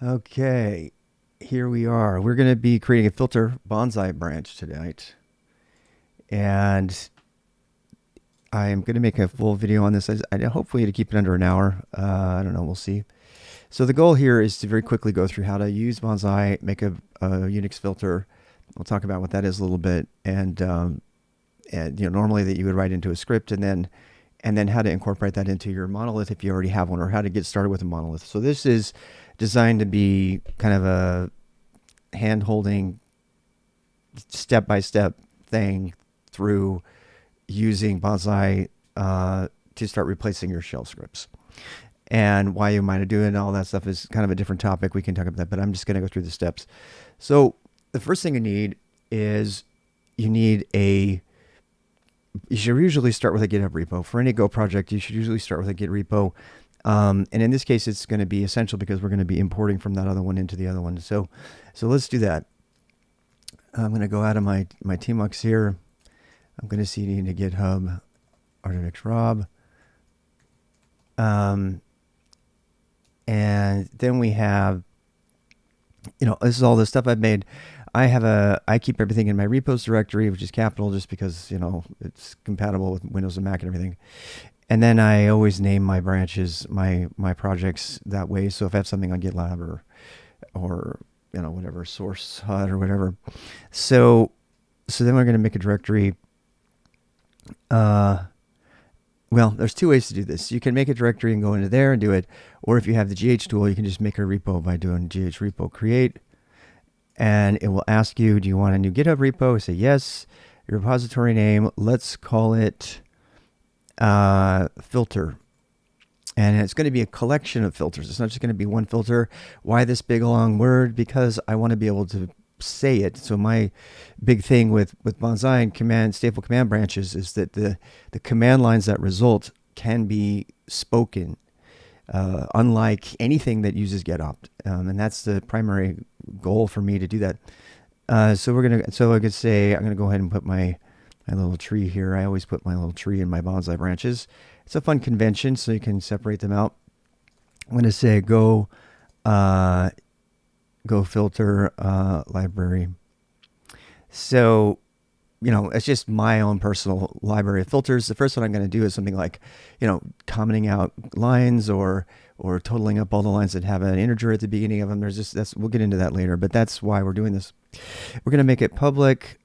Okay, here we are. We're going to be creating a filter bonsai branch tonight. And I am going to make a full video on this. Hopefully to keep it under an hour. I don't know. We'll see. So the goal here is to very quickly go through how to use bonsai, make a UNIX filter. We'll talk about what that is a little bit. And normally that you would write into a script and then how to incorporate that into your monolith if you already have one, or how to get started with a monolith. So this is designed to be kind of a hand-holding, step-by-step thing through using Bonsai to start replacing your shell scripts. And why you might do it and all that stuff is kind of a different topic. We can talk about that, but I'm just going to go through the steps. So the first thing you need is you should usually start with a GitHub repo. For any Go project, you should usually start with a Git repo. And in this case, it's going to be essential because we're going to be importing from that other one into the other one. So let's do that. I'm going to go out of my tmux here. I'm going to cd into GitHub, Artifacts Rob. And then we have, this is all the stuff I've made. I keep everything in my repos directory, which is capital, just because, it's compatible with Windows and Mac and everything. And then I always name my branches, my projects that way. So if I have something on GitLab or whatever, source HUD or whatever. So then we're going to make a directory. Well, there's two ways to do this. You can make a directory and go into there and do it. Or if you have the GH tool, you can just make a repo by doing GH repo create. And it will ask you, do you want a new GitHub repo? Say yes. Your repository name, let's call it filter. And it's going to be a collection of filters. It's not just going to be one filter. Why this big long word? Because I want to be able to say it. So my big thing with Bonsai and stateful command branches is that the command lines that result can be spoken, unlike anything that uses getopt. And that's the primary goal for me to do that. So I could say, I'm going to go ahead and put my little tree here. I always put my little tree in my bonsai branches. It's a fun convention, so you can separate them out. I'm going to say go filter library. So, it's just my own personal library of filters. The first one I'm going to do is something like, commenting out lines or totaling up all the lines that have an integer at the beginning of them. We'll get into that later, but that's why we're doing this. We're going to make it public.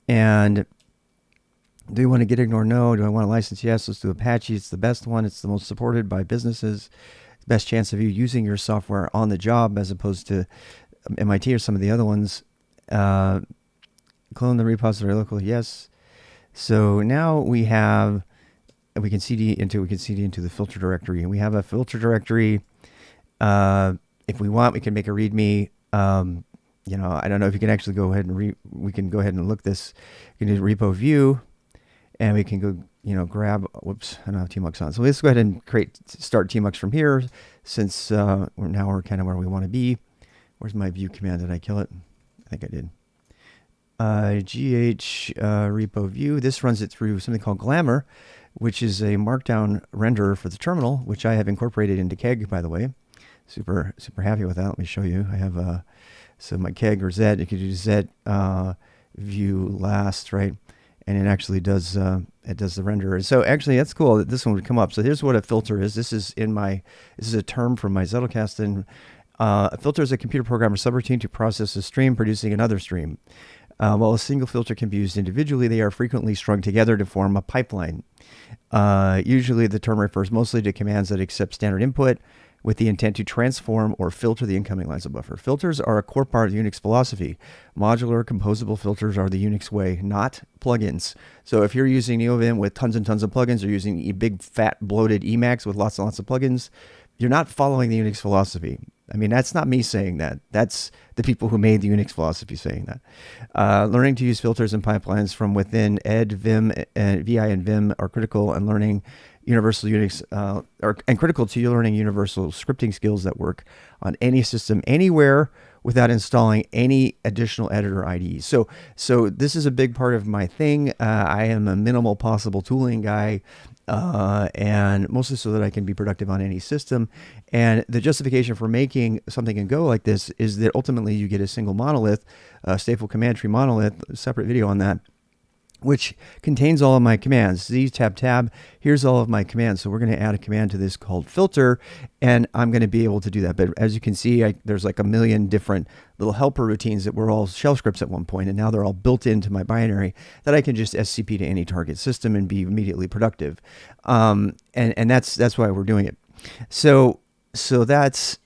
And do you want to get ignore? No. Do I want a license? Yes. Let's do Apache. It's the best one. It's the most supported by businesses. Best chance of you using your software on the job as opposed to MIT or some of the other ones. Clone the repository locally. Yes. So now we can cd into the filter directory, and we have a filter directory. If we want, we can make a README. I don't know if you can actually go ahead and we can go ahead and look this. You can do repo view, and we can go, grab, whoops, I don't have tmux on. So let's go ahead and start tmux from here, since we're kind of where we want to be. Where's my view command? Did I kill it? I think I did. GH repo view. This runs it through something called Glamour, which is a markdown renderer for the terminal, which I have incorporated into Keg, by the way. Super happy with that. Let me show you. I have so my Keg or Z. You can do Z view last, right? And it actually does the renderer. So actually, that's cool that this one would come up. So here's what a filter is. This is a term from my Zettelkasten. A filter is a computer program or subroutine to process a stream producing another stream. While a single filter can be used individually, they are frequently strung together to form a pipeline. Usually the term refers mostly to commands that accept standard input with the intent to transform or filter the incoming lines of buffer. Filters are a core part of UNIX philosophy. Modular, composable filters are the UNIX way, not plugins. So if you're using NeoVim with tons and tons of plugins, or using a big, fat, bloated Emacs with lots and lots of plugins, you're not following the UNIX philosophy. I mean, that's not me saying that. That's the people who made the UNIX philosophy saying that. Learning to use filters and pipelines from within ed, Vim, VI, and Vim are critical, and learning universal Unix, and critical to you learning universal scripting skills that work on any system anywhere without installing any additional editor IDEs. So this is a big part of my thing. I am a minimal possible tooling guy, and mostly so that I can be productive on any system. And the justification for making something in Go like this is that ultimately you get a single monolith, a stateful command tree monolith, separate video on that, which contains all of my commands. Z, tab, tab, here's all of my commands. So we're going to add a command to this called filter, and I'm going to be able to do that. But as you can see, there's like a million different little helper routines that were all shell scripts at one point, and now they're all built into my binary that I can just SCP to any target system and be immediately productive. And that's why we're doing it. So that's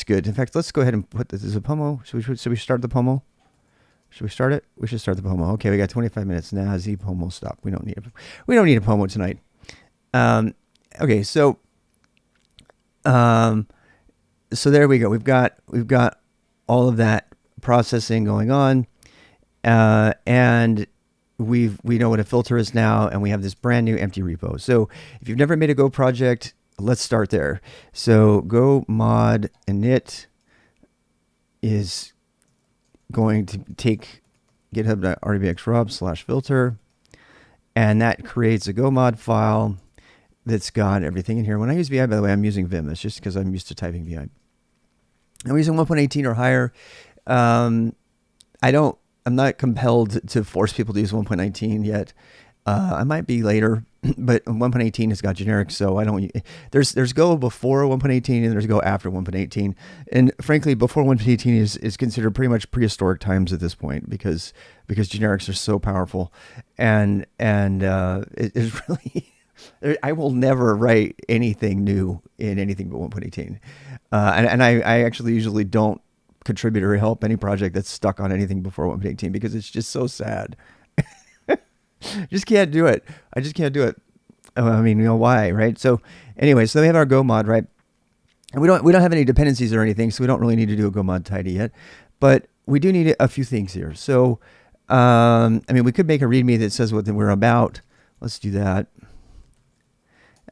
good. In fact, let's go ahead and put this as a POMO. Should we start the POMO? Should we start it? We should start the POMO. Okay, we got 25 minutes now. Z POMO stop. We don't need a POMO tonight. Okay, so there we go. We've got all of that processing going on, and we know what a filter is now, and we have this brand new empty repo. So if you've never made a Go project, let's start there. So go mod init is going to take github.rdbxrob/filter, and that creates a Go mod file that's got everything in here. When I use VI, by the way, I'm using Vim. That's just because I'm used to typing VI. I'm using 1.18 or higher. I'm not compelled to force people to use 1.19 yet. I might be later, but 1.18 has got generic, so I don't. There's Go before 1.18 and there's Go after 1.18, and frankly, before 1.18 is considered pretty much prehistoric times at this point because generics are so powerful, and it is really. I will never write anything new in anything but 1.18, and I actually usually don't contribute or help any project that's stuck on anything before 1.18 because it's just so sad. Just can't do it. I just can't do it. I mean, why, right? So anyway, so we have our Go mod, right? And we don't have any dependencies or anything, so we don't really need to do a Go mod tidy yet. But we do need a few things here. So, I mean, we could make a README that says what we're about. Let's do that.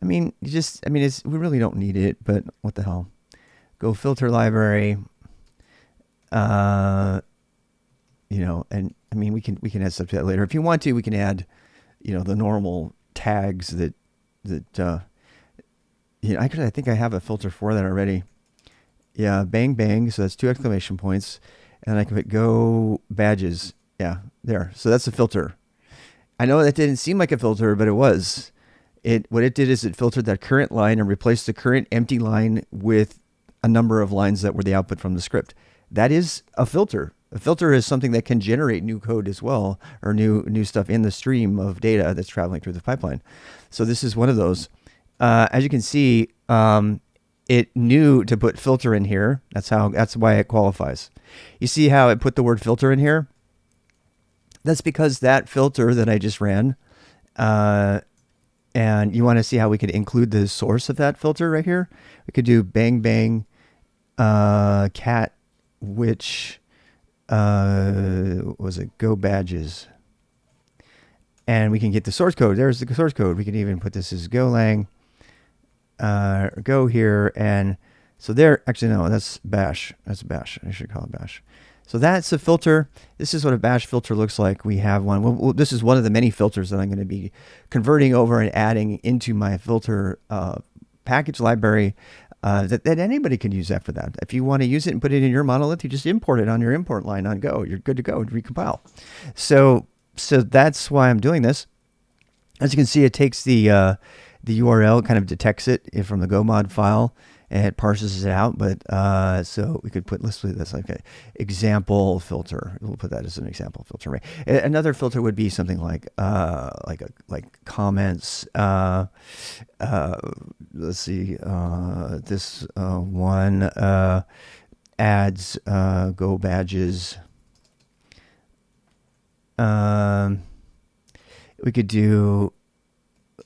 We really don't need it, but what the hell? Go filter library. And we can add stuff to that later. If you want to, we can add, the normal tags that actually I think I have a filter for that already. Yeah, bang, bang. So that's 2 exclamation points. And I can put Go badges. Yeah, there. So that's a filter. I know that didn't seem like a filter, but it was. What it did is it filtered that current line and replaced the current empty line with a number of lines that were the output from the script. That is a filter. A filter is something that can generate new code as well, or new stuff in the stream of data that's traveling through the pipeline. So this is one of those. As you can see, it knew to put filter in here. That's why it qualifies. You see how it put the word filter in here? That's because that filter that I just ran, and you want to see how we could include the source of that filter right here. We could do bang bang cat, which was it Go badges, and we can get the source code. There's the source code. We can even put this as Golang, Go here, and so there. Actually, no, that's bash. That's bash. I should call it bash. So that's a filter. This is what a bash filter looks like. We have one. Well, this is one of the many filters that I'm going to be converting over and adding into my filter package library that anybody can use after that. If you want to use it and put it in your monolith, you just import it on your import line on Go. You're good to go and recompile. So that's why I'm doing this. As you can see, it takes the URL, kind of detects it from the Go mod file, and it parses it out. But so we could let's do this like an example filter. We'll put that as an example filter, right? Another filter would be something like comments. Let's see. This one adds Go badges. We could do.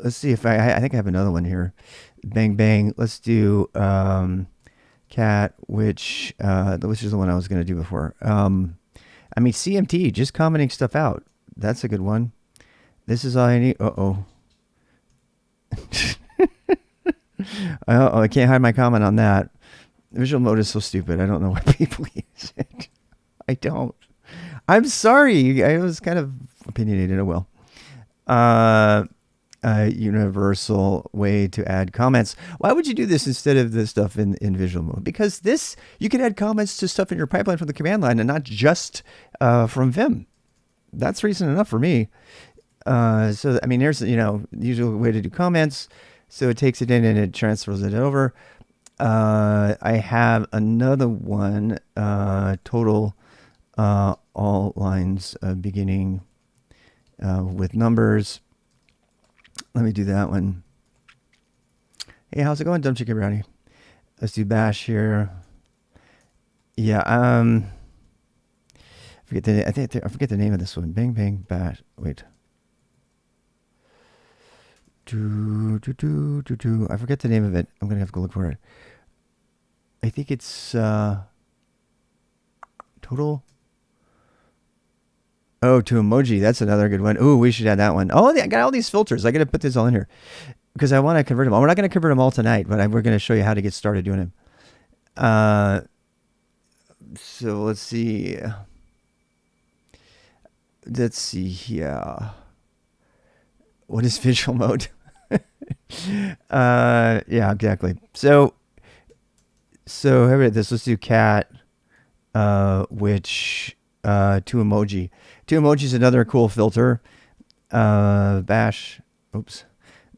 Let's see if I think I have another one here. Bang bang. Let's do cat, which is the one I was going to do before. CMT, just commenting stuff out. That's a good one. This is all I need. I can't hide my comment on that. Visual mode is so stupid. I don't know why people use it. I don't. I'm sorry. I was kind of opinionated. Oh well. A universal way to add comments. Why would you do this instead of the stuff in visual mode? Because this, you can add comments to stuff in your pipeline from the command line and not just from Vim. That's reason enough for me. So, I mean, there's, the usual way to do comments. So it takes it in and it transfers it over. I have another one, total all lines beginning with numbers. Let me do that one. Hey, how's it going, Dumb Chicken Brownie? Let's do bash here. Yeah, I forget the name of this one. Bang bang bash. Wait. I forget the name of it. I'm gonna have to go look for it. I think it's total. Oh, to emoji. That's another good one. Ooh, we should add that one. Oh, I got all these filters. I got to put this all in here because I want to convert them all. We're not going to convert them all tonight, but we're going to show you how to get started doing them. So let's see. Let's see here. What is visual mode? Yeah, exactly. So how about this? Let's do cat, which to emoji. To emoji is another cool filter. Bash. Oops.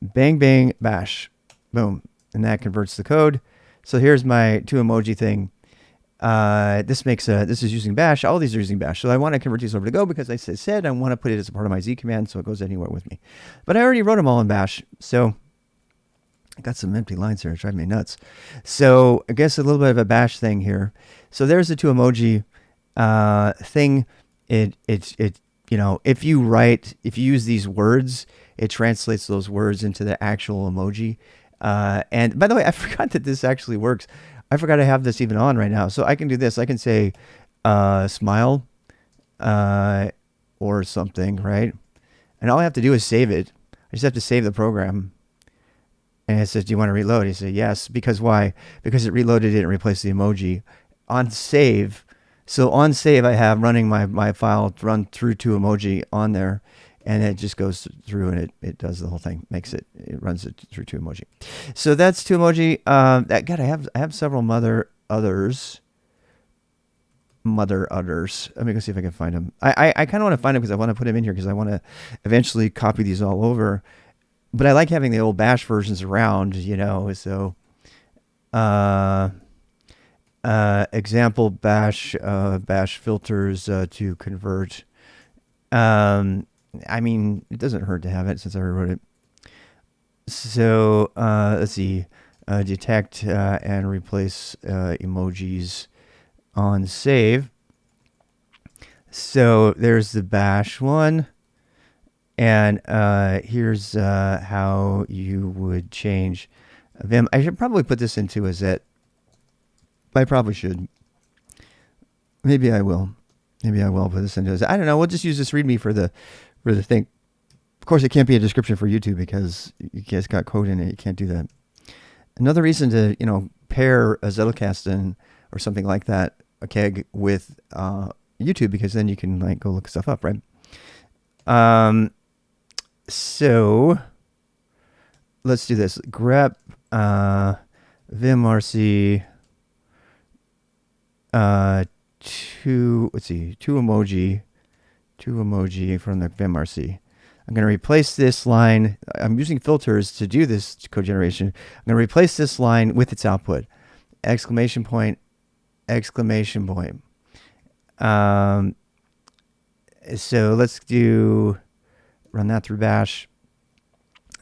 Bang bang bash. Boom, and that converts the code. So here's my to emoji thing. This is using bash. All these are using bash. So I want to convert these over to Go because I said I want to put it as a part of my Z command so it goes anywhere with me. But I already wrote them all in bash. So I got some empty lines here. It drives me nuts. So I guess a little bit of a bash thing here. So there's the to emoji thing. If you use these words, it translates those words into the actual emoji. And by the way, I forgot that this actually works. I forgot I have this even on right now. So I can do this. I can say smile or something, right? And all I have to do is save it. I just have to save the program. And it says, do you want to reload? You say, yes. Because why? Because it reloaded it and replaced the emoji. On save. So on save, I have running my file run through to emoji on there. And it just goes through and it does the whole thing, it runs it through to emoji. So that's to emoji. God, I have several others. Let me go see if I can find them. I kind of want to find them because I want to put them in here because I want to eventually copy these all over. But I like having the old bash versions around, so example bash filters to convert. I mean, it doesn't hurt to have it since I wrote it. So let's see, detect and replace emojis on save. So there's the bash one. And here's how you would change Vim. I should probably put this into a Zet. I probably should. Maybe I will. Put this into a Zet. I don't know. We'll just use this README for the thing. Of course, it can't be a description for YouTube because you guys got code in it. You can't do that. Another reason to pair a Zettelkasten or something like that, a keg, with YouTube, because then you can go look stuff up, right? So let's do this. Grep vimrc to emoji from the vimrc. I'm going to replace this line. I'm using filters to do this code generation. I'm going to replace this line with its output. Exclamation point. So let's run that through bash.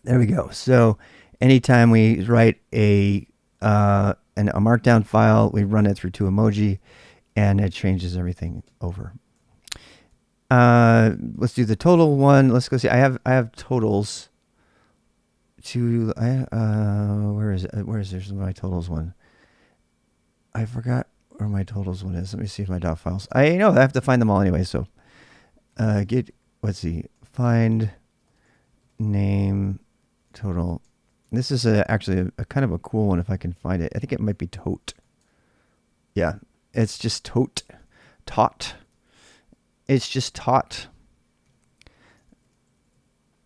There we go. So anytime we write a markdown file, we run it through to emoji, and it changes everything over. Let's do the total one. Let's go see. I have totals. Where is it? There's my totals one. I forgot where my totals one is. Let me see if my dot files. I have to find them all anyway. So let's see. Find name total. This is actually a kind of a cool one if I can find it. I think it might be tote. Yeah, it's just tote. Tot. It's just tot.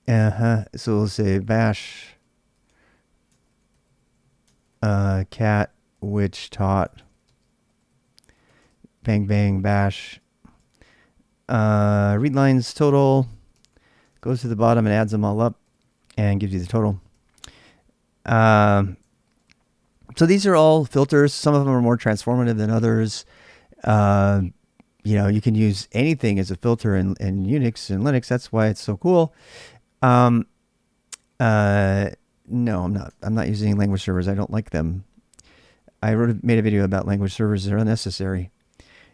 So we'll say bash cat which tot bang bang bash read lines total, goes to the bottom and adds them all up and gives you the total. So these are all filters. Some of them are more transformative than others. You can use anything as a filter in Unix and Linux. That's why it's so cool. No, I'm not. I'm not using language servers. I don't like them. I made a video about language servers. They're unnecessary.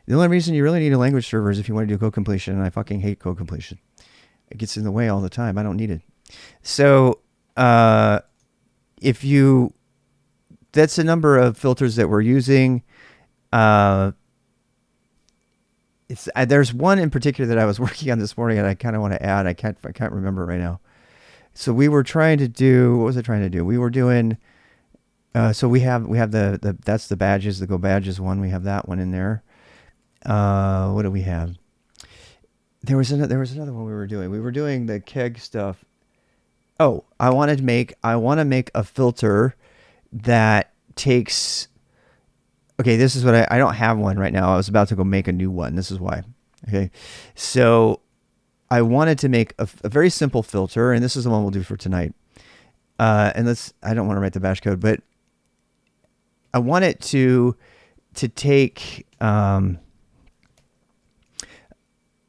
The only reason you really need a language server is if you want to do code completion, and I fucking hate code completion. It gets in the way all the time. I don't need it. So that's a number of filters that we're using. There's one in particular that I was working on this morning, and I kind of want to add. I can't remember right now. So we were trying to do. What was I trying to do? We were doing. So we have the that's the badges, the Go badges one. We have that one in there. What do we have? There was another one we were doing. We were doing the keg stuff. Oh, I want to make a filter that takes. Okay, this is what I don't have one right now. I was about to go make a new one. This is why. Okay, so I wanted to make a very simple filter, and this is the one we'll do for tonight. I don't want to write the bash code, but I want it to take a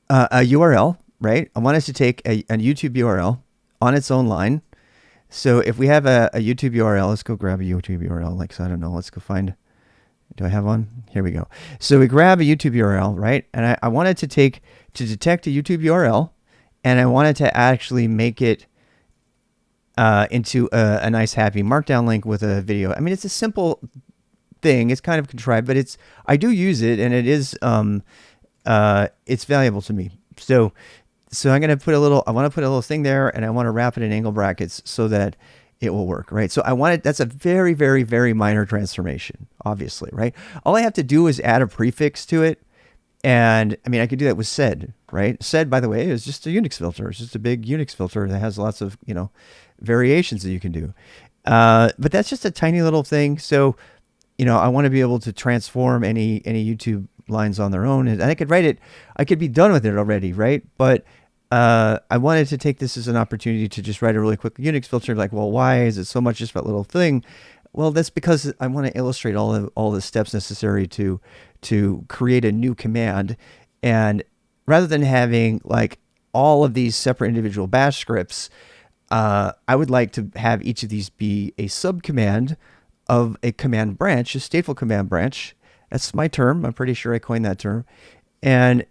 URL, right? I want it to take a YouTube URL on its own line. So if we have a YouTube URL, let's go grab a YouTube URL. So I don't know. Let's go find. Do I have one? Here we go. So we grab a YouTube URL, right? And I wanted to detect a YouTube URL, and I wanted to actually make it into a nice happy markdown link with a video. I mean, it's a simple thing. It's kind of contrived, but I do use it, and it is it's valuable to me. So I'm gonna put I want to put a little thing there, and I want to wrap it in angle brackets so that it will work, right? So that's a very, very, very minor transformation, obviously, right? All I have to do is add a prefix to it. And I mean, I could do that with sed, right? Sed, by the way, is just a Unix filter. It's just a big Unix filter that has lots of, variations that you can do. But that's just a tiny little thing. So, I want to be able to transform any YouTube lines on their own. And I could write it, I could be done with it already, right? But I wanted to take this as an opportunity to just write a really quick Unix filter. Like, well, why is it so much just about little thing? Well, that's because I want to illustrate all the steps necessary to create a new command. And rather than having like all of these separate individual bash scripts, I would like to have each of these be a subcommand of a command branch, a stateful command branch. That's my term. I'm pretty sure I coined that term. And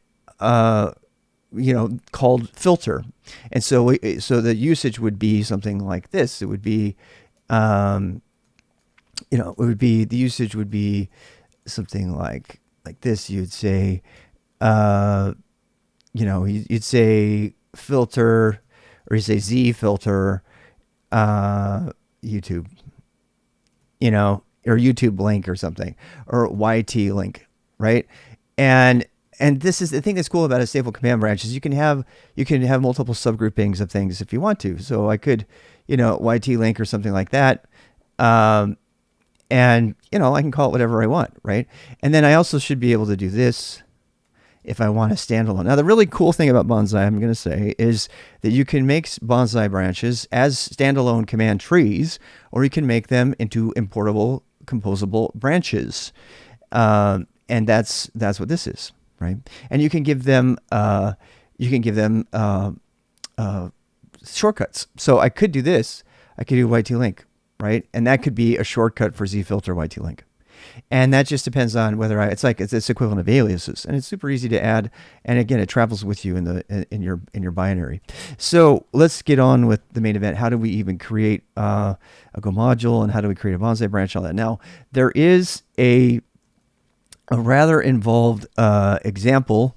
called filter. And so the usage would be something like this. It would be, the usage would be something like this. You'd say, you'd say filter, or you say Z filter, YouTube, or YouTube link or something, or YT link, right? And this is the thing that's cool about a stateful command branch is you can have multiple subgroupings of things if you want to. So I could, YT link or something like that. And I can call it whatever I want, right? And then I also should be able to do this if I want a standalone. Now, the really cool thing about Bonsai, I'm going to say, is that you can make Bonsai branches as standalone command trees, or you can make them into importable, composable branches. And that's what this is. Right, and you can give them shortcuts. So I could do this. I could do YT link, right, and that could be a shortcut for Z filter YT link, and that just depends on whether it's equivalent of aliases, and it's super easy to add. And again, it travels with you in your binary. So let's get on with the main event. How do we even create a Go module, and how do we create a Bonsai branch? All that. Now there is a rather involved example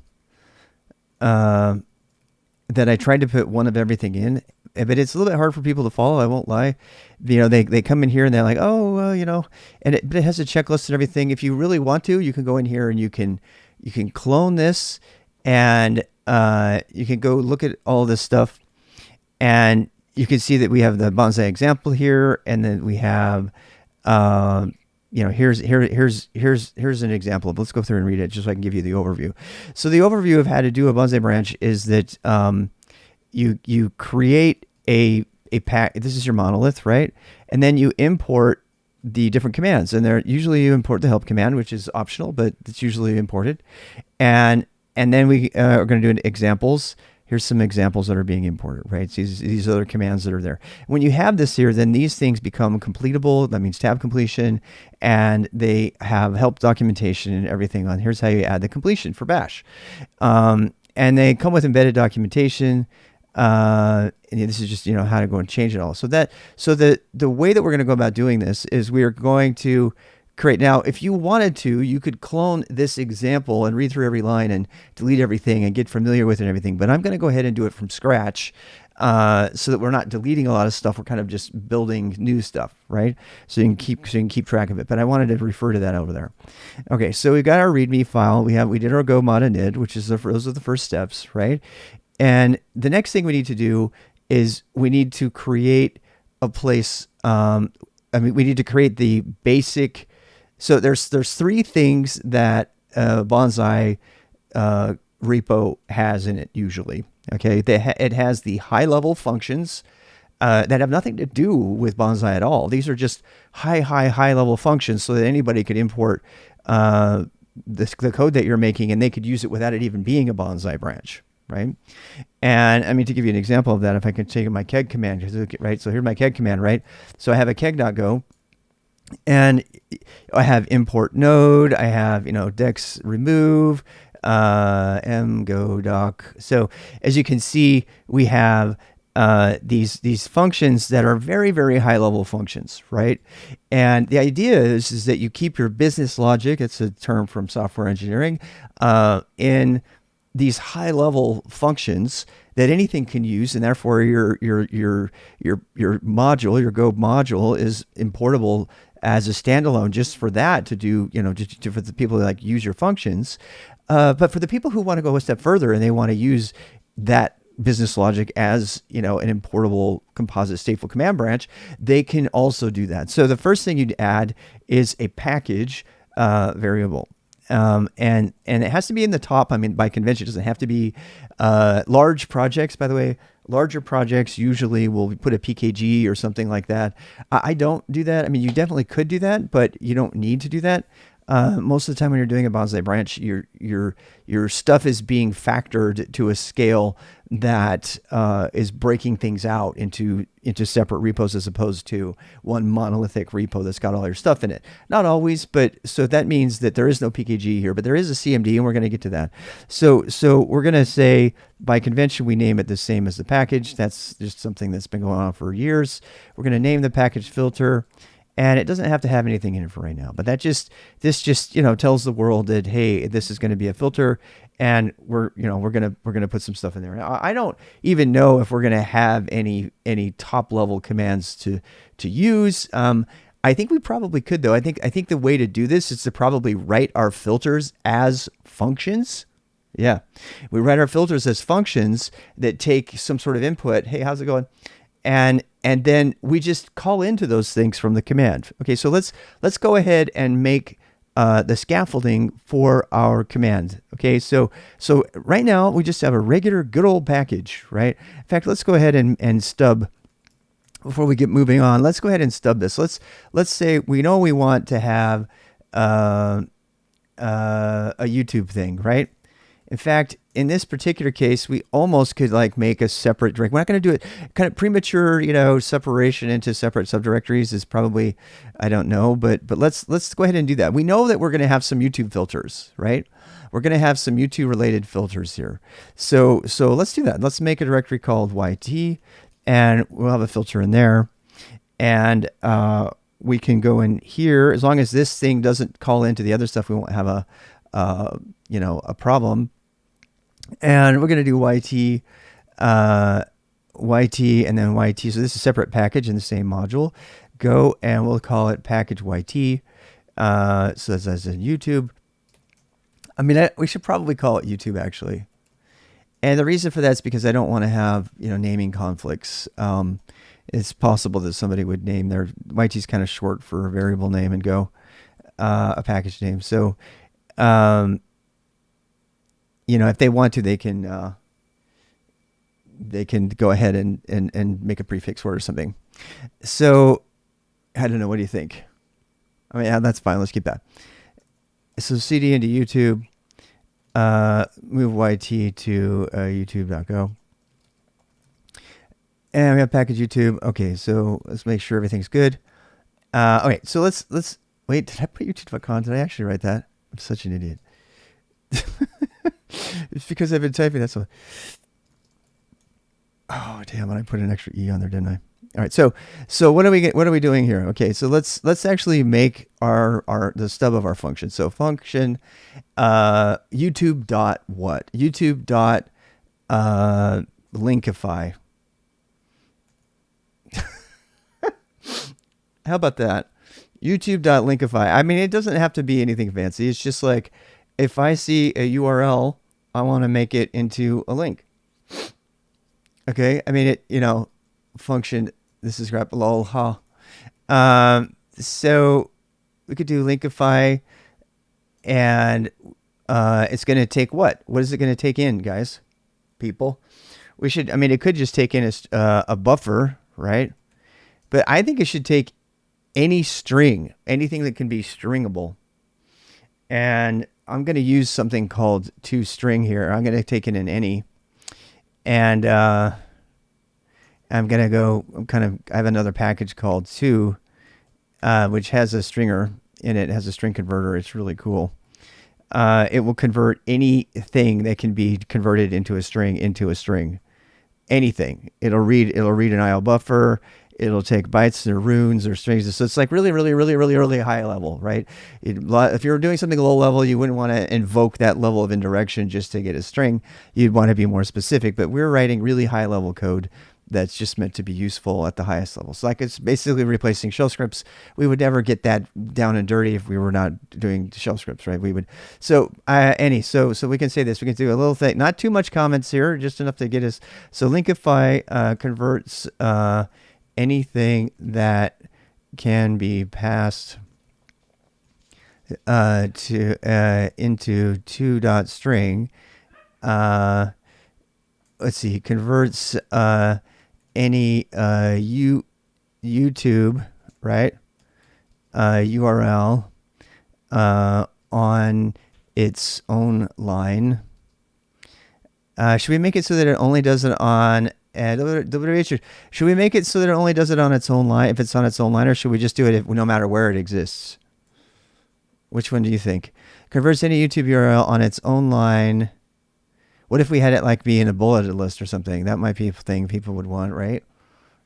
that I tried to put one of everything in, but it's a little bit hard for people to follow. I won't lie. They come in here and they're like, oh, but it has a checklist and everything. If you really want to, you can go in here and you can clone this, and you can go look at all this stuff, and you can see that we have the bonsai example here, and then we have, here's an example. Let's go through and read it just so I can give you the overview. So the overview of how to do a bonsai branch is that you create a pack. This is your monolith, right? And then you import the different commands, and usually you import the help command, which is optional, but it's usually imported. And then we are going to do examples. Here's some examples that are being imported, right? So these other commands that are there. When you have this here, then these things become completable. That means tab completion, and they have help documentation and everything on. Here's how you add the completion for Bash. And they come with embedded documentation. And this is just, how to go and change it all. So the way that we're going to go about doing this is we are going to create. Now, if you wanted to, you could clone this example and read through every line and delete everything and get familiar with it and everything. But I'm going to go ahead and do it from scratch, so that we're not deleting a lot of stuff. We're kind of just building new stuff, right? So you can keep track of it. But I wanted to refer to that over there. Okay, so we've got our README file. We did our go mod init, which is those are the first steps, right? And the next thing we need to do is we need to create a place. We need to create the basic. So there's three things that Bonsai repo has in it usually. Okay, it has the high level functions that have nothing to do with Bonsai at all. These are just high level functions, so that anybody could import the code that you're making, and they could use it without it even being a Bonsai branch. Right. And to give you an example of that, if I can take my keg command, right? So here's my keg command, right? So I have a keg.go, and I have import node, I have, dex remove, mgo doc. So as you can see, we have these functions that are very, very high level functions, right? And the idea is that you keep your business logic, it's a term from software engineering, in these high level functions that anything can use, and therefore your module, your Go module, is importable as a standalone just for that to do, for the people that use your functions. But for the people who want to go a step further and they want to use that business logic as, an importable composite stateful command branch, they can also do that. So the first thing you'd add is a package variable. And it has to be in the top. By convention, it doesn't have to be large projects. By the way, larger projects usually will put a PKG or something like that. I don't do that. You definitely could do that, but you don't need to do that. Most of the time when you're doing a bonsai branch, your stuff is being factored to a scale that is breaking things out into separate repos, as opposed to one monolithic repo that's got all your stuff in it. Not always, but so that means that there is no PKG here, but there is a CMD, and we're going to get to that. So we're going to say, by convention, we name it the same as the package. That's just something that's been going on for years. We're going to name the package filter. And it doesn't have to have anything in it for right now, but this just tells the world that, hey, this is going to be a filter, and we're gonna put some stuff in there. Now, I don't even know if we're gonna have any top level commands to use. I think we probably could, though. I think the way to do this is to probably write our filters as functions. Yeah, we write our filters as functions that take some sort of input. Hey, how's it going? And then we just call into those things from the command. Okay, so let's go ahead and make the scaffolding for our command. Okay, so right now we just have a regular good old package, right? In fact, let's go ahead and stub. Before we get moving on, let's go ahead and stub this. Let's say we know we want to have a YouTube thing, right? In fact, in this particular case, we almost could make a separate direct. We're not going to do it. Kind of premature, separation into separate subdirectories is probably, I don't know, but let's go ahead and do that. We know that we're going to have some YouTube filters, right? We're going to have some YouTube related filters here. So let's do that. Let's make a directory called YT, and we'll have a filter in there, and we can go in here. As long as this thing doesn't call into the other stuff, we won't have a problem. And we're going to do YT YT and then YT. So this is a separate package in the same module. Go, and we'll call it package YT. So that's as in YouTube. I mean, we should probably call it YouTube actually. And the reason for that is because I don't want to have, naming conflicts. It's possible that somebody would name their YT is kind of short for a variable name and Go a package name. So, if they want to, they can go ahead and make a prefix for it or something. So I don't know. What do you think? I mean, that's fine. Let's keep that. So CD into YouTube, move YT to youtube.go. And we have package YouTube. Okay, so let's make sure everything's good. Okay, so let's wait. Did I put youtube.com? Did I actually write that? I'm such an idiot. It's because I've been typing. That's why. Oh damn! I put an extra e on there, didn't I? All right. So what are we doing here? Okay. So let's actually make the stub of our function. So function YouTube dot what? YouTube dot linkify. How about that? YouTube.linkify. I mean, it doesn't have to be anything fancy. It's just like if I see a URL, I want to make it into a link. Okay. I mean, function. This is crap. Lol. Ha. So we could do linkify, and it's going to take what? What is it going to take in, guys? People. It could just take in a buffer, right? But I think it should take any string, anything that can be stringable. And I'm going to use something called toString here. I'm going to take in an any. And I'm going to go I have another package called to, which has a stringer in it. It has a string converter. It's really cool. It will convert anything that can be converted into a string. Anything. It'll read an IO buffer. It'll take bytes or runes or strings. So it's like really, really, really, really, really high level, right? If you're doing something low level, you wouldn't want to invoke that level of indirection just to get a string. You'd want to be more specific. But we're writing really high level code that's just meant to be useful at the highest level. So like it's basically replacing shell scripts. We would never get that down and dirty if we were not doing shell scripts, right? We would. So so we can say this. We can do a little thing. Not too much comments here, just enough to get us. So linkify converts anything that can be passed into to.string. Let's see, converts any YouTube, right? URL on its own line. Should we make it so that it only does it on should we make it so that it only does it on its own line if it's on its own line, or should we just do it no matter where it exists? Which one do you think? Converts any YouTube URL on its own line. What if we had it like be in a bulleted list or something? That might be a thing people would want, right?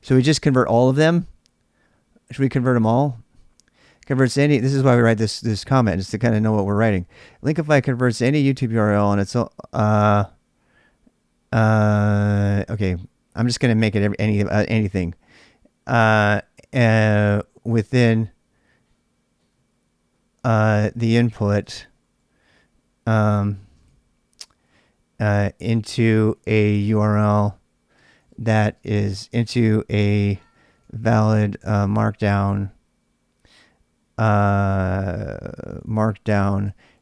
So we just convert all of them? Should we convert them all? Converts any, this is why we write this comment, just to kind of know what we're writing. Linkify converts any YouTube URL on its own, okay. I'm just going to make it anything within the input into a URL that is into a valid markdown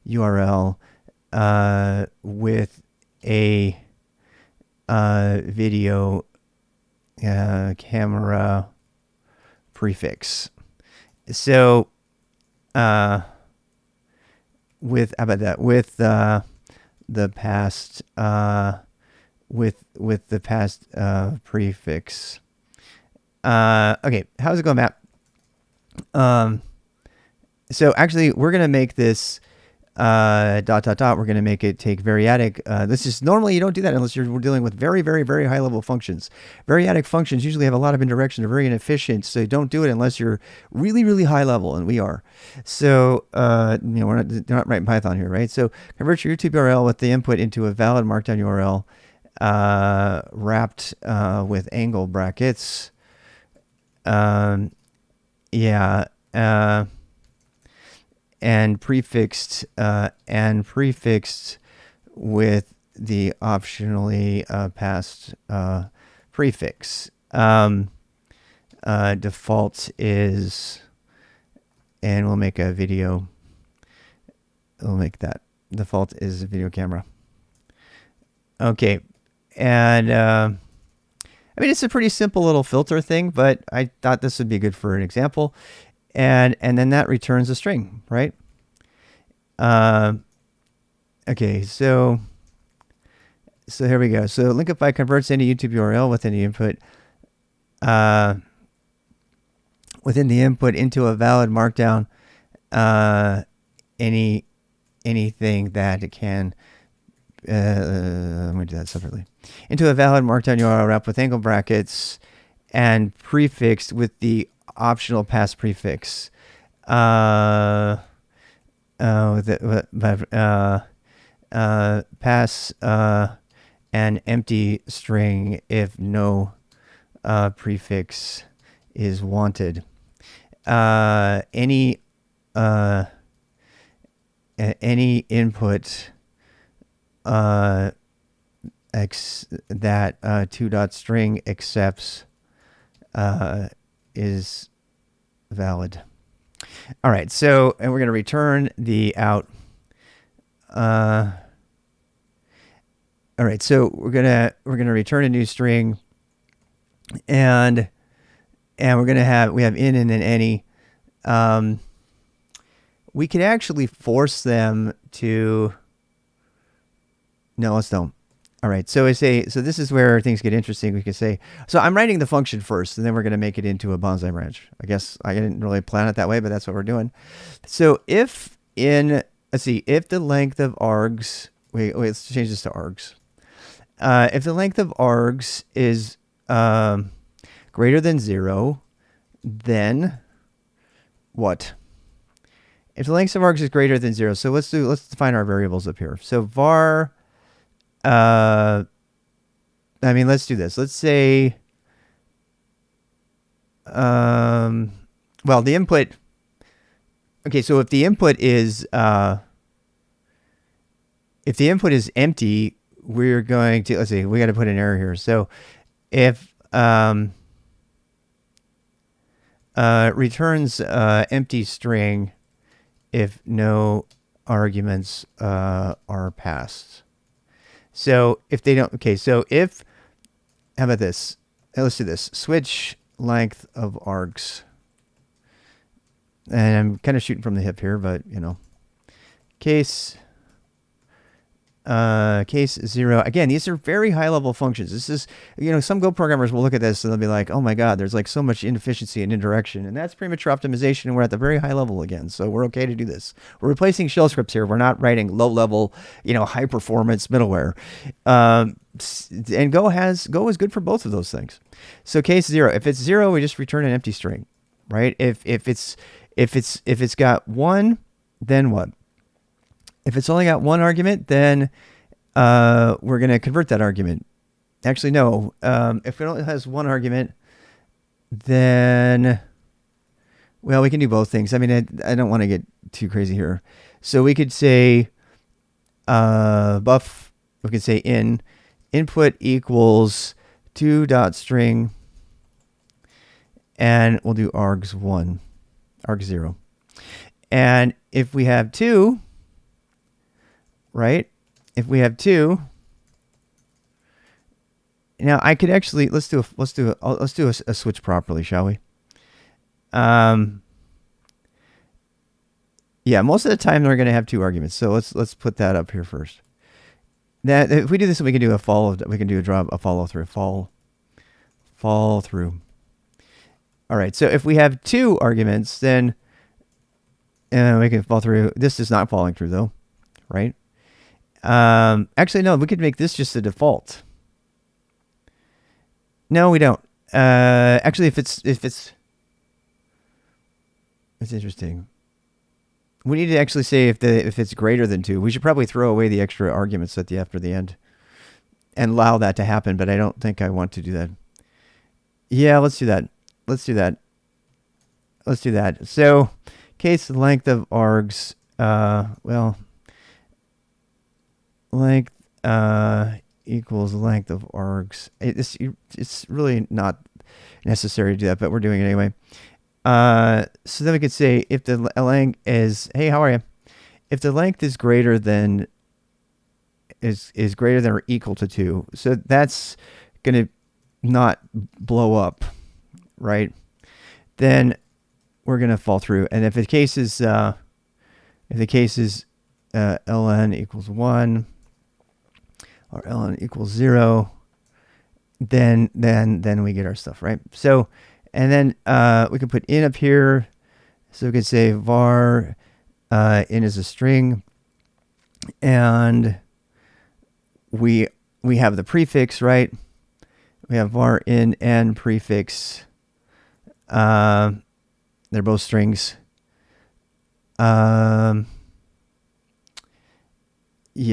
URL with a video camera prefix. So with how about that with the past with the past prefix. Okay, how's it going, Matt? So actually we're gonna make this we're going to make it take variatic. This is normally you don't do that unless we're dealing with very, very, very high level functions. Variatic functions usually have a lot of indirection. They're very inefficient. So don't do it unless you're really, really high level. And we are. So, we're not writing Python here, right? So convert your YouTube URL with the input into a valid markdown URL wrapped with angle brackets. Yeah, and prefixed with the optionally passed prefix. Default is, and we'll make a video. We'll make that default is a video camera. Okay, and I mean, it's a pretty simple little filter thing, but I thought this would be good for an example. And then that returns a string, right? Okay, so here we go. So Linkify converts any YouTube URL within the input into a valid markdown. Anything that it can. I'm going to do that separately. Into a valid markdown URL wrapped with angle brackets and prefixed with the optional pass prefix. Pass an empty string if no prefix is wanted. Any input that two.string accepts is valid. All right, so and we're going to return the out. All right, so we're gonna return a new string, and we're gonna have in and then any. We could actually force them to. No, let's don't. All right, so so this is where things get interesting. We could say, so I'm writing the function first, and then we're going to make it into a bonsai branch. I guess I didn't really plan it that way, but that's what we're doing. So if if the length of args, wait, let's change this to args. If the length of args is greater than 0, then what? If the length of args is greater than 0, so let's define our variables up here. So var, let's do this. Let's say, well, the input. Okay, so if the input is empty, we're going to, let's see, we got to put an error here. So if returns empty string if no arguments are passed. So if they don't, okay, so if, how about this? Let's do this. Switch length of args. And I'm kind of shooting from the hip here, but case 0. Again, these are very high level functions. This is, some Go programmers will look at this and they'll be like, oh my God, there's like so much inefficiency and indirection. And that's premature optimization. And we're at the very high level again. So we're okay to do this. We're replacing shell scripts here. We're not writing low level, high performance middleware. And Go is good for both of those things. So case 0, if it's 0, we just return an empty string, right? If it's got 1, then what? If it's only got 1 argument, then we're going to convert that argument. Actually, no. If it only has 1 argument, then, well, we can do both things. I mean, I don't want to get too crazy here. So we could say buff, we could say input equals 2.string, and we'll do args 0. And if we have 2, right? If we have 2, now I could actually let's do a switch properly, shall we? Yeah, most of the time they're going to have 2 arguments. So let's put that up here first. Now, if we do this, we can do a follow. We can do a follow through. Fall through. All right. So if we have 2 arguments, then we can fall through. This is not falling through though, right? Actually, no, we could make this just the default. No, we don't. Actually, it's interesting. We need to actually say if it's greater than 2. We should probably throw away the extra arguments after the end. and allow that to happen, but I don't think I want to do that. Yeah, let's do that. Let's do that. Let's do that. So, case length of args, well, length equals length of args. It's really not necessary to do that, but we're doing it anyway. So then we could say if the length is, hey, how are you? If the length is greater than is greater than or equal to 2, so that's going to not blow up, right? Then we're going to fall through. And if the case is ln equals 1 or ln equals 0, then we get our stuff, right? So, and then we can put in up here. So we could say var in is a string, and we have the prefix, right? We have var in and prefix. They're both strings. Yeah,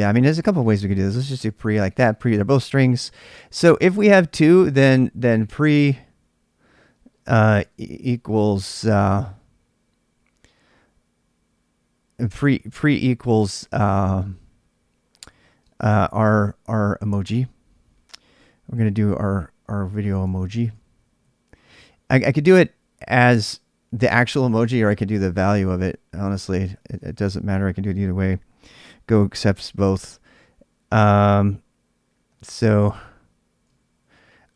I mean, there's a couple of ways we could do this. Let's just do pre like that. Pre, they're both strings. So if we have 2, then pre equals pre equals our emoji. We're gonna do our video emoji. I could do it as the actual emoji, or I could do the value of it. Honestly, it doesn't matter. I can do it either way. Go accepts both. So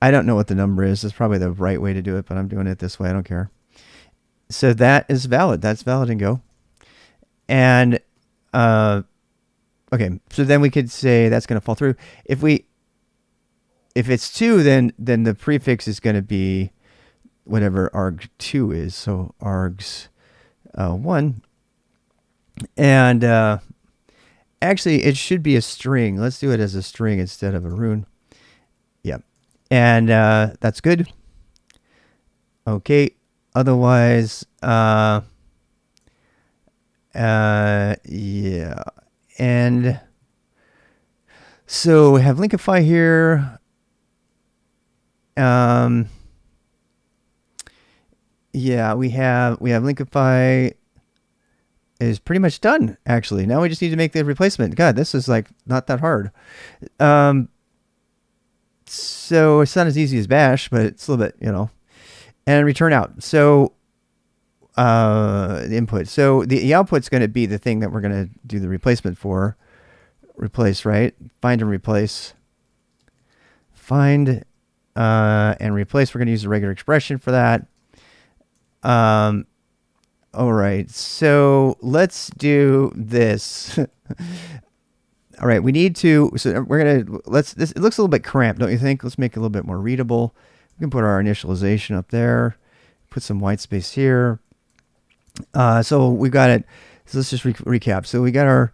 I don't know what the number is. It's probably the right way to do it, but I'm doing it this way. I don't care. So that is valid. That's valid in Go. And okay, so then we could say that's going to fall through. If it's 2, then the prefix is going to be whatever arg2 is. So args 1. And actually, it should be a string. Let's do it as a string instead of a rune. Yeah. And that's good. Okay. Otherwise, yeah. And so we have Linkify here. Yeah, we have Linkify is pretty much done, actually. Now we just need to make the replacement. God, this is like not that hard. So it's not as easy as bash, but it's a little bit, and return out. So the input. So the output's going to be the thing that we're going to do the replacement for. Replace, right? Find and replace. Find and replace. We're going to use a regular expression for that. All right, so let's do this. All right, we need to, so we're going to, it looks a little bit cramped, don't you think? Let's make it a little bit more readable. We can put our initialization up there, put some white space here. So we got it. So let's just recap. So we got our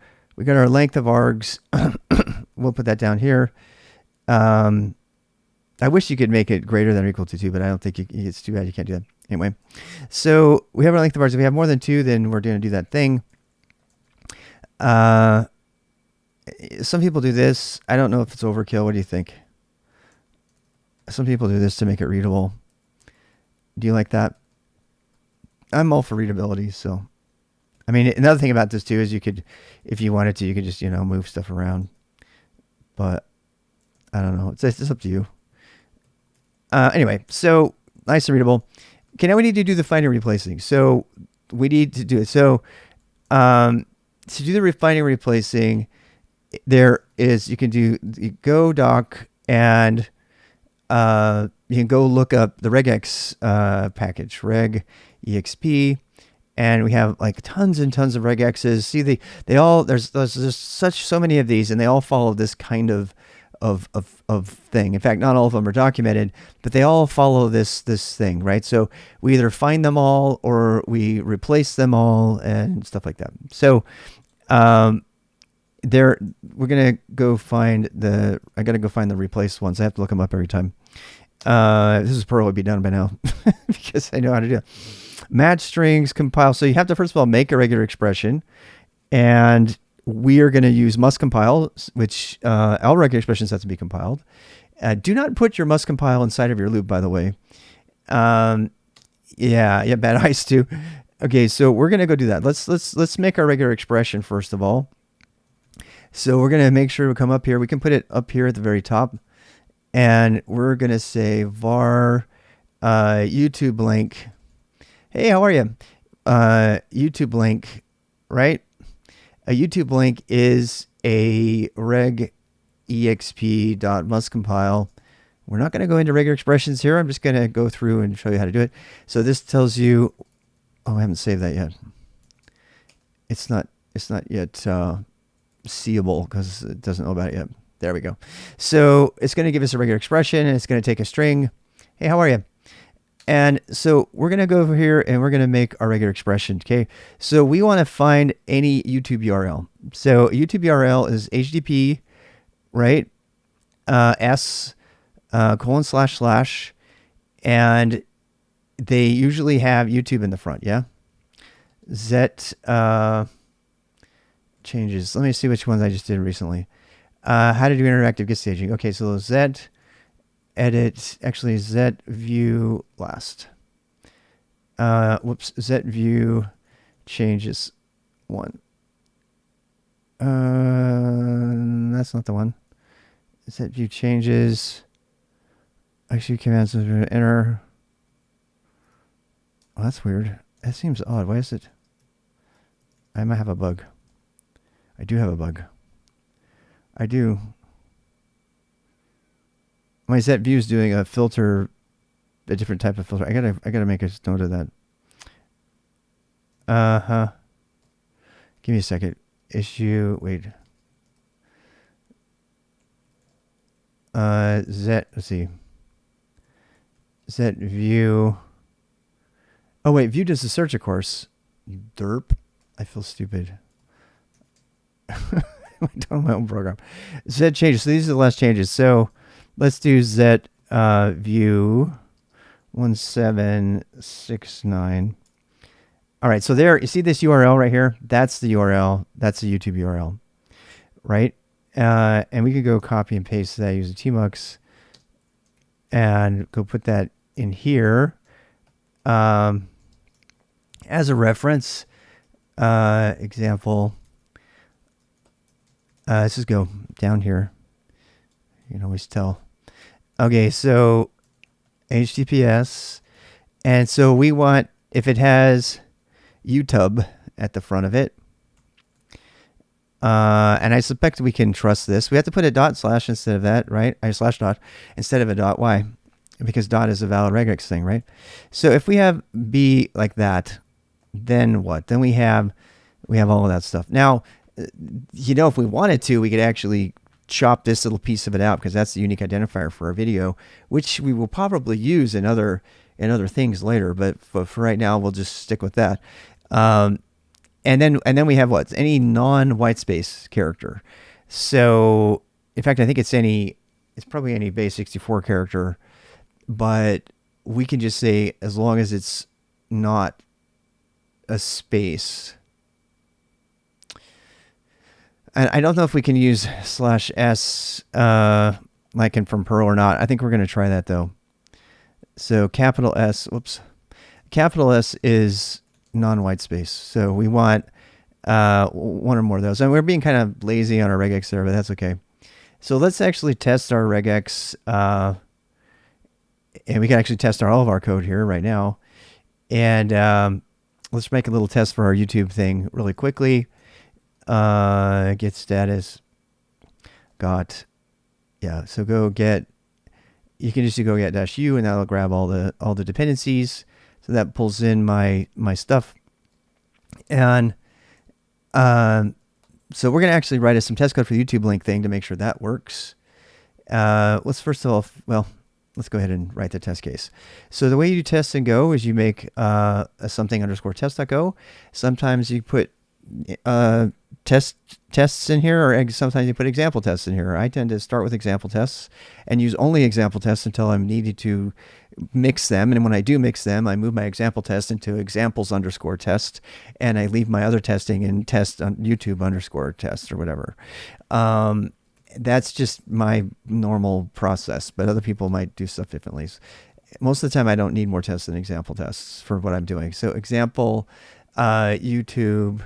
length of args. We'll put that down here. I wish you could make it greater than or equal to 2, but I don't think it's too bad you can't do that. Anyway, so we have our length of args. If we have more than 2, then we're going to do that thing. Some people do this. I don't know if it's overkill. What do you think? Some people do this to make it readable. Do you like that? I'm all for readability. So, I mean, another thing about this too is you could, if you wanted to, you could just, move stuff around. But I don't know. It's up to you. Anyway, so nice and readable. Okay, now we need to do the find and replacing. So we need to do it. So to do the refining and replacing, there is, you can do the Go doc, and you can go look up the regex package, regexp, and we have like tons and tons of regexes. See, they all, there's so many of these, and they all follow this kind of thing. In fact, not all of them are documented, but they all follow this thing, right? So we either find them all or we replace them all and stuff like that. So we're gonna go find I gotta go find the replaced ones. I have to look them up every time. This is probably be done by now because I know how to do it. Match strings, compile. So you have to first of all make a regular expression, and we are going to use must compile, which all regular expressions have to be compiled. Do not put your must compile inside of your loop, by the way. Yeah, bad eyes too. Okay, so we're gonna go do that. Let's make our regular expression first of all. So we're gonna make sure we come up here. We can put it up here at the very top, and we're gonna say var YouTube link. Hey, how are you? YouTube link, right? A YouTube link is a regexp.mustCompile. We're not going to go into regular expressions here. I'm just going to go through and show you how to do it. So this tells you, oh, I haven't saved that yet. It's not yet seeable because it doesn't know about it yet. There we go. So it's going to give us a regular expression, and it's going to take a string. Hey, how are you? And so we're going to go over here and we're going to make our regular expression. Okay. So we want to find any YouTube URL. So YouTube URL is HTTP, right? S :// and they usually have YouTube in the front. Yeah. Z changes. Let me see which ones I just did recently. How to do interactive git staging. Okay. So Z edit, actually Z view last. Z view changes one. That's not the one. Z view changes. Actually, commands enter. Oh, that's weird. That seems odd. Why is it? I might have a bug. I do have a bug. I do. My Z view is doing a filter, a different type of filter. I gotta make a note of that. Give me a second. Issue. Wait. Let's see. Z view. Oh wait, view does the search, of course. Derp. I feel stupid. I'm doing my own program. Z changes. So these are the last changes. So let's do Z view 1769. All right, so there, you see this URL right here? That's the URL. That's the YouTube URL, right? And we could go copy and paste that using tmux and go put that in here as a reference. Example. Let's just go down here. You can always tell. Okay, so HTTPS. And so we want, if it has utub at the front of it, and I suspect we can trust this. We have to put a dot slash instead of that, right? Slash dot instead of a dot. Why? Because dot is a valid regex thing, right? So if we have B like that, then what? Then we have all of that stuff. Now, you know, if we wanted to, we could actually chop this little piece of it out because that's the unique identifier for our video, which we will probably use in other things later. But for right now, we'll just stick with that. And then we have what? Any non-white space character. So in fact, I think it's probably any base 64 character, but we can just say as long as it's not a space. And I don't know if we can use /s like in from Perl or not. I think we're going to try that though. So capital S is non-white space. So we want one or more of those. And we're being kind of lazy on our regex there, but that's okay. So let's actually test our regex. And we can actually test all of our code here right now. And let's make a little test for our YouTube thing really quickly. Get status. Got. Yeah, so go get. You can just go get -u, and that'll grab all the dependencies. So that pulls in my stuff. And so we're going to actually write some test code for the YouTube link thing to make sure that works. Let's first of all, let's go ahead and write the test case. So the way you do test in Go is you make a something_test.go. Sometimes you put tests in here, or sometimes you put example tests in here. I tend to start with example tests and use only example tests until I'm needed to mix them. And when I do mix them, I move my example test into examples underscore test, and I leave my other testing in test on YouTube underscore test or whatever. That's just my normal process, but other people might do stuff differently. Most of the time, I don't need more tests than example tests for what I'm doing. So example, YouTube.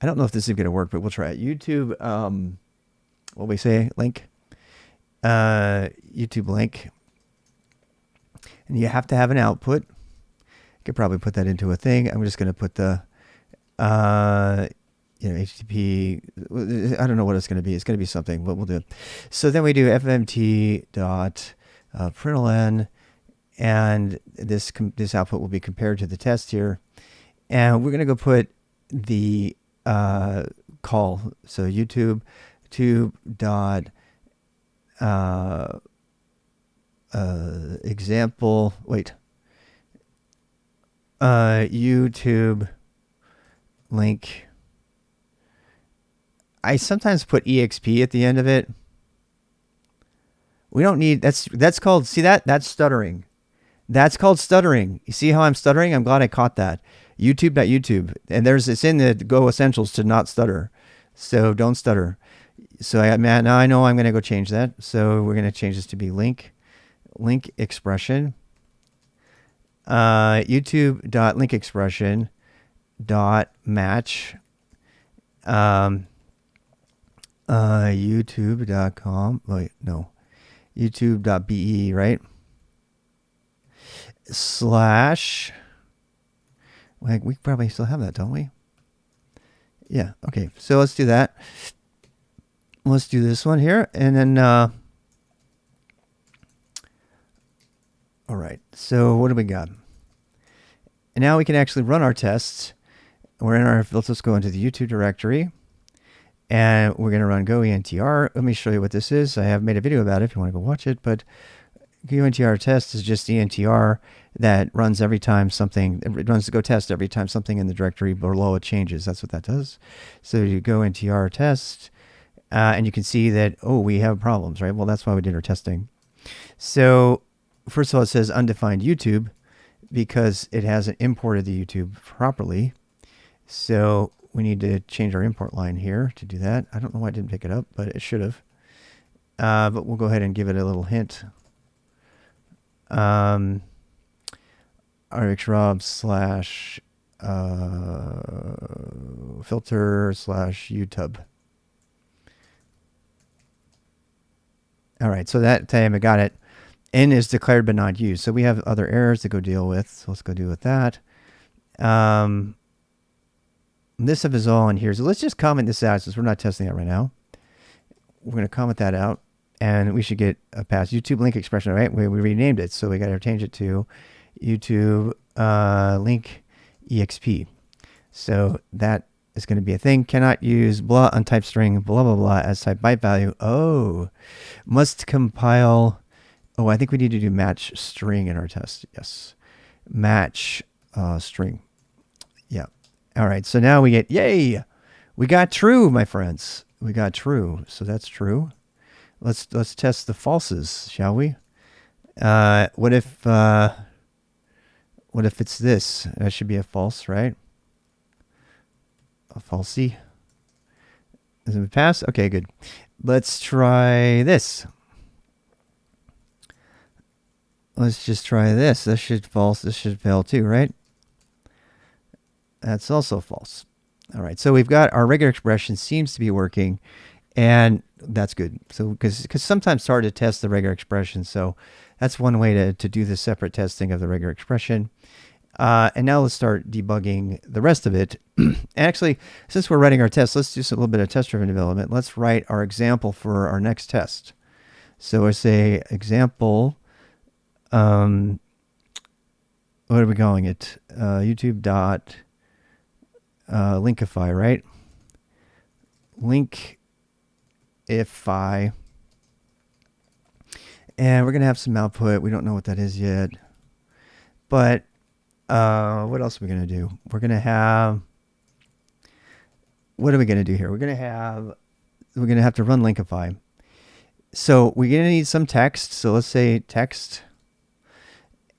I don't know if this is going to work, but we'll try it. YouTube, what we say, link. YouTube link. And you have to have an output. You could probably put that into a thing. I'm just going to put the, HTTP. I don't know what it's going to be. It's going to be something, but we'll do it. So then we do fmt dot println, and this output will be compared to the test here. And we're going to go put the call. So YouTube dot example. Wait. YouTube link. I sometimes put exp at the end of it. We don't need, that's called, see that's stuttering. That's called stuttering. You see how I'm stuttering? I'm glad I caught that. YouTube. And it's in the Go Essentials to not stutter. So don't stutter. So now I know I'm going to go change that. So we're going to change this to be link expression. YouTube.link expression dot match. YouTube.com. Wait, no. YouTube.be, right? Slash. Like, we probably still have that, don't we? Yeah. Okay. So let's do that. Let's do this one here. And then, all right. So what do we got? And now we can actually run our tests. We're in our, let's go into the YouTube directory. And we're going to run go entr. Let me show you what this is. I have made a video about it if you want to go watch it. But go entr test is just the entr that runs every time something, it runs the go test every time something in the directory below it changes. That's what that does. So you go entr test, and you can see that, oh, we have problems, right? Well, that's why we did our testing. So first of all, it says undefined YouTube because it hasn't imported the YouTube properly. So we need to change our import line here to do that. I don't know why I didn't pick it up, but it should have. But we'll go ahead and give it a little hint. rxrob slash filter slash utub. All right, so that time I got it. N is declared but not used. So we have other errors to go deal with. So let's go deal with that. This stuff is all in here. So let's just comment this out since we're not testing it right now. We're going to comment that out, and we should get a pass. YouTube link expression, right? We renamed it, so we got to change it to YouTube link exp. So that is going to be a thing. Cannot use blah untyped string blah blah blah as type byte value. Oh, must compile. Oh, I think we need to do match string in our test. Yes, match string. Yeah. All right, so now we get, yay, we got true, my friends. We got true, so that's true. Let's test the falses, shall we? What if it's this? That should be a false, right? A falsie. Does it pass? Okay, good. Let's try this. Let's just try this. This should false. This should fail too, right? That's also false. All right, so we've got our regular expression seems to be working, and that's good. So because sometimes it's hard to test the regular expression, so that's one way to do the separate testing of the regular expression. And now let's start debugging the rest of it. Actually, since we're writing our test, let's do a little bit of test-driven development. Let's write our example for our next test. So I say example. What are we calling it? YouTube dot linkify, right? Linkify. And we're going to have some output. We don't know what that is yet. But what else are we going to do? We're going to have, what are we going to do here? We're going to have to run linkify. So we're going to need some text. So let's say text.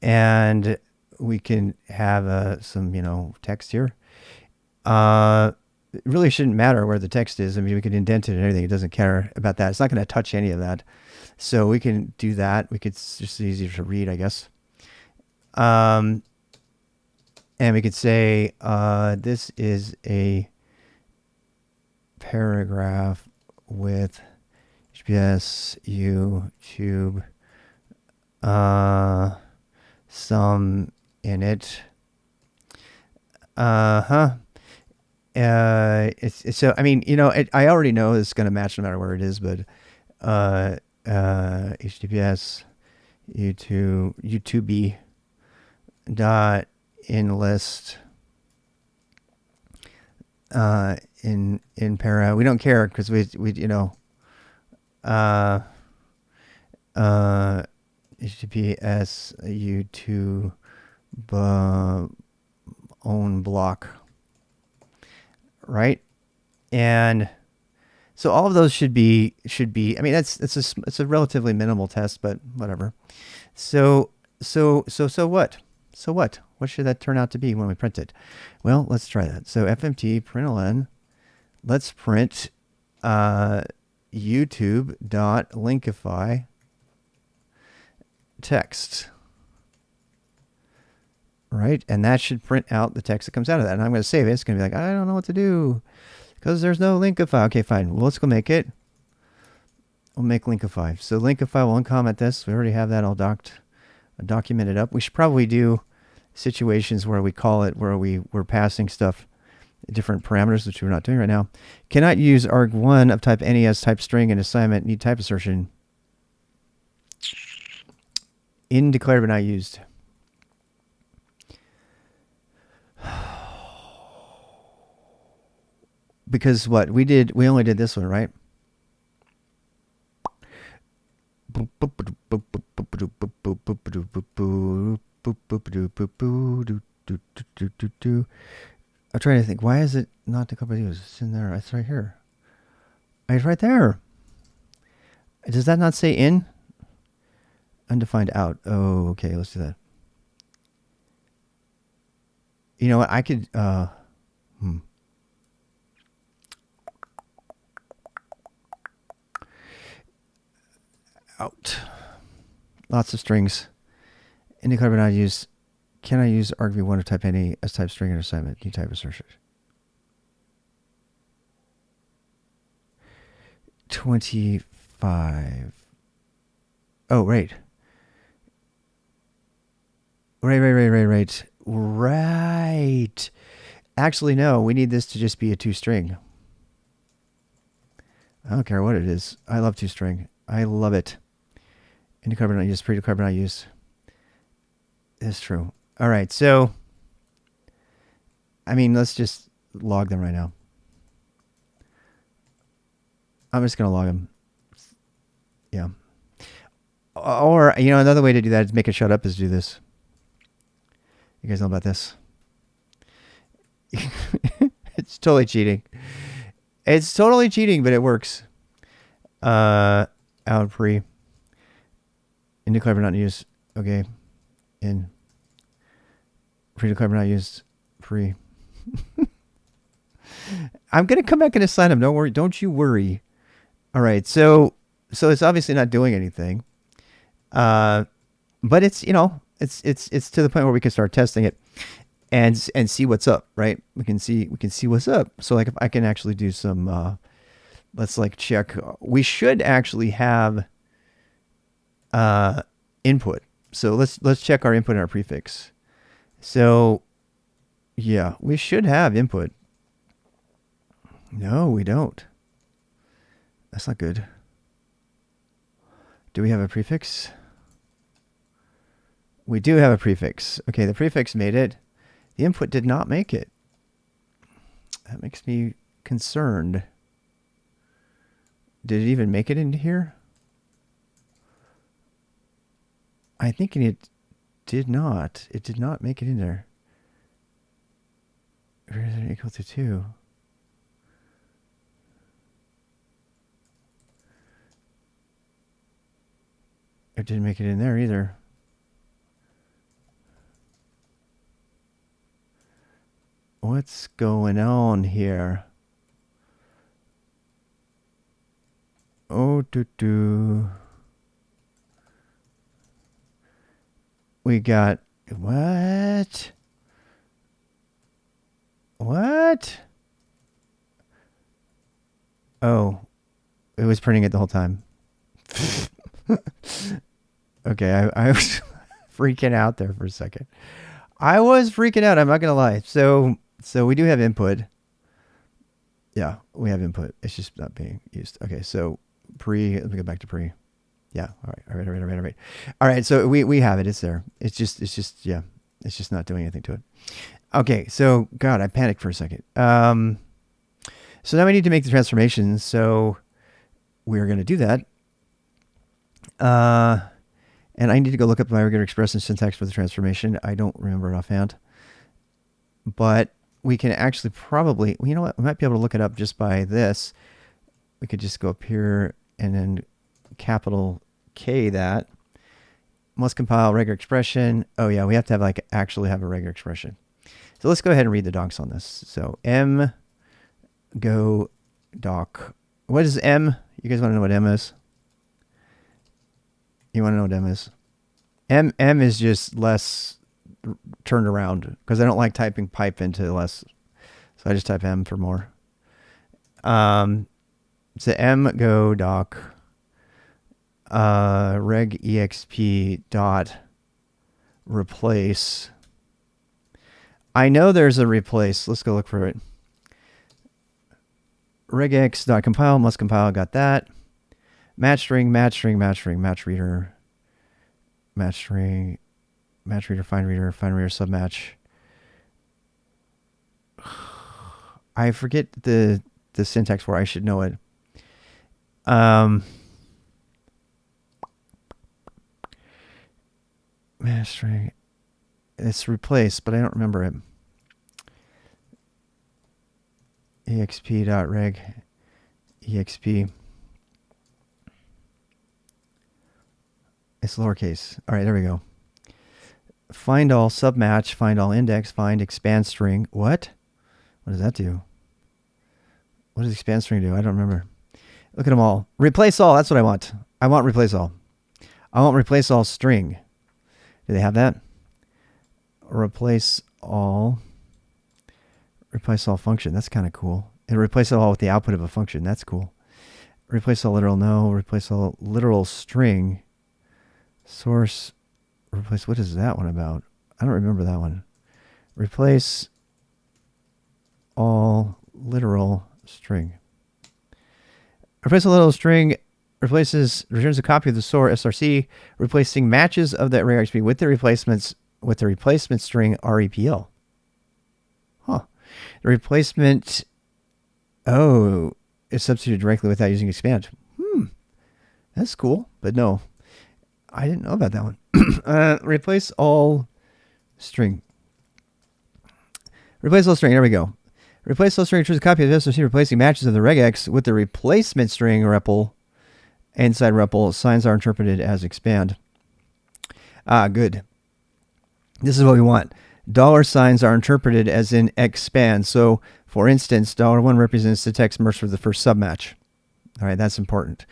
And we can have some, text here. It really shouldn't matter where the text is. I mean, we can indent it and everything. It doesn't care about that. It's not going to touch any of that. So we can do that. It's just easier to read, I guess. And we could say this is a paragraph with HBS, YouTube, some in it. It's so, I mean, I already know it's going to match no matter where it is, but HTTPS YouTube dot enlist in para. We don't care because we HTTPS YouTube own block, right? And so all of those should be. I mean, it's a relatively minimal test, but whatever. So what? So what? What should that turn out to be when we print it? Well, let's try that. So fmt println. Let's print YouTube.linkify text. Right? And that should print out the text that comes out of that. And I'm going to save it. It's going to be like, I don't know what to do because there's no linkify. Okay, fine. Well, let's go make it. We'll make linkify. So linkify will uncomment this. We already have that all documented up. We should probably do situations where we call it, where we're passing stuff, different parameters, which we're not doing right now. Cannot use arg1 of type any as type string in assignment. Need type assertion. In declared but not used. Because what we only did this one, right? I'm trying to think. Why is it not declared? It's in there. It's right here. It's right there. Does that not say in? Undefined out. Oh, okay. Let's do that. You know what? I could. Out. Lots of strings. Indicate but not used. Can I use argv1 of type any as type string in assignment? Key type assertion. 25. Oh, right. Right. Actually, no. We need this to just be a toString. I don't care what it is. I love toString. I love it. Indicate but not used. Pre-declared but not used. It's true. All right. So, I mean, let's just log them right now. I'm just going to log them. Yeah. Or, another way to do that is make it shut up is do this. You guys know about this? It's totally cheating. It's totally cheating, but it works. Out pre. Indicate but not used. Okay. In. Pre-declared but not used. Pre. I'm going to come back and assign them. Don't worry. Don't you worry. All right. So it's obviously not doing anything. But it's, it's to the point where we can start testing it and see what's up, right? We can see what's up. So like if I can actually do some, let's like check, we should actually have, input. So let's check our input and our prefix. So yeah, we should have input. No, we don't. That's not good. Do we have a prefix? We do have a prefix. Okay, the prefix made it. The input did not make it. That makes me concerned. Did it even make it into here? I think it did not. It did not make it in there. Greater than or equal to 2. It didn't make it in there either. what's going on here? Oh, we got what? What? Oh, it was printing it the whole time. Okay, I was freaking out there for a second. I was freaking out. I'm not gonna lie. So we do have input. Yeah, we have input. It's just not being used. Okay, so pre. Let me go back to pre. Yeah. All right. All right. So we have it. It's there. It's just yeah. It's just not doing anything to it. Okay. So God, I panicked for a second. So now we need to make the transformation. So we're going to do that. And I need to go look up my regular expression syntax for the transformation. I don't remember it offhand. But we can actually probably, you know what? We might be able to look it up just by this. We could just go up here and then capital K that. Must compile regular expression. Oh yeah, we have to have like actually have a regular expression. So let's go ahead and read the docs on this. So M go doc. What is M? You guys want to know what M is? You want to know what M is? M is just less turned around because I don't like typing pipe into less. So I just type M for more. So M go doc regexp dot replace. I know there's a replace. Let's go look for it. Regex dot compile must compile. Got that. Match string, match reader, match reader, find reader, submatch. I forget the syntax for it. I should know it. Match string. It's replaced, but I don't remember it. exp.reg exp. It's lowercase. All right, there we go. Find all submatch, find all index, find expand string. What? What does that do? What does expand string do? I don't remember. Look at them all. Replace all. That's what I want. I want replace all. I want replace all string. Do they have that? Replace all. Replace all function. That's kind of cool. And replace it all with the output of a function. That's cool. Replace all literal. No. Replace all literal string. Source. Replace. What is that one about? I don't remember that one. Replace all literal string. Replace a literal string returns a copy of the source src, replacing matches of that regex with the replacement string repl. Huh. The replacement is substituted directly without using expand. That's cool, but no. I didn't know about that one. Replace all string. Replace all string. There we go. Replace all string returns a copy of the SRC replacing matches of the regex with the replacement string REPL. Inside REPL, signs are interpreted as expand. Good. This is what we want. Dollar signs are interpreted as in expand. So, for instance, $1 represents the text merged for the first submatch. All right, that's important.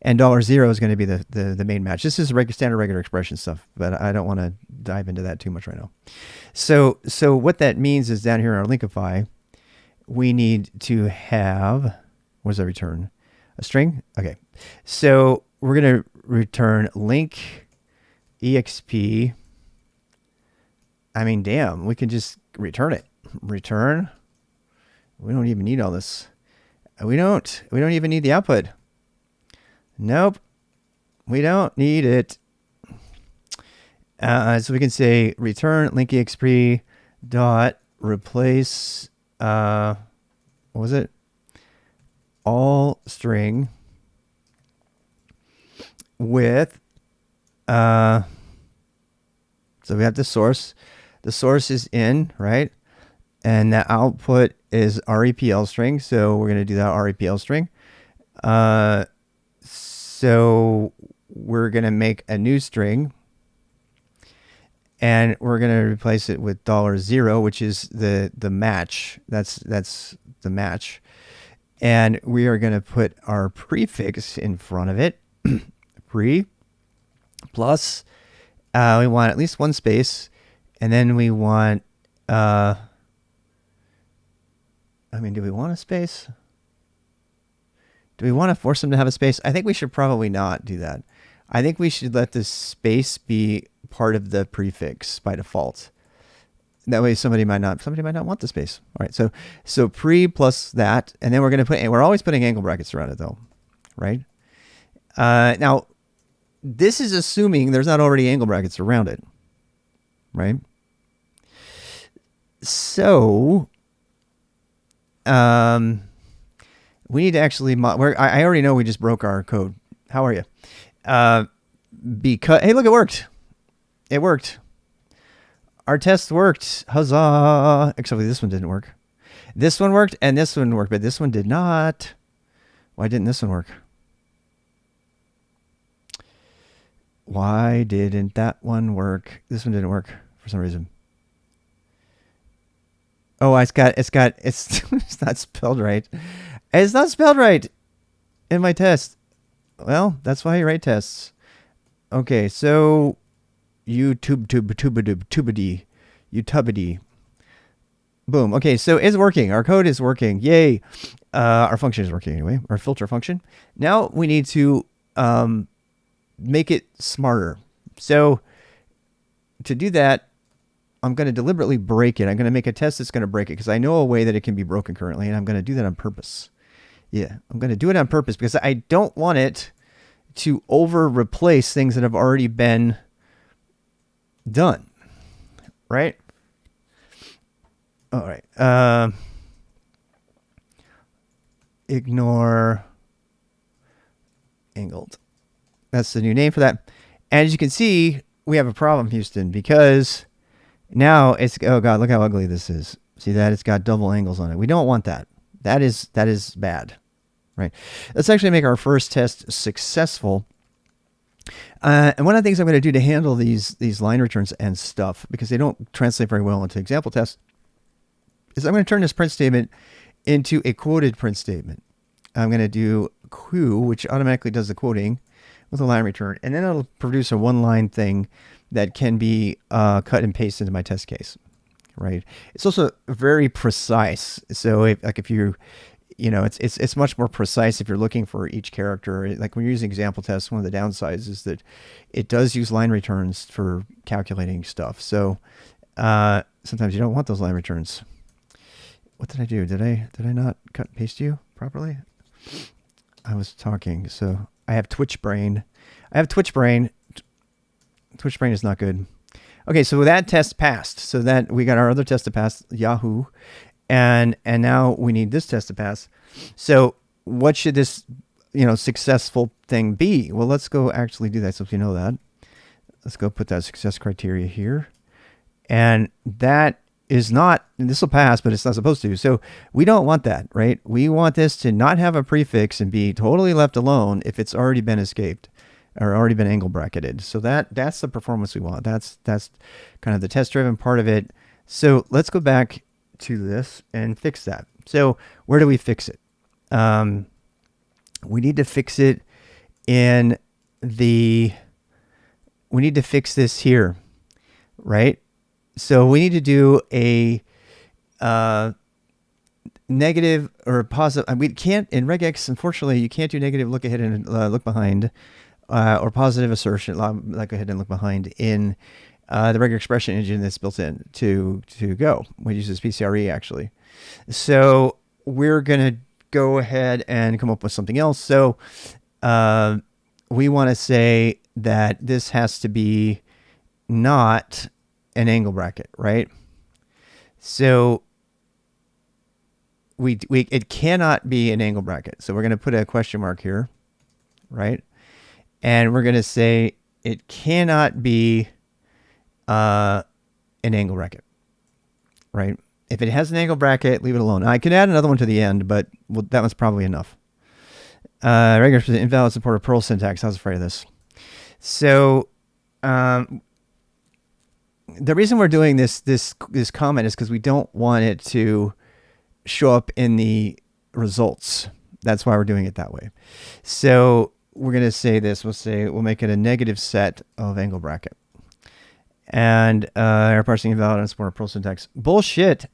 And $0 is going to be the main match. This is standard regular expression stuff, but I don't want to dive into that too much right now. So what that means is down here in our Linkify, we need to have, what does that return? A string? Okay. So we're going to return link exp. I mean, damn, we can just return it. Return. We don't even need all this. We don't even need the output. Nope, we don't need it. So we can say return link exp dot replace what was it? All string with so we have the source. The source is in, right? And the output is REPL string. So we're going to do that REPL string. So we're going to make a new string. and we're going to replace it with $0, which is the match. That's the match. And we are going to put our prefix in front of it. Pre plus, we want at least one space, and then we want, do we want a space? Do we want to force them to have a space? I think we should probably not do that. I think we should let the space be part of the prefix by default. That way somebody might not want the space. All right, so pre plus that, and then we're always putting angle brackets around it though, right? Now, this is assuming there's not already angle brackets around it, right? So, we need to actually, I already know we just broke our code. How are you? Because, hey, look, it worked. It worked. Our test worked. Huzzah. Except this one didn't work. This one worked and this one worked, but this one did not. Why didn't this one work? Why didn't that one work? This one didn't work for some reason. Oh, it's not spelled right. It's not spelled right in my test. Well, that's why you write tests. Okay, so tubity. Boom. Okay, so it's working. Our code is working. Yay. Our function is working anyway. Our filter function. Now we need to make it smarter. So to do that, I'm going to deliberately break it. I'm going to make a test that's going to break it because I know a way that it can be broken currently, and I'm going to do that on purpose. Yeah, I'm going to do it on purpose because I don't want it to replace things that have already been done. Right? All right. Ignore angled. That's the new name for that. And as you can see, we have a problem, Houston, because now it's, oh God, look how ugly this is. See that? It's got double angles on it. We don't want that. That is bad, right? Let's actually make our first test successful. And one of the things I'm going to do to handle these line returns and stuff, because they don't translate very well into example tests, is I'm going to turn this print statement into a quoted print statement. I'm going to do q, which automatically does the quoting with a line return, and then it'll produce a one-line thing that can be cut and pasted into my test case, right? It's also very precise. So if you know, it's much more precise if you're looking for each character. Like when you're using example tests, one of the downsides is that it does use line returns for calculating stuff. So sometimes you don't want those line returns. What did I do? Did I not cut and paste you properly? I was talking, so I have Twitch brain. Twitch brain is not good. Okay, so that test passed. So that we got our other test to pass, Yahoo, and now we need this test to pass. So what should this, successful thing be? Well, let's go actually do that. So if you know that, let's go put that success criteria here, and that is not, this will pass, but it's not supposed to. So we don't want that, right? We want this to not have a prefix and be totally left alone if it's already been escaped or already been angle bracketed. So that's the performance we want. That's kind of the test driven part of it. So let's go back to this and fix that. So where do we fix it? We need to fix it we need to fix this here, right? So we need to do a negative or positive. We can't, in regex, unfortunately, you can't do negative look ahead and look behind, or positive assertion, like ahead and look behind in the regular expression engine that's built in to Go, which uses PCRE actually. So we're going to go ahead and come up with something else. So we want to say that this has to be not an angle bracket, right? So it cannot be an angle bracket. So we're going to put a question mark here, right? And we're going to say it cannot be an angle bracket, right? If it has an angle bracket, leave it alone. I could add another one to the end, but that one's probably enough. Regular invalid support of Perl syntax. I was afraid of this. So the reason we're doing this comment is because we don't want it to show up in the results. That's why we're doing it that way. So we're going to say this. We'll make it a negative set of angle bracket. And error parsing invalid and support pro syntax. Bullshit.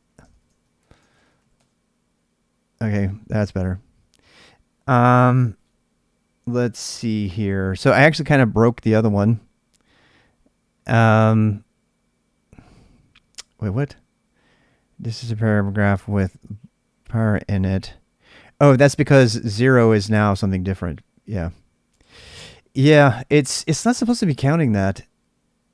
Okay, that's better. Let's see here. So I actually kind of broke the other one. Wait, what? This is a paragraph with par in it. Oh, that's because 0 is now something different. Yeah. Yeah, it's not supposed to be counting that.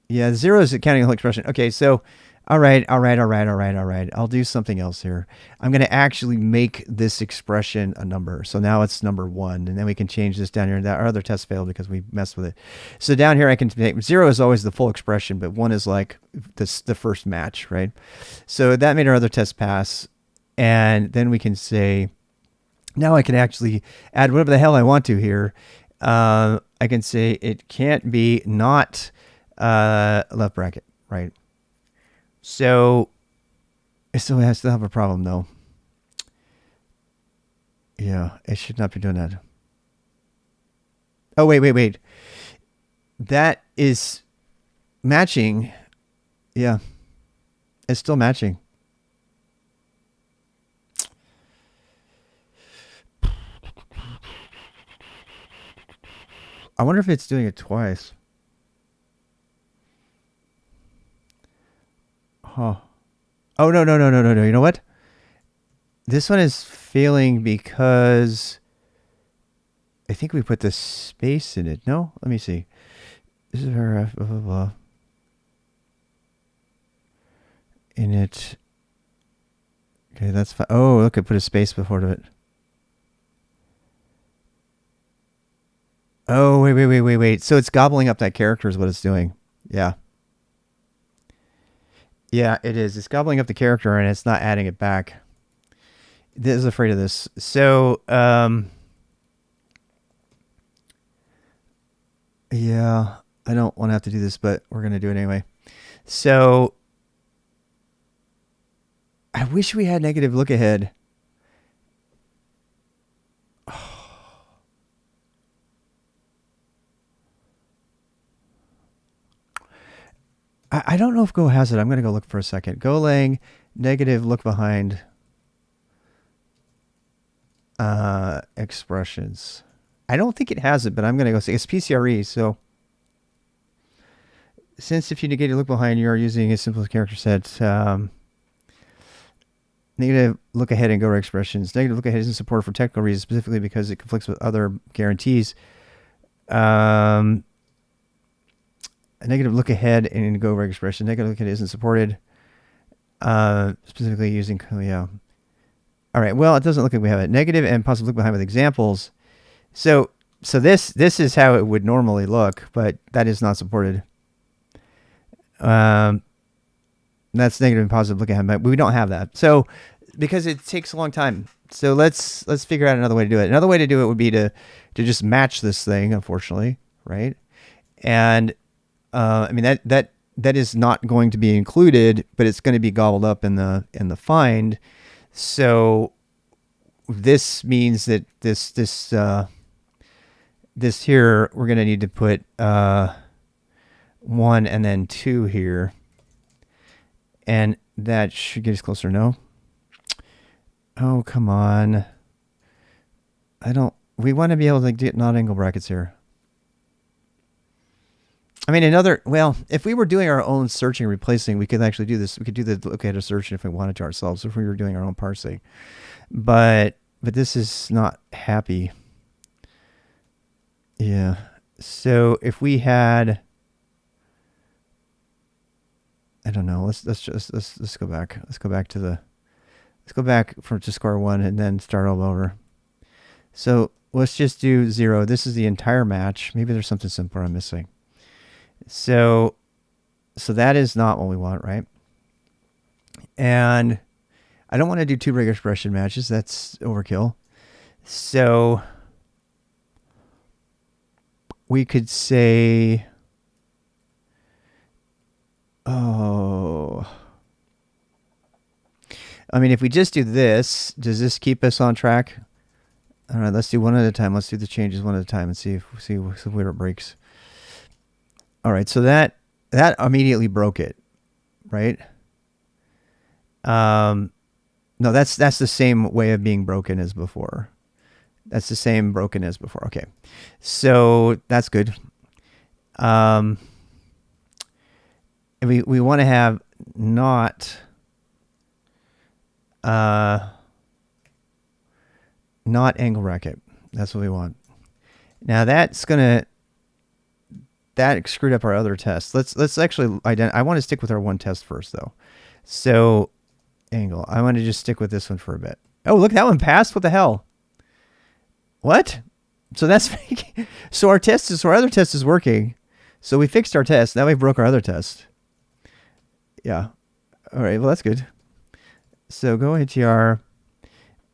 Yeah, 0 is counting the whole expression. Okay, so all right. I'll do something else here. I'm going to actually make this expression a number. So now it's number 1, and then we can change this down here. That our other test failed because we messed with it. So down here I can take 0 is always the full expression, but 1 is like the first match, right? So that made our other test pass, and then we can say, now I can actually add whatever the hell I want to here. I can say it can't be not left bracket, right? So it still has to have a problem, though. Yeah, it should not be doing that. Oh, wait. That is matching. Yeah, it's still matching. I wonder if it's doing it twice. Huh. Oh, no. You know what? This one is failing because I think we put the space in it. No? Let me see. This is paragraph, blah, blah, blah. In it. Okay, that's fine. Oh, look, I put a space before it. Oh, wait. So it's gobbling up that character is what it's doing. Yeah. Yeah, it is. It's gobbling up the character and it's not adding it back. This is afraid of this. So, yeah, I don't want to have to do this, but we're going to do it anyway. So, I wish we had negative look ahead. I don't know if Go has it. I'm going to go look for a second. Go lang, negative look behind expressions. I don't think it has it, but I'm going to go say it's PCRE. So since if you negate a look behind, you are using a simple character set. Negative look ahead and go expressions. Negative look ahead isn't supported for technical reasons, specifically because it conflicts with other guarantees. A negative look ahead and go expression. Negative look ahead isn't supported. Specifically using, yeah. All right. Well, it doesn't look like we have it. Negative and positive look behind with examples. So this is how it would normally look, but that is not supported. That's negative and positive look ahead, but we don't have that. So because it takes a long time. So let's figure out another way to do it. Another way to do it would be to just match this thing, unfortunately, right? And I mean that is not going to be included, but it's going to be gobbled up in the find. So this means that this here we're going to need to put 1 and then 2 here, and that should get us closer. No. Oh, come on. We want to be able to get not angle brackets here. I mean, if we were doing our own searching, replacing, we could actually do this. We could do the locator searching if we wanted to ourselves, if we were doing our own parsing. But this is not happy. Yeah. So if we had, I don't know. Let's go back. Let's go back to square 1 and then start all over. So let's just do 0. This is the entire match. Maybe there's something simpler I'm missing. So that is not what we want, right? And I don't want to do 2 regular expression matches. That's overkill. So we could say, oh, I mean, if we just do this, does this keep us on track? All right, let's do one at a time. Let's do the changes one at a time and see where it breaks. All right, so that immediately broke it, right? No, that's the same way of being broken as before. That's the same broken as before. Okay, so that's good. And we want to have not angle bracket. That's what we want. Now that screwed up our other test. Let's actually I want to stick with our one test first though. So angle. I want to just stick with this one for a bit. Oh, look, that one passed. What the hell? What? So that's so our other test is working. So we fixed our test. Now we broke our other test. Yeah. All right. Well, that's good. So go ATR.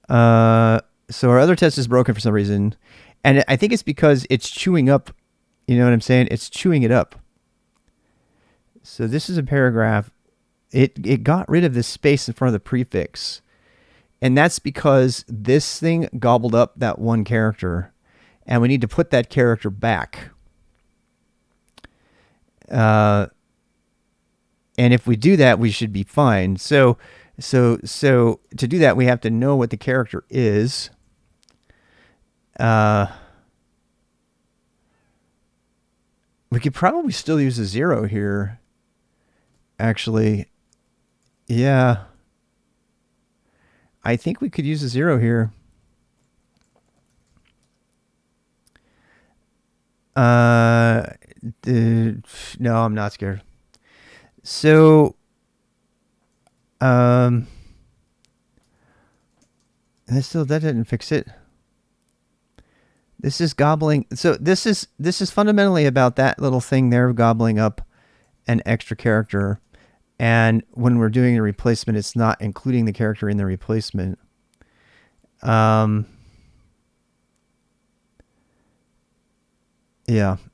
So our other test is broken for some reason, and I think it's because it's chewing up. You know what I'm saying? It's chewing it up. So this is a paragraph. It got rid of this space in front of the prefix, and that's because this thing gobbled up that one character, and we need to put that character back. And if we do that, we should be fine. So to do that, we have to know what the character is. We could probably still use a 0 here. Actually, yeah. I think we could use a 0 here. No, I'm not scared. So, that didn't fix it. This is gobbling. So this is fundamentally about that little thing there, gobbling up an extra character. And when we're doing a replacement, it's not including the character in the replacement. Yeah.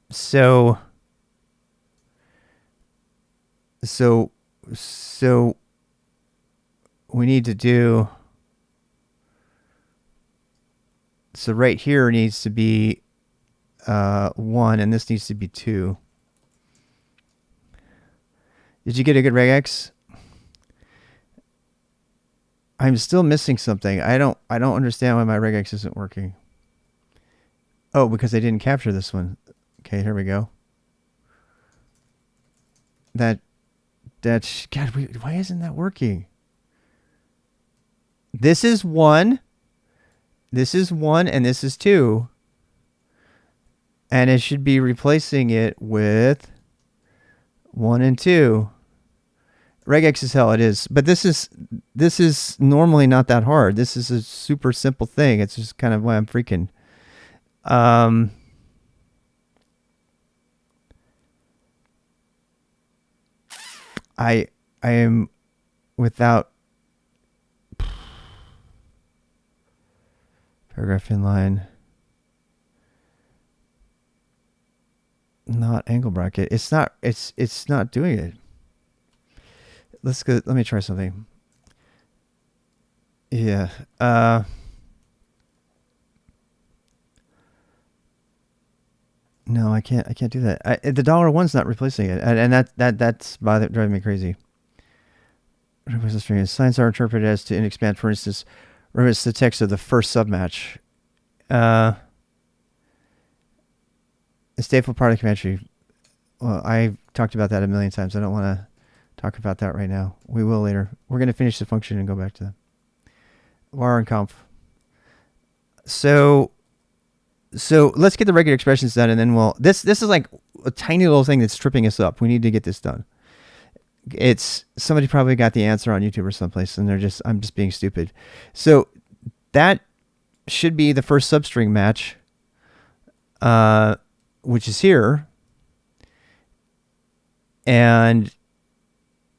So we need to do. So right here needs to be 1, and this needs to be 2. Did you get a good regex? I'm still missing something. I don't understand why my regex isn't working. Oh, because I didn't capture this one. Okay, here we go. God, why isn't that working? This is 1. This is 1 and this is 2. And it should be replacing it with 1 and 2. Regex is hell, it is. But this is normally not that hard. This is a super simple thing. It's just kind of why I'm freaking. I am without paragraph inline. Not angle bracket. It's not doing it. Let's go. Let me try something. Yeah. No, I can't do that. The $1's not replacing it, and that's driving me crazy. Signs are interpreted as to expand. For instance, remember the text of the first submatch. A stateful product entry. Well, I've talked about that a million times. I don't want to talk about that right now. We will later. We're going to finish the function and go back to var and conf. So let's get the regular expressions done, and then we'll. This is like a tiny little thing that's tripping us up. We need to get this done. It's somebody probably got the answer on YouTube or someplace, and I'm just being stupid. So that should be the first substring match, which is here, and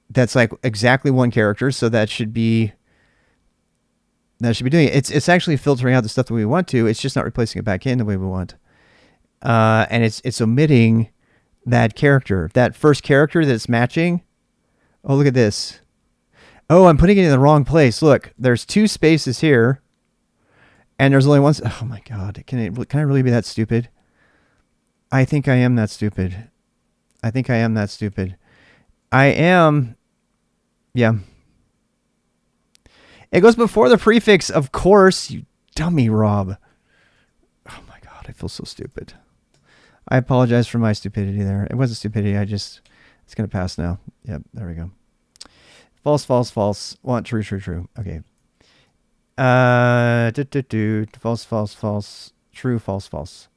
that's like exactly one character. So that should be doing it. It's actually filtering out the stuff that we want to. It's just not replacing it back in the way we want. And it's omitting that character, that first character that's matching. Oh, look at this. Oh, I'm putting it in the wrong place. Look, there's two spaces here, and there's only one. Oh my god, can I really be that stupid? I think I am that stupid. I think I am that stupid. I am. Yeah. It goes before the prefix, of course. You dummy, Rob. Oh my god, I feel so stupid. I apologize for my stupidity there. It wasn't stupidity. It's gonna pass now. Yep, there we go. False, false, false. Want true, true, true. Okay. False, false, false. True, false, false.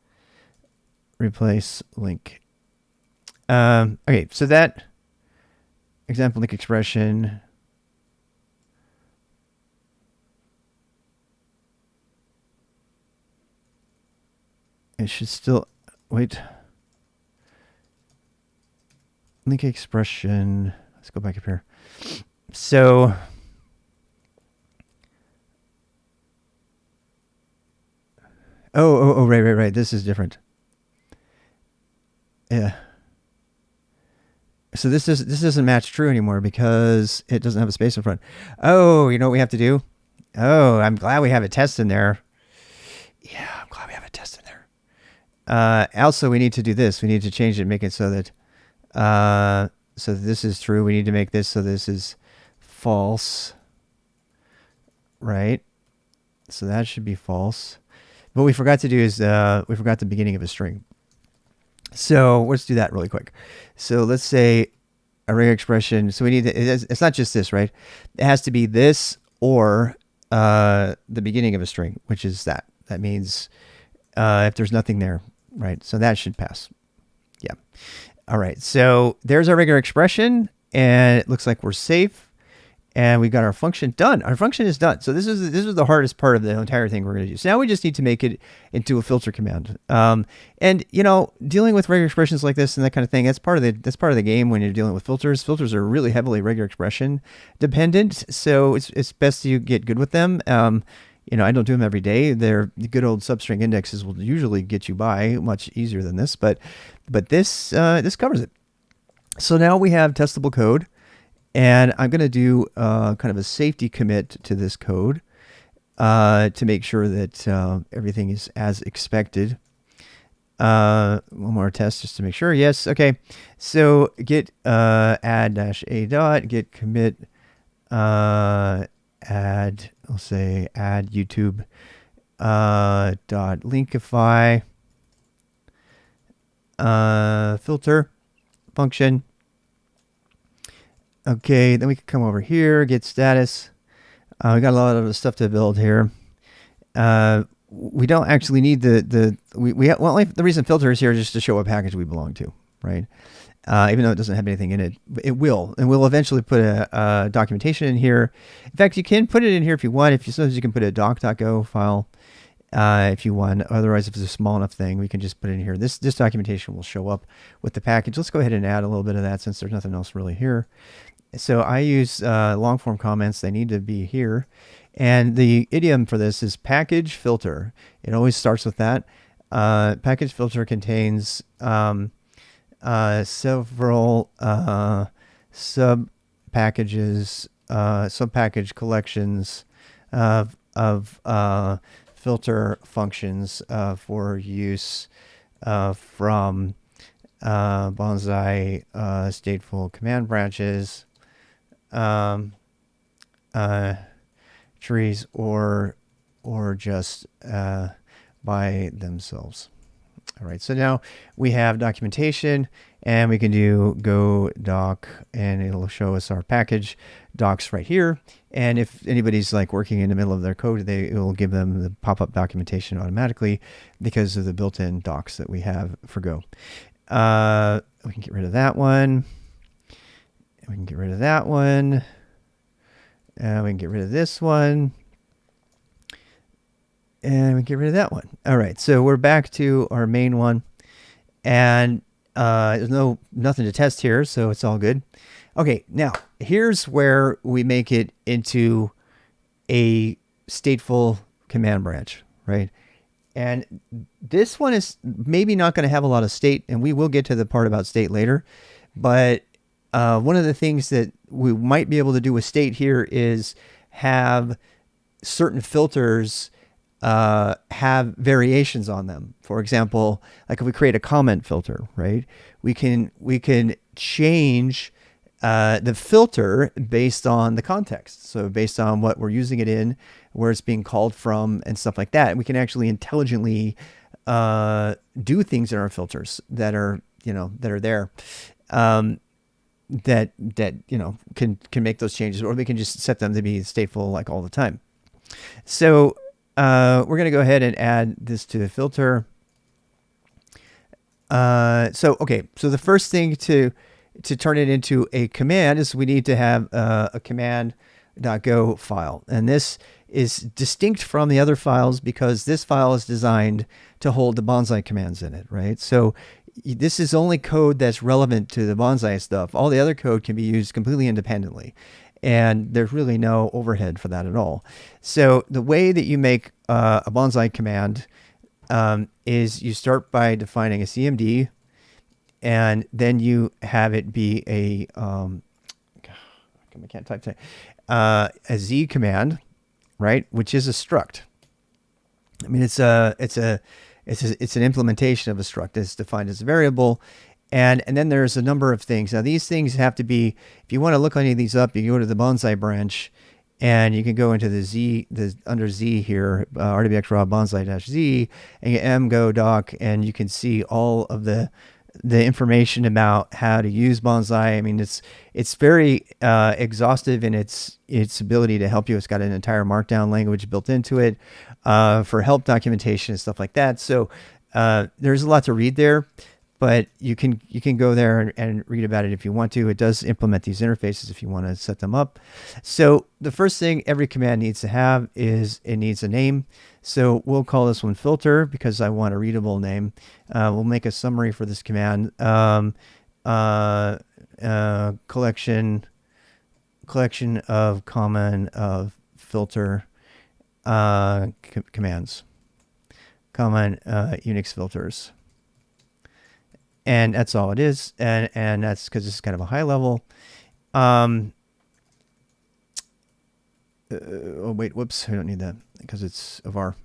Replace link. Okay, so that example link expression. It should still wait. Link expression. Let's go back up here. So right. This is different. Yeah. So this doesn't match true anymore because it doesn't have a space in front. Oh, you know what we have to do? Oh, I'm glad we have a test in there. Yeah, I'm glad we have a test in there. Also, we need to do this. We need to change it, make it so that so this is true. We need to make this so this is false. Right? So that should be false. What we forgot to do is we forgot the beginning of a string. So let's do that really quick. So let's say a regular expression. So we need to, it's not just this, right? It has to be this or the beginning of a string, which is that. That means if there's nothing there, right? So that should pass. Yeah. All right. So there's our regular expression, and it looks like we're safe. And we got our function done. Our function is done. So this is the hardest part of the entire thing we're going to do. So now we just need to make it into a filter command. And you know, dealing with regular expressions like this and that kind of thing, that's part of the game when you're dealing with filters. Filters are really heavily regular expression dependent. So it's best you get good with them. You know, I don't do them every day. They're the good old substring indexes will usually get you by much easier than this, but this covers it. So now we have testable code. And I'm going to do kind of a safety commit to this code to make sure that everything is as expected. One more test just to make sure. Yes. Okay. So git add-a dot, git commit add, I'll say add YouTube dot linkify filter function. Okay, then we can come over here, get status. We got a lot of stuff to build here. We don't actually need the reason filter is here is just to show what package we belong to, right? Even though it doesn't have anything in it, it will, and we'll eventually put a documentation in here. In fact, you can put it in here if you want. Sometimes you can put a doc.go file if you want. Otherwise, if it's a small enough thing, we can just put it in here. This documentation will show up with the package. Let's go ahead and add a little bit of that since there's nothing else really here. So I use long form comments. They need to be here. And the idiom for this is package filter. It always starts with that. Package filter contains several sub packages, sub package collections of filter functions for use from Bonsai stateful command branches, trees, or just by themselves. All right, so now we have documentation, and we can do go doc, and it'll show us our package docs right here. And if anybody's like working in the middle of their code, it will give them the pop-up documentation automatically because of the built-in docs that we have for Go. We can get rid of that one. We can get rid of that one. We can get rid of this one. And we get rid of that one. All right, so we're back to our main one. And there's nothing to test here, so it's all good. Okay, now here's where we make it into a stateful command branch, right? And this one is maybe not going to have a lot of state, and we will get to the part about state later. But one of the things that we might be able to do with state here is have certain filters have variations on them. For example, like if we create a comment filter, right? We can change the filter based on the context. So based on what we're using it in, where it's being called from, and stuff like that. We can actually intelligently do things in our filters that are there. That can make those changes, or we can just set them to be stateful like all the time. So we're going to go ahead and add this to the filter. So the first thing to turn it into a command is we need to have a command.go file, and this is distinct from the other files because this file is designed to hold the Bonsai commands in it, right? So this is only code that's relevant to the Bonsai stuff. All the other code can be used completely independently, and there's really no overhead for that at all. So the way that you make a Bonsai command is you start by defining a CMD, and then you have it be a I can't type today, a Z command, right? Which is a struct. I mean, it's an implementation of a struct that's defined as a variable. And then there's a number of things. Now, these things have to be, if you want to look any of these up, you go to the Bonsai branch, and you can go into under Z here, RWX raw bonsai-Z, and you mgo doc, and you can see all of the information about how to use Bonsai. I mean, it's very exhaustive in its ability to help you. It's got an entire markdown language built into it for help documentation and stuff like that. So there's a lot to read there, but you can go there and read about it if you want to. It does implement these interfaces if you want to set them up. So the first thing every command needs to have is it needs a name. So we'll call this one filter because I want a readable name. We'll make a summary for this command. Collection of common filter commands. Common UNIX filters. And that's all it is. And that's because it's kind of a high level. Oh, wait, whoops. I don't need that because it's a var.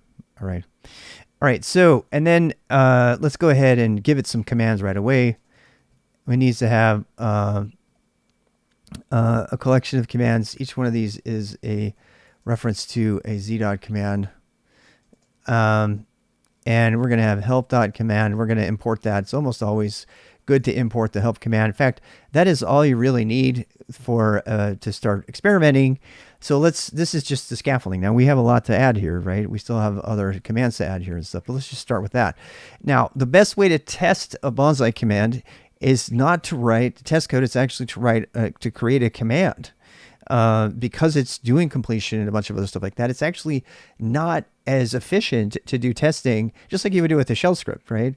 All right. All right. So, and then let's go ahead and give it some commands right away. We need to have a collection of commands. Each one of these is a reference to a z command. And we're going to have help.command. We're going to import that. It's almost always good to import the help command. In fact, that is all you really need for to start experimenting. So this is just the scaffolding. Now we have a lot to add here, right? We still have other commands to add here and stuff, but let's just start with that. Now, the best way to test a Bonsai command is not to write test code. It's actually to create a command. Because it's doing completion and a bunch of other stuff like that, it's actually not as efficient to do testing, just like you would do with a shell script, right?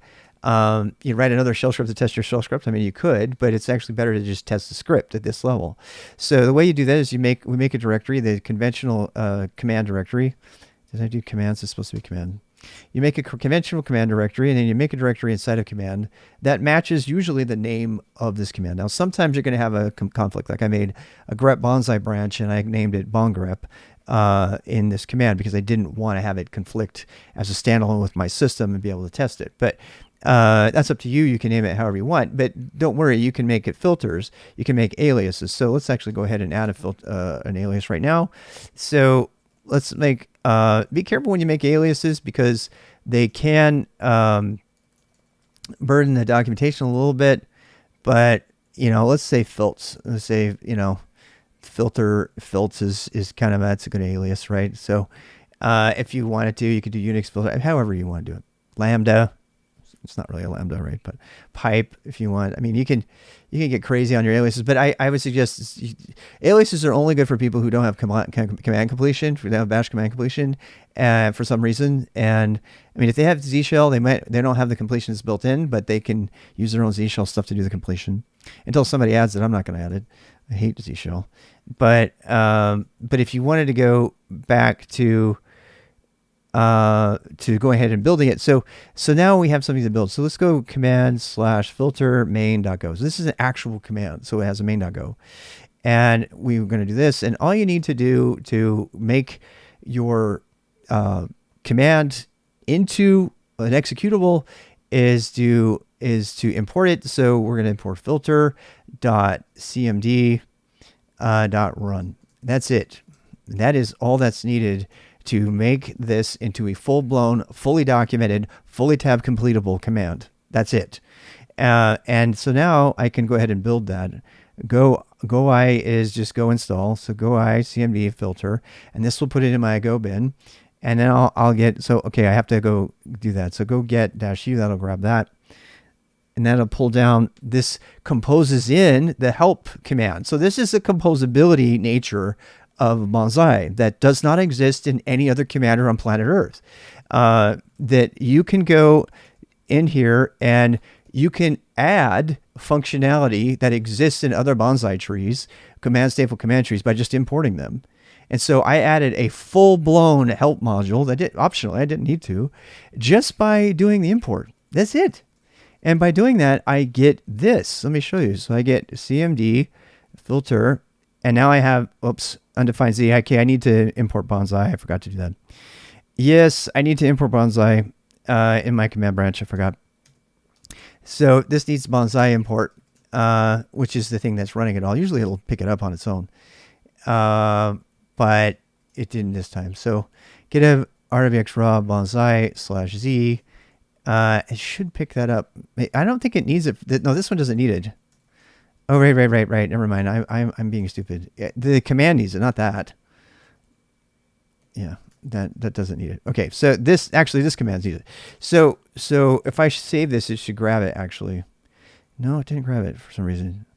You write another shell script to test your shell script. I mean, you could, but it's actually better to just test the script at this level. So the way you do that is we make a directory, the conventional command directory. Did I do commands? It's supposed to be command. You make a conventional command directory, and then you make a directory inside of command that matches usually the name of this command. Now, sometimes you're going to have a conflict. Like I made a grep Bonsai branch, and I named it bongrep in this command because I didn't want to have it conflict as a standalone with my system and be able to test it. But that's up to you. You can name it however you want. But don't worry, you can make it filters. You can make aliases. So let's actually go ahead and add an alias right now. So let's make, be careful when you make aliases because they can burden the documentation a little bit. But, let's say filts. Let's say, filts is kind of, that's a good alias, right? So if you wanted to, you could do UNIX filter, however you want to do it. Lambda. It's not really a lambda, right? But pipe, if you want. I mean, you can get crazy on your aliases, but I would suggest aliases are only good for people who don't have command completion, who don't have bash command completion, for some reason. And I mean, if they have Z shell, they don't have the completions built in, but they can use their own Z shell stuff to do the completion. Until somebody adds it, I'm not going to add it. I hate Z shell. But if you wanted to go back to go ahead and building it. So now we have something to build. So let's go command/filter main.go. So this is an actual command. So it has a main.go. and we were going to do this. And all you need to do to make your command into an executable is to import it. So we're going to import filter dot cmd dot run. That's it. That is all that's needed to make this into a full-blown, fully documented, fully tab completable command. That's it. And so now I can go ahead and build that. Go I is just go install. So go I cmd filter, and this will put it in my go bin. And then I'll get, so, okay, I have to go do that. So go get -u, that'll grab that. And that'll pull down, this composes in the help command. So this is a composability nature of Bonsai that does not exist in any other commander on planet Earth. That you can go in here and you can add functionality that exists in other Bonsai trees, stateful command trees, by just importing them. And so I added a full-blown help module that optionally, I didn't need to, just by doing the import. That's it. And by doing that, I get this. Let me show you. So I get cmd filter, and now I have, oops, undefined z. Okay, I need to import Bonsai. I forgot to do that. Yes, I need to import Bonsai in my command branch. I forgot. So this needs Bonsai import, which is the thing that's running it all. Usually it'll pick it up on its own. But it didn't this time. So get a regex raw bonsai /z. It should pick that up. I don't think it needs it. No, this one doesn't need it. Oh, right. Never mind. I'm being stupid. The command needs it, not that. Yeah, that doesn't need it. Okay, so this command needs it. So if I save this, it should grab it actually. No, it didn't grab it for some reason.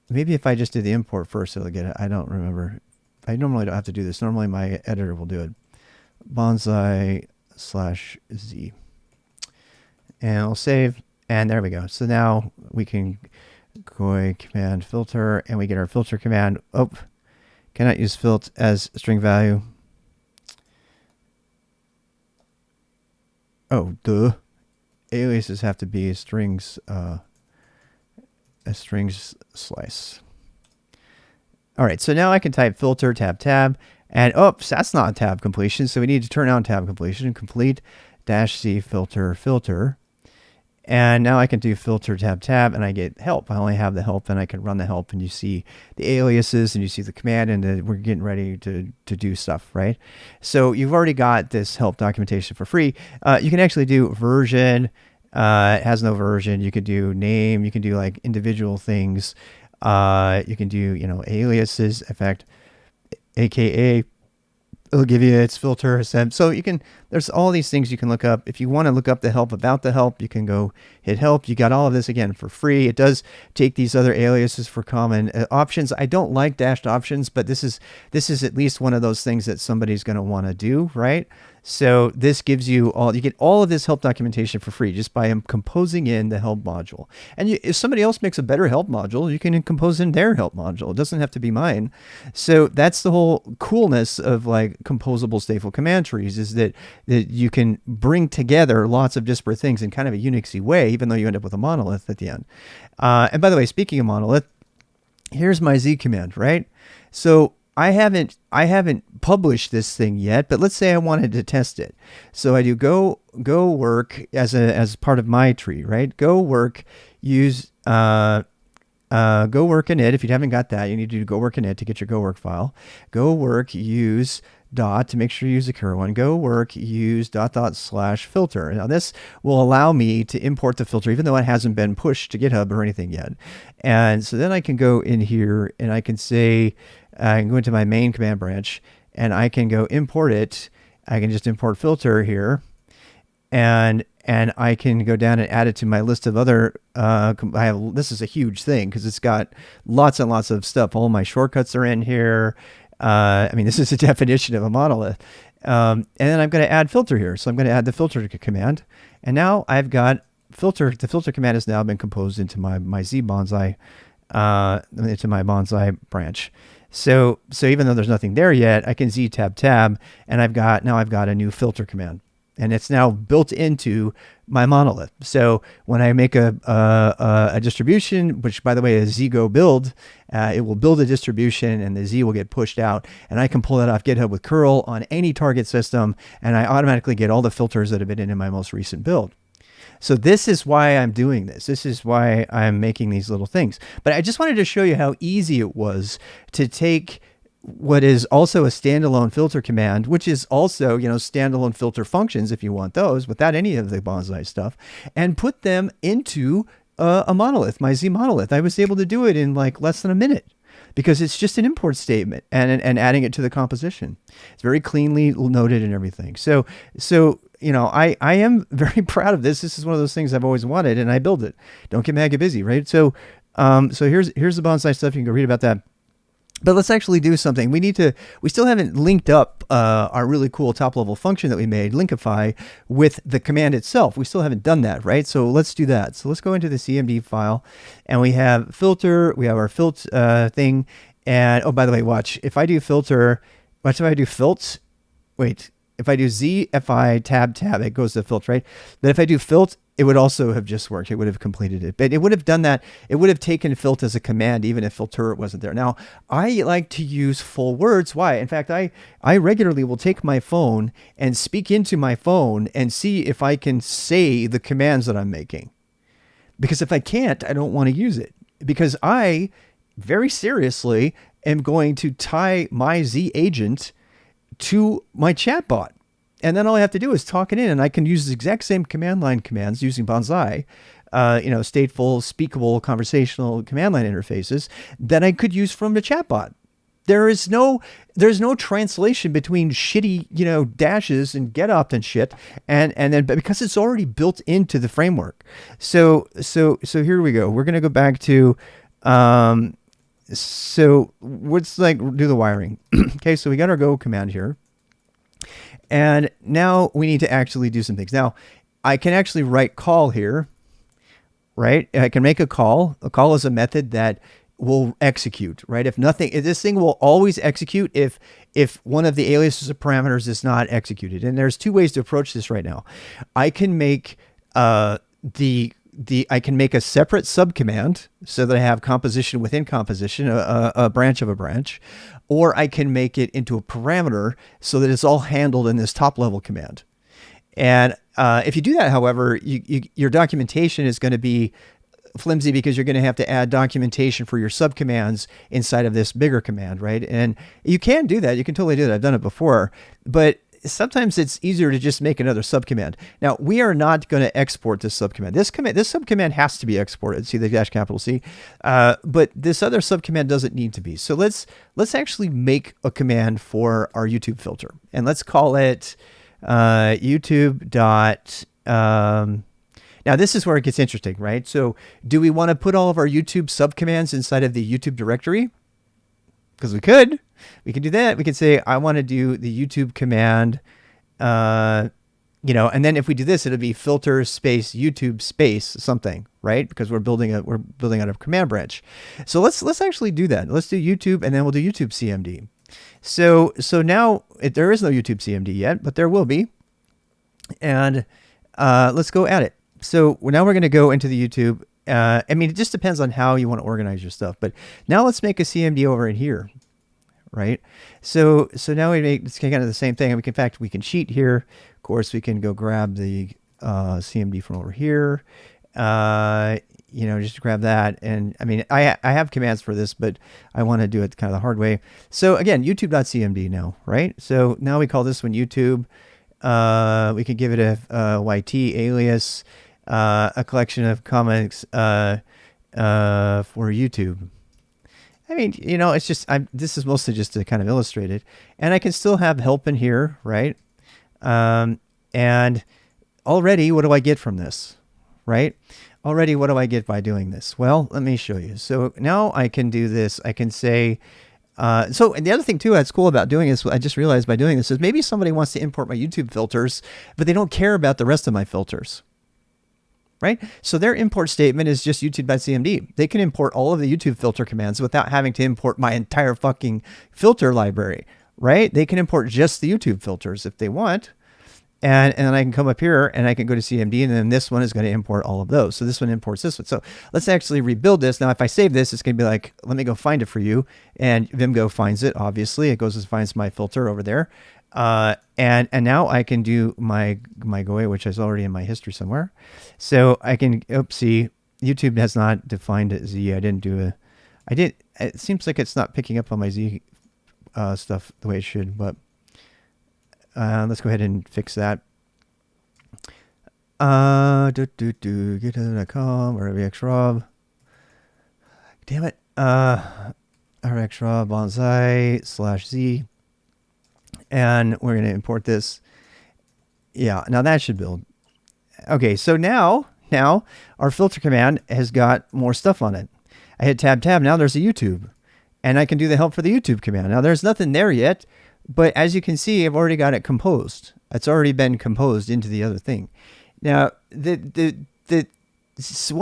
Maybe if I just did the import first, it'll get it. I don't remember. I normally don't have to do this. Normally my editor will do it. Bonsai /z. And I'll save. And there we go. So now we can go command filter, and we get our filter command. Oh, cannot use filt as string value. Oh, duh. Aliases have to be strings, a strings slice. All right, so now I can type filter tab, and oops, that's not tab completion, so we need to turn on tab completion, complete -c filter. And now I can do filter tab, and I get help. I only have the help, and I can run the help, and you see the aliases, and you see the command, and we're getting ready to do stuff, right? So you've already got this help documentation for free. You can actually do version. It has no version. You could do name. You can do like individual things. You can do, aliases, in fact, AKA, it'll give you its filter. So you can, there's all these things you can look up. If you want to look up the help about the help, you can go hit help. You got all of this again for free. It does take these other aliases for common options. I don't like dashed options, but this is at least one of those things that somebody's going to want to do, right? So this gives you get all of this help documentation for free just by composing in the help module. And if somebody else makes a better help module, you can compose in their help module. It doesn't have to be mine. So that's the whole coolness of like composable stateful command trees, is that you can bring together lots of disparate things in kind of a Unixy way, even though you end up with a monolith at the end. And by the way, speaking of monolith, here's my Z command, right? So I haven't published this thing yet, but let's say I wanted to test it. So I do go work as part of my tree, right? Go work, use go work init. If you haven't got that, you need to do go work init to get your go work file. Go work use dot to make sure you use the current one. Go work use dot / filter. Now this will allow me to import the filter even though it hasn't been pushed to GitHub or anything yet. And so then I can go in here and I can say, I can go into my main command branch and I can go import it. I can just import filter here, and I can go down and add it to my list of other, this is a huge thing because it's got lots and lots of stuff. All my shortcuts are in here. This is a definition of a monolith. And then I'm going to add filter here. So I'm going to add the filter command. And now I've got filter. The filter command has now been composed into my Z bonsai, into my bonsai branch. So even though there's nothing there yet, I can Z tab, and I've got a new filter command. and it's now built into my monolith. So when I make a distribution, which by the way is Go build, it will build a distribution and the Z will get pushed out, and I can pull that off GitHub with curl on any target system, and I automatically get all the filters that have been in my most recent build. So this is why I'm doing this. This is why I'm making these little things. But I just wanted to show you how easy it was to take what is also a standalone filter command, which is also, standalone filter functions if you want those without any of the Bonsai stuff, and put them into a monolith, my Z monolith. I was able to do it in like less than a minute because it's just an import statement and adding it to the composition. It's very cleanly noted and everything. So I am very proud of this. This is one of those things I've always wanted, and I build it. Don't get mad, get busy, right? So here's the Bonsai stuff. You can go read about that. But let's actually do something. We still haven't linked up our really cool top level function that we made, linkify, with the command itself. We still haven't done that, right? So let's do that. So let's go into the CMD file, and we have filter, we have our filter thing. And oh, by the way, watch. If I do filter, watch if I do filts, wait, if I do Z, FI, tab, it goes to filter, right? But if I do filt, it would also have just worked. It would have completed it, but it would have done that. It would have taken filt as a command, even if filter wasn't there. Now, I like to use full words. Why? In fact, I regularly will take my phone and speak into my phone and see if I can say the commands that I'm making. Because if I can't, I don't want to use it. Because I, very seriously, am going to tie my Z agent to my chatbot. And then all I have to do is talk it in, and I can use the exact same command line commands using Bonzai, stateful, speakable, conversational command line interfaces that I could use from the chatbot. There's no translation between shitty, dashes and get opt and shit, and then because it's already built into the framework. So here we go. We're gonna go back to so let's do the wiring. Okay, so we got our Go command here. And now we need to actually do some things. Now, I can actually write call here, right? I can make a call. A call is a method that will execute, right? If this thing will always execute if one of the aliases or parameters is not executed. And there's two ways to approach this right now. I can make I can make a separate subcommand so that I have composition within composition, a branch of a branch, or I can make it into a parameter so that it's all handled in this top level command. And if you do that, however, your documentation is going to be flimsy because you're going to have to add documentation for your subcommands inside of this bigger command, right? And you can do that. You can totally do that. I've done it before, but sometimes it's easier to just make another subcommand. Now, we are not going to export this subcommand. This subcommand has to be exported. See the -C, but this other subcommand doesn't need to be. So let's actually make a command for our YouTube filter, and let's call it YouTube dot. Now this is where it gets interesting, right? So do we want to put all of our YouTube subcommands inside of the YouTube directory? Because we could do that. We could say, I want to do the YouTube command, and then if we do this, it'll be filter space YouTube space something, right? Because we're building out a command branch. So let's actually do that. Let's do YouTube, and then we'll do YouTube CMD. So now there is no YouTube CMD yet, but there will be. And let's go at it. So now we're going to go into the YouTube. It just depends on how you want to organize your stuff. But now let's make a CMD over in here, right? So now it's kind of the same thing. In fact, we can cheat here. Of course, we can go grab the CMD from over here. Just grab that. And I have commands for this, but I want to do it kind of the hard way. So again, YouTube.cmd now, right? So now we call this one YouTube. We can give it a YT alias. A collection of comics for YouTube. It's just, this is mostly just to kind of illustrate it. And I can still have help in here, right? And already, what do I get from this, right? Already, what do I get by doing this? Well, let me show you. So now I can do this. I can say, and the other thing too that's cool about doing this, I just realized by doing this, is maybe somebody wants to import my YouTube filters, but they don't care about the rest of my filters. Right? So their import statement is just YouTube.cmd. They can import all of the YouTube filter commands without having to import my entire fucking filter library, right? They can import just the YouTube filters if they want. And then I can come up here and I can go to CMD, and then this one is going to import all of those. So this one imports this one. So let's actually rebuild this. Now, if I save this, it's going to be like, let me go find it for you. And Vimgo finds it, obviously. It goes and finds my filter over there. And now I can do my GoA, which is already in my history somewhere. So I can, oopsie, YouTube has not defined it Z. I didn't do it seems like it's not picking up on my Z stuff the way it should, but let's go ahead and fix that. GitHub.com or rxrob. Damn it. rxrob bonsai /Z. And we're going to import this. Yeah, now that should build. Okay, so now our filter command has got more stuff on it. I hit tab. Now there's a YouTube. And I can do the help for the YouTube command. Now there's nothing there yet, but as you can see, I've already got it composed. It's already been composed into the other thing. Now, one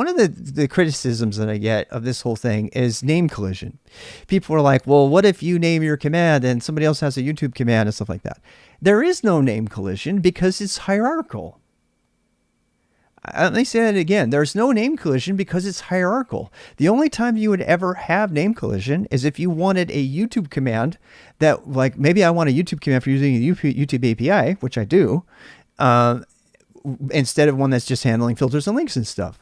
of the criticisms that I get of this whole thing is name collision. People are like, well, what if you name your command and somebody else has a YouTube command and stuff like that? There is no name collision because it's hierarchical. Let me say that again. There's no name collision because it's hierarchical. The only time you would ever have name collision is if you wanted a YouTube command that, like, maybe I want a YouTube command for using a YouTube API, which I do, instead of one that's just handling filters and links and stuff.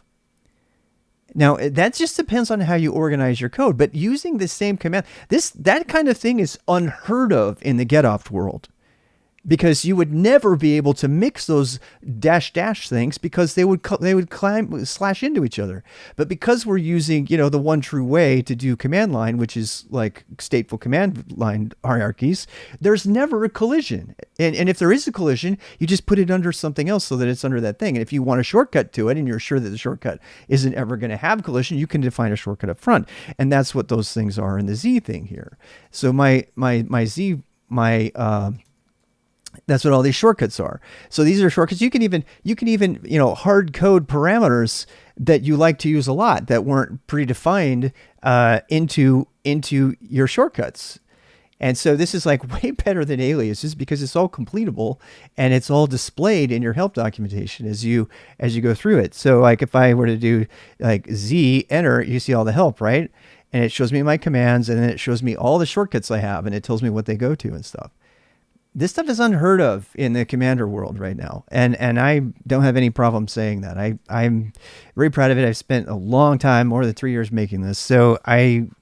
Now, that just depends on how you organize your code. But using the same command, that kind of thing is unheard of in the GetOpt world. Because you would never be able to mix those dash things because they would slash into each other. But because we're using, the one true way to do command line, which is like stateful command line hierarchies, there's never a collision. And if there is a collision, you just put it under something else so that it's under that thing. And if you want a shortcut to it and you're sure that the shortcut isn't ever going to have collision, you can define a shortcut up front. And that's what those things are in the Z thing here. So that's what all these shortcuts are. So these are shortcuts. You can even hard code parameters that you like to use a lot that weren't predefined into your shortcuts. And so this is like way better than aliases because it's all completable and it's all displayed in your help documentation as you go through it. So like if I were to do like Z enter, you see all the help, right? And it shows me my commands and then it shows me all the shortcuts I have and it tells me what they go to and stuff. This stuff is unheard of in the Commander world right now. And I don't have any problem saying that. I'm very proud of it. I've spent a long time, more than 3 years making this. So I'm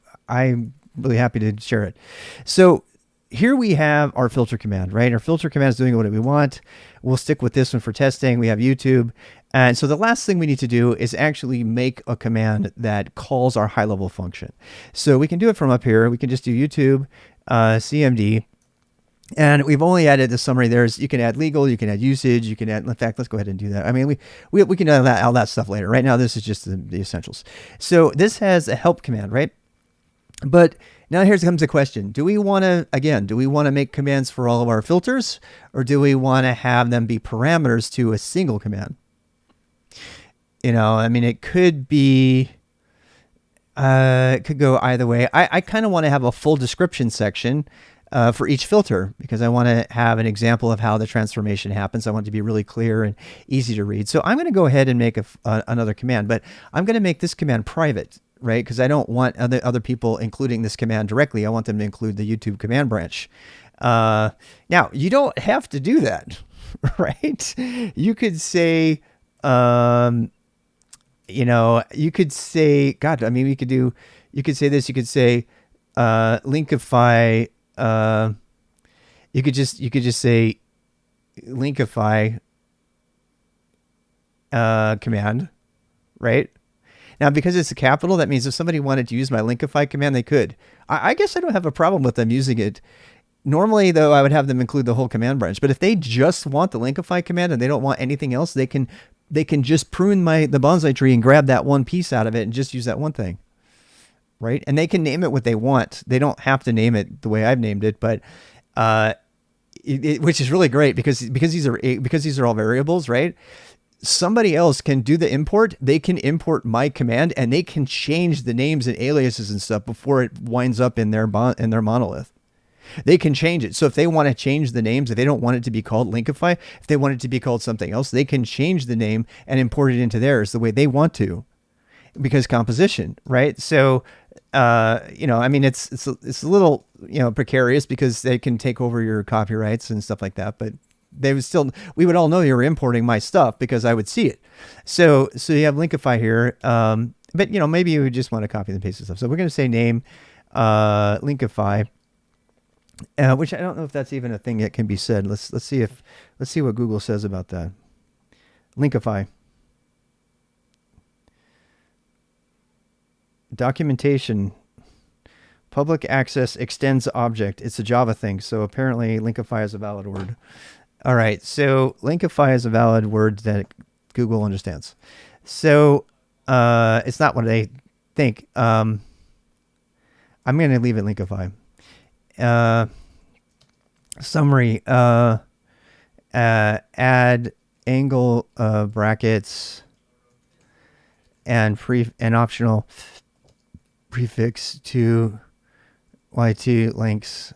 really happy to share it. So here we have our filter command, right? Our filter command is doing what we want. We'll stick with this one for testing. We have YouTube. And so the last thing we need to do is actually make a command that calls our high level function. So we can do it from up here. We can just do YouTube, CMD. And we've only added the summary. You can add legal, you can add usage, you can add, in fact, let's go ahead and do that. I mean, we can add all that stuff later. Right now, this is just the essentials. So this has a help command, right? But now here comes the question. Do we want to make commands for all of our filters, or do we want to have them be parameters to a single command? I mean, it could be, it could go either way. I kind of want to have a full description section for each filter because I want to have an example of how the transformation happens. I want it to be really clear and easy to read. So I'm going to go ahead and make another command, but I'm going to make this command private, right? Because I don't want other people including this command directly. I want them to include the YouTube command branch. Now, you don't have to do that, right? You could say, you could say, God, I mean, you could say this, you could say, linkify, you could just say linkify, command, right? Now, because it's a capital, that means if somebody wanted to use my linkify command, they could. I guess I don't have a problem with them using it. Normally, though, I would have them include the whole command branch. But if they just want the linkify command and they don't want anything else, they can just prune the bonsai tree and grab that one piece out of it and just use that one thing, right? And they can name it what they want. They don't have to name it the way I've named it, but which is really great because these are all variables, right? Somebody else can do the import. They can import my command and they can change the names and aliases and stuff before it winds up in their monolith. They can change it. So if they want to change the names, if they don't want it to be called Linkify, if they want it to be called something else, they can change the name and import it into theirs the way they want to, because composition, right? So, I mean, it's a little, precarious because they can take over your copyrights and stuff like that, but we would all know you were importing my stuff because I would see it. So you have Linkify here. But maybe you would just want to copy and paste the stuff. So we're going to say name, Linkify, which I don't know if that's even a thing that can be said. Let's see what Google says about that. Linkify. Documentation. Public access extends object. It's a Java thing. So apparently Linkify is a valid word. All right. So Linkify is a valid word that Google understands. So it's not what they think. I'm going to leave it Linkify. Summary. Add angle brackets and optional prefix to YT links.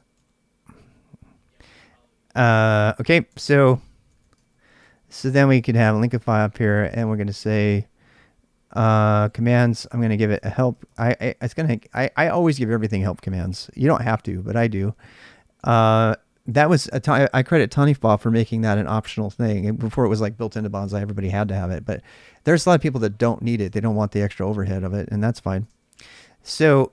Okay, so then we could have Linkify up here, and we're going to say commands. I'm going to give it a help. I always give everything help commands. You don't have to, but I do. That was I credit Tanifba for making that an optional thing. Before it was like built into Bonsai, everybody had to have it. But there's a lot of people that don't need it. They don't want the extra overhead of it, and that's fine. So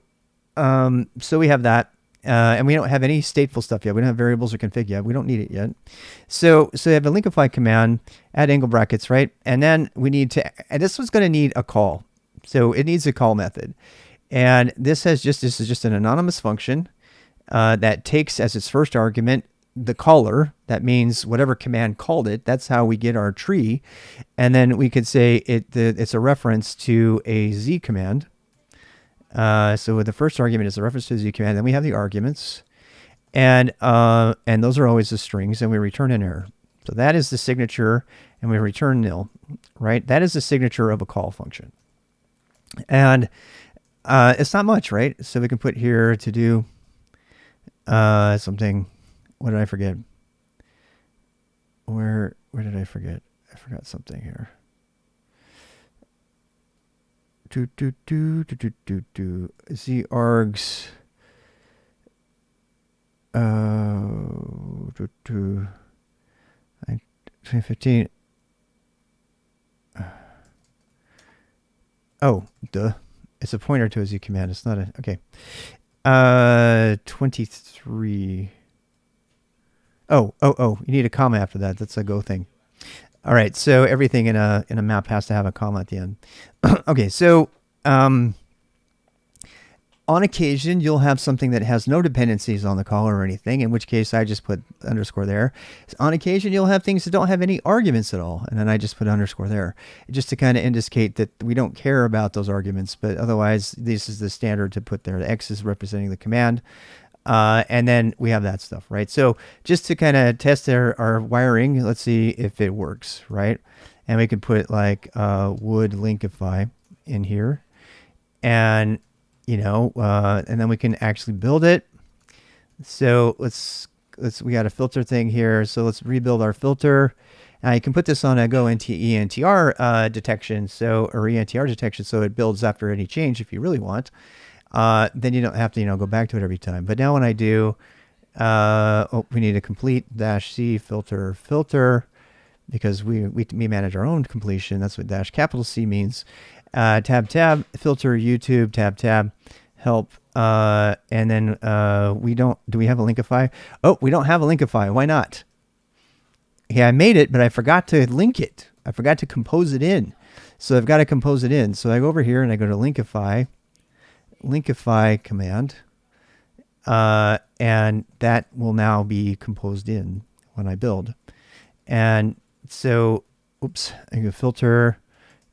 we have that. And we don't have any stateful stuff yet. We don't have variables or config yet. We don't need it yet. So you have a Linkify command, add angle brackets, right? And then we need to, and this one's going to need a call. So it needs a call method. And this is just an anonymous function that takes as its first argument the caller. That means whatever command called it. That's how we get our tree. And then we could say it's a reference to a Z command. So the first argument is the reference to the Z command. Then we have the arguments, and those are always the strings, and we return an error. So that is the signature, and we return nil, right? That is the signature of a call function. And it's not much, right? So we can put here to do something. What did I forget? Where did I forget? I forgot something here. Z args 2015. Oh, duh. It's a pointer to a Z command. It's not a, okay. 23. Oh, you need a comma after that. That's a Go thing. All right, so everything in a map has to have a comma at the end. Okay, so on occasion, you'll have something that has no dependencies on the caller or anything, in which case I just put underscore there. On occasion, you'll have things that don't have any arguments at all, and then I just put underscore there, just to kind of indicate that we don't care about those arguments, but otherwise, this is the standard to put there. The X is representing the command. And then we have that stuff, right? So just to kind of test our wiring, let's see if it works, right? And we can put like would Linkify in here, and and then we can actually build it. So we got a filter thing here. So let's rebuild our filter. Now you can put this on a Go ENTR detection, or ENTR detection, so it builds after any change if you really want. Then you don't have to, go back to it every time. But now when I do, we need a complete -C filter, because we manage our own completion. That's what -C means. Tab, filter, YouTube, tab, help. And then do we have a Linkify? Oh, we don't have a Linkify. Why not? Yeah, I made it, but I forgot to link it. I forgot to compose it in. So I've got to compose it in. So I go over here and I go to Linkify command, and that will now be composed in when I build. And so, I go filter,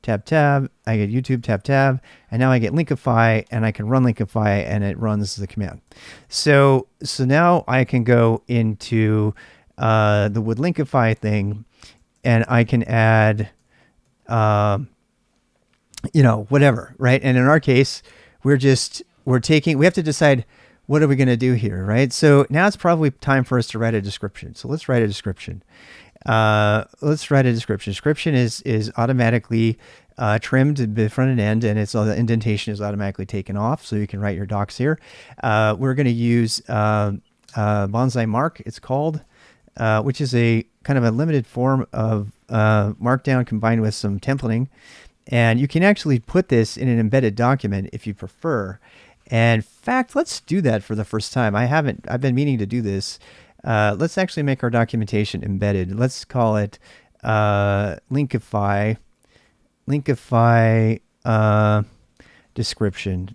tab, I get YouTube, tab, and now I get Linkify, and I can run Linkify, and it runs the command. So now I can go into the would Linkify thing, and I can add, whatever, right? And in our case, we have to decide what are we going to do here, right? So now it's probably time for us to write a description. So let's write a description. Let's write a description. Description is automatically trimmed at the front and end, and it's all the indentation is automatically taken off, so you can write your docs here. We're going to use Bonsai Mark, it's called, which is a kind of a limited form of Markdown combined with some templating. And you can actually put this in an embedded document if you prefer. And in fact, let's do that for the first time. I've been meaning to do this. Let's actually make our documentation embedded. Let's call it Linkify description,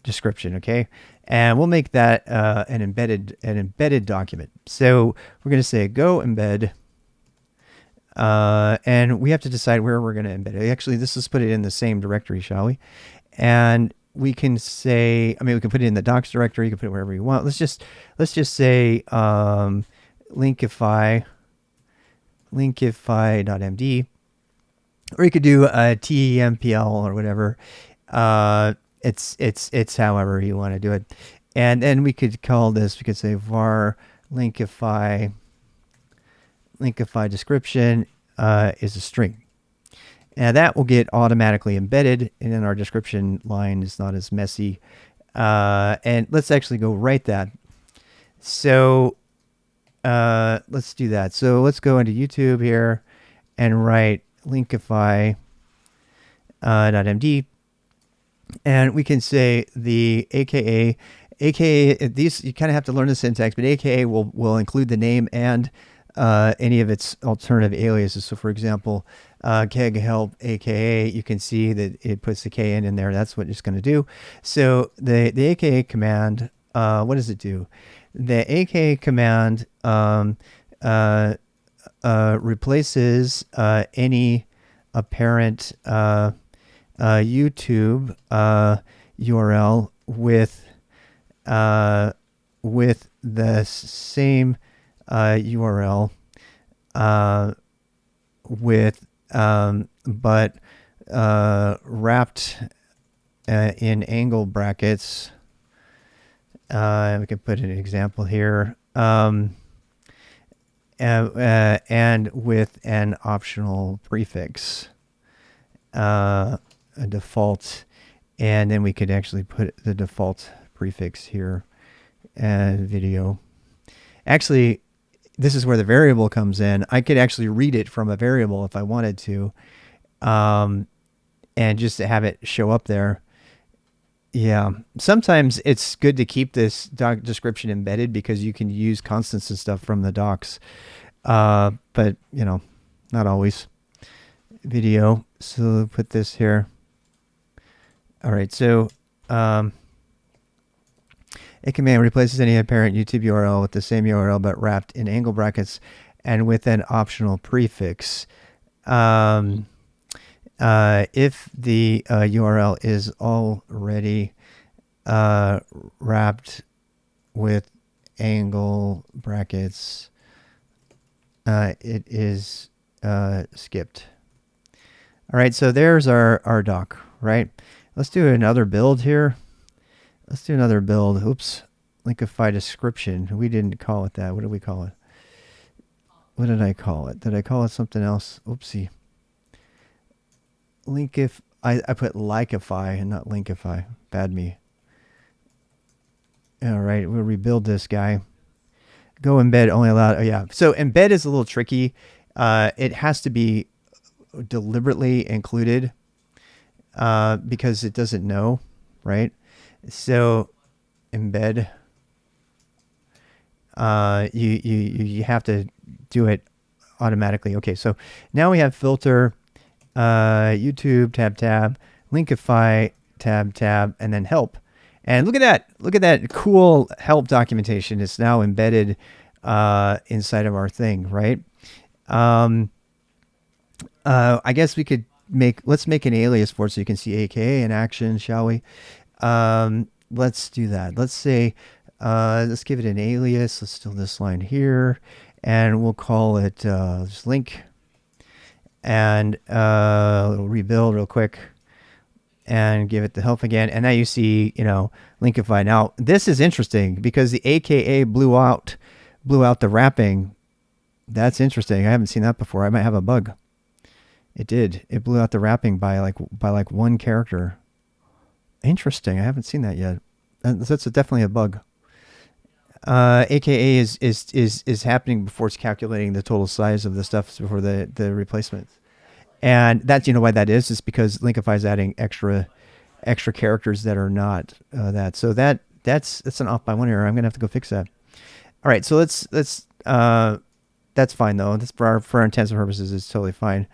okay? And we'll make that an embedded document. So we're going to say go embed, and we have to decide where we're going to embed it. Actually, let's put it in the same directory, shall we? And we can say, I mean, we can put it in the docs directory. You can put it wherever you want. Let's just say linkify.md, or you could do a TEMPL or whatever. It's however you want to do it. And then we could call this, we could say var linkify description is a string. Now that will get automatically embedded, and then our description line is not as messy. And let's actually go write that. So let's do that. So let's go into YouTube here and write linkify.md. And we can say the AKA, these, you kind of have to learn the syntax, but AKA will include the name and any of its alternative aliases. So for example, keg help AKA, you can see that it puts the K in there. That's what it's going to do. So the AKA command, what does it do? The AKA command replaces any apparent YouTube URL with the same URL but wrapped in angle brackets. We can put an example here, and with an optional prefix, a default, and then we could actually put the default prefix here, video. Actually, this is where the variable comes in. I could actually read it from a variable if I wanted to, and just to have it show up there. Yeah, sometimes it's good to keep this doc description embedded because you can use constants and stuff from the docs, but you know, not always. Video, so put this here. All right, so a command replaces any apparent YouTube URL with the same URL but wrapped in angle brackets and with an optional prefix. If the URL is already wrapped with angle brackets, it is skipped. All right, so there's our doc, right? Let's do another build here. Let's do another build. Oops, Linkify description. We didn't call it that. What did we call it? What did I call it? Did I call it something else? Oopsie. I put Likify and not Linkify. Bad me. All right, we'll rebuild this guy. Go embed only allowed. Oh yeah. So embed is a little tricky. It has to be deliberately included because it doesn't know, right? So embed, you have to do it automatically. Okay, so now we have filter, YouTube, tab, Linkify, tab, and then help. And look at that cool help documentation. It's now embedded inside of our thing, right? I guess we could let's make an alias for it so you can see AKA in action, shall we? Let's do that. Let's say, let's give it an alias. Let's do this line here, and we'll call it just link. And we'll rebuild real quick. and give it the help again. And now you see, Linkify. Now this is interesting because the AKA blew out the wrapping. That's interesting. I haven't seen that before. I might have a bug. It did. It blew out the wrapping by like one character. Interesting. I haven't seen that yet. That's definitely a bug. AKA is happening before it's calculating the total size of the stuff before the replacements. And that's why that is. It's because Linkify is adding extra characters that are not that. So that's an off by one error. I'm gonna have to go fix that. All right. So let's that's fine though. That's for our intents and purposes is totally fine.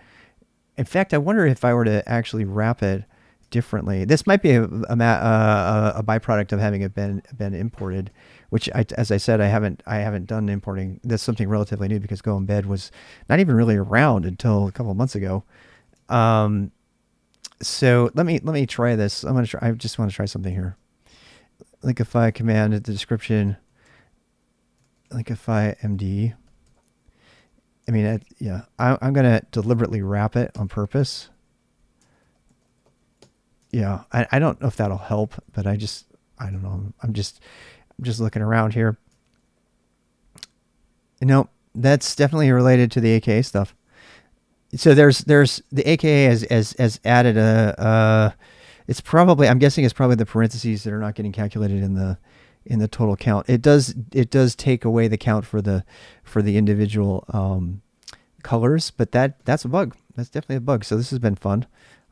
In fact, I wonder if I were to actually wrap it differently. This might be a byproduct of having it been imported, which as I said, I haven't done importing. That's something relatively new because Go Embed was not even really around until a couple of months ago. So let me try this. I just want to try something here. Linkify command at the description. Linkify MD. I mean, yeah, I'm going to deliberately wrap it on purpose. Yeah, I don't know if that'll help, but I don't know. I'm just looking around here. Nope, that's definitely related to the AKA stuff. So there's the AKA has added it's probably, I'm guessing it's probably the parentheses that are not getting calculated in the total count. It does take away the count for the individual colors, but that's a bug. That's definitely a bug. So this has been fun.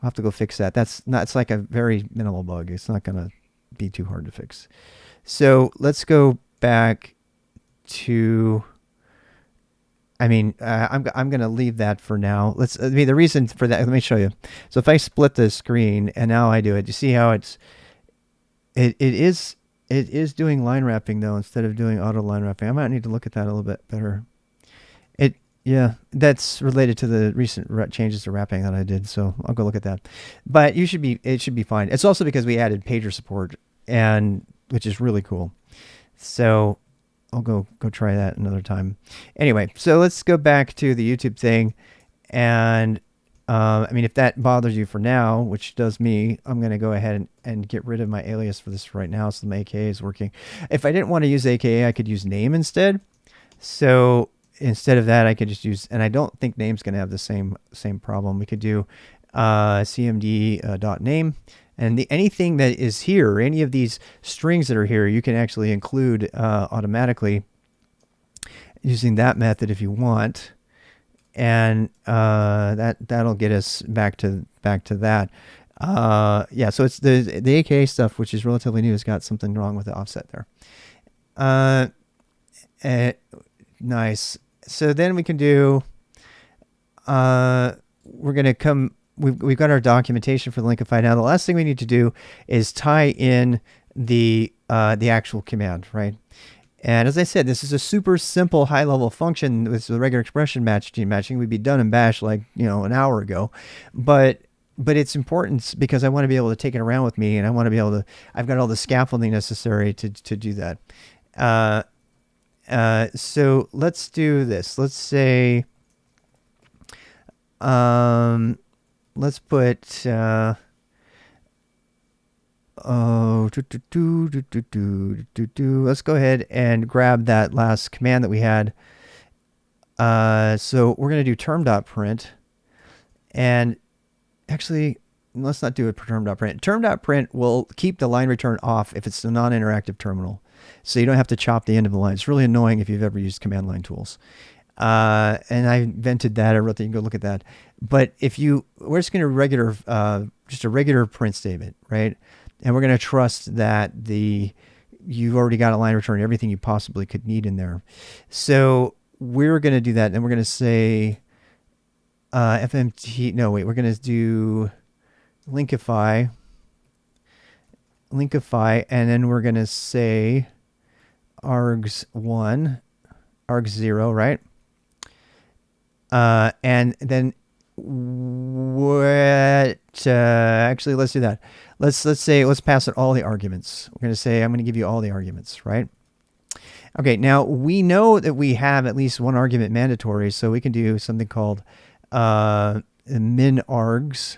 I'll have to go fix that. It's like a very minimal bug. It's not gonna be too hard to fix. So let's go back to. I'm gonna leave that for now. The reason for that. Let me show you. So if I split the screen and now I do it, you see how it is doing line wrapping though instead of doing auto line wrapping. I might need to look at that a little bit better. Yeah, that's related to the recent changes to wrapping that I did. So I'll go look at that. But it should be fine. It's also because we added pager support, which is really cool. So I'll go try that another time. Anyway, so let's go back to the YouTube thing. And if that bothers you for now, which does me, I'm going to go ahead and get rid of my alias for this right now. So my AKA is working. If I didn't want to use AKA, I could use name instead. So instead of that, I could just use, and I don't think name's going to have the same problem. We could do cmd.name, and anything that is here, any of these strings that are here, you can actually include automatically using that method if you want, and that'll get us back to that. Yeah, so it's the AKA stuff, which is relatively new, has got something wrong with the offset there. Nice. So then we can do, we're going to come, we've got our documentation for the Linkify. Now the last thing we need to do is tie in the actual command, right? And as I said, this is a super simple high level function with the regular expression matching. We'd be done in Bash like, an hour ago, but it's important because I want to be able to take it around with me, and I want to be able to, I've got all the scaffolding necessary to do that. So let's do this. Let's say, let's put, let's go ahead and grab that last command that we had. So we're going to do term.print, and actually, let's not do it for term.print. Term.print will keep the line return off if it's a non-interactive terminal. So you don't have to chop the end of the line. It's really annoying if you've ever used command line tools. And I invented that. I wrote that. You can go look at that. But we're just going to just a regular print statement, right? And we're going to trust that you've already got a line return, everything you possibly could need in there. So we're going to do that. And we're going to say FMT. No, wait. We're going to do Linkify, and then we're going to say args1, args0, right? And then what, actually, let's do that. Let's pass it all the arguments. We're going to say, I'm going to give you all the arguments, right? Okay, now we know that we have at least one argument mandatory, so we can do something called min args.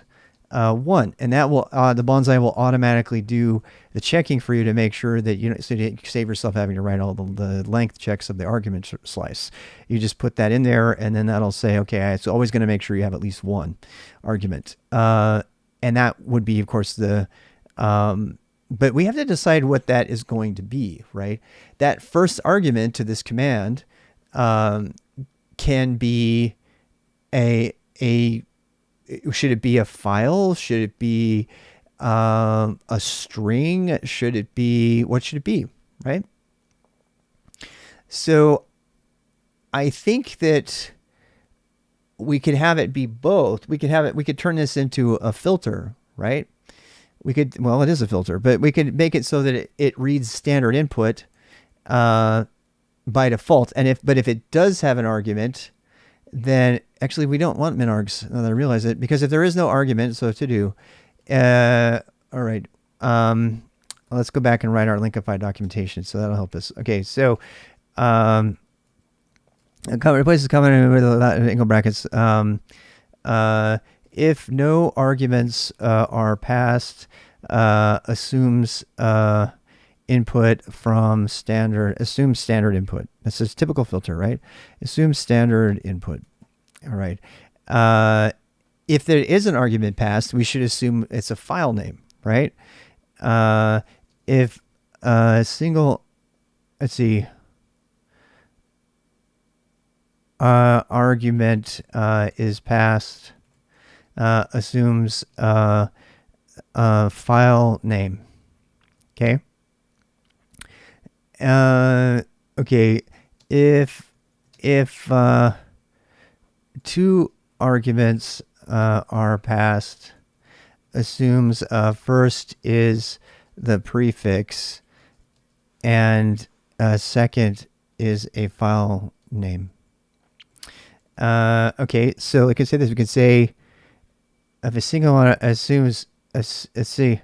1, and that will the bonsai will automatically do the checking for you to make sure that you don't, so you save yourself having to write all the length checks of the argument slice. You just put that in there, and then that'll say, okay, it's always going to make sure you have at least one argument, and that would be, of course, the but we have to decide what that is going to be, right? That first argument to this command can be a should it be a file? Should it be a string? Should it be, what should it be, right? So I think that we could have it be both. We could turn this into a filter, right? Well, it is a filter, but we could make it so that it reads standard input by default. And but if it does have an argument, then actually we don't want min-args, now that I realize it, because if there is no argument, so to do, all right, let's go back and write our Linkify documentation, so that'll help us. Okay, so replaces comment with angle brackets. If no arguments are passed, assumes input from standard, assumes standard input. This is typical filter, right? Assumes standard input. All right. If there is an argument passed, we should assume it's a file name, right? If a single, let's see, argument is passed, assumes file name. Okay. Okay. If two arguments are passed, assumes first is the prefix and second is a file name. Okay, so we can say this. We can say if a single assumes, let's see,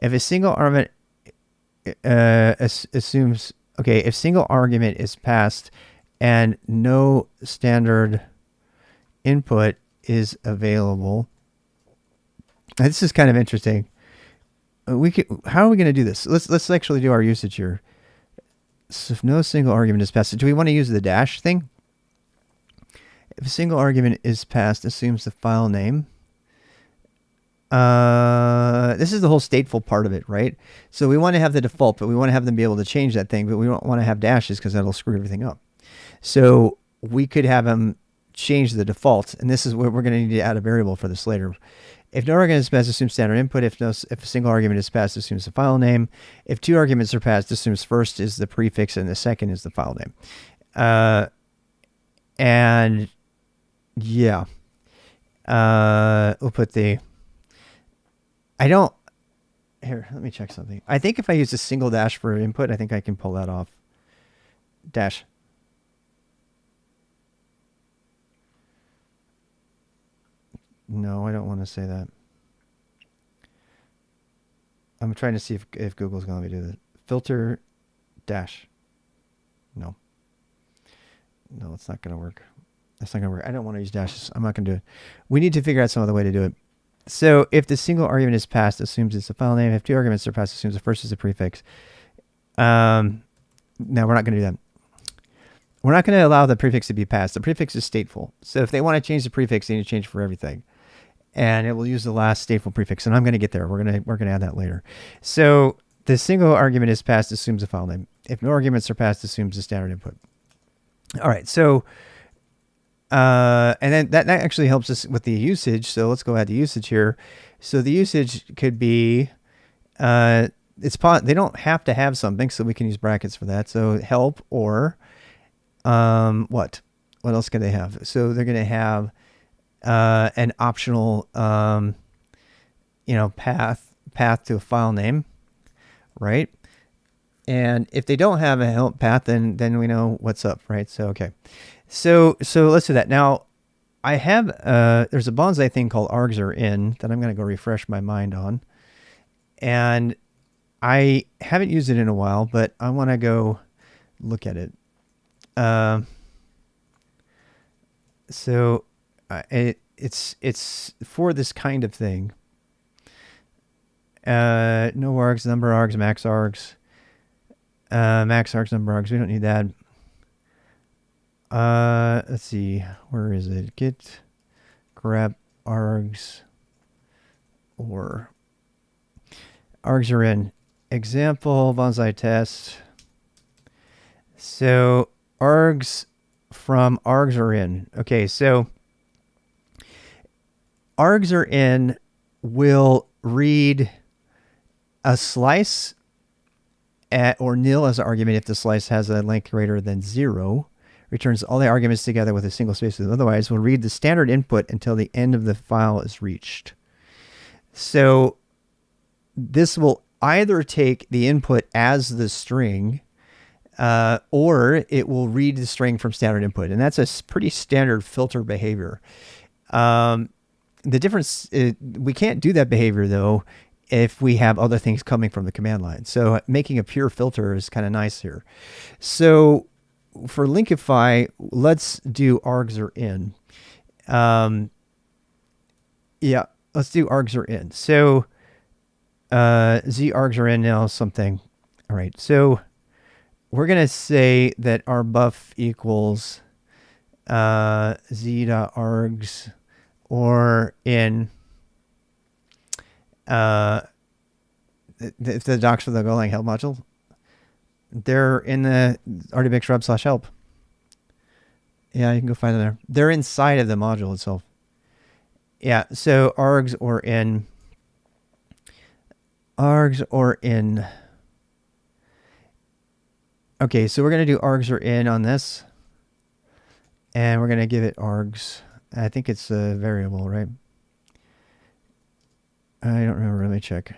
if a single argument assumes, okay, if single argument is passed and no standard input is available. This is kind of interesting. How are we going to do this? Let's actually do our usage here. So if no single argument is passed, do we want to use the dash thing? If a single argument is passed, assumes the file name. This is the whole stateful part of it, right? So we want to have the default, but we want to have them be able to change that thing, but we don't want to have dashes because that'll screw everything up. So we could have them change the default, and this is where we're going to need to add a variable for this later. If no argument is passed, assumes standard input. If a single argument is passed, assumes the file name. If two arguments are passed, assumes first is the prefix and the second is the file name. And yeah, we'll put the, here, let me check something. I think if I use a single dash for input, I think I can pull that off. Dash. No, I don't want to say that. I'm trying to see if Google's going to let me do this. Filter dash. No. No, it's not going to work. That's not going to work. I don't want to use dashes. I'm not going to do it. We need to figure out some other way to do it. So if the single argument is passed, assumes it's a file name. If two arguments are passed, assumes the first is a prefix. No, we're not going to do that. We're not going to allow the prefix to be passed. The prefix is stateful. So if they want to change the prefix, they need to change for everything. And it will use the last stateful prefix. And I'm going to get there. We're going to add that later. So the single argument is passed, assumes a file name. If no arguments are passed, assumes the standard input. All right. So, and then that actually helps us with the usage. So let's go add the usage here. So the usage could be, they don't have to have something, so we can use brackets for that. So help or, what else can they have? So they're going to have, an optional, path to a file name, right? And if they don't have a help path, then we know what's up, right? So, okay. So let's do that. Now I have, there's a bonsai thing called args are in that I'm going to go refresh my mind on. And I haven't used it in a while, but I want to go look at it. So it's for this kind of thing. No args, number args, max args. Max args, number args. We don't need that. Let's see. Where is it? Git grep args or args are in. Example bonsai test. So args from args are in. Okay, so args are in will read a slice or nil as an argument if the slice has a length greater than 0. Returns all the arguments together with a single space. Otherwise, will read the standard input until the end of the file is reached. So this will either take the input as the string, or it will read the string from standard input. And that's a pretty standard filter behavior. The difference, we can't do that behavior, though, if we have other things coming from the command line. So making a pure filter is kind of nice here. So for Linkify, let's do args are in. Yeah, let's do args are in. So z args are in now something. All right, so we're going to say that our buff equals z.args or in if the docs for the Golang help module, they're in the rdbxrub/help. Yeah, you can go find them there. They're inside of the module itself. Yeah, so args or in. Args or in. Okay, so we're going to do args or in on this. And we're going to give it args. I think it's a variable, right? I don't remember. Let me check.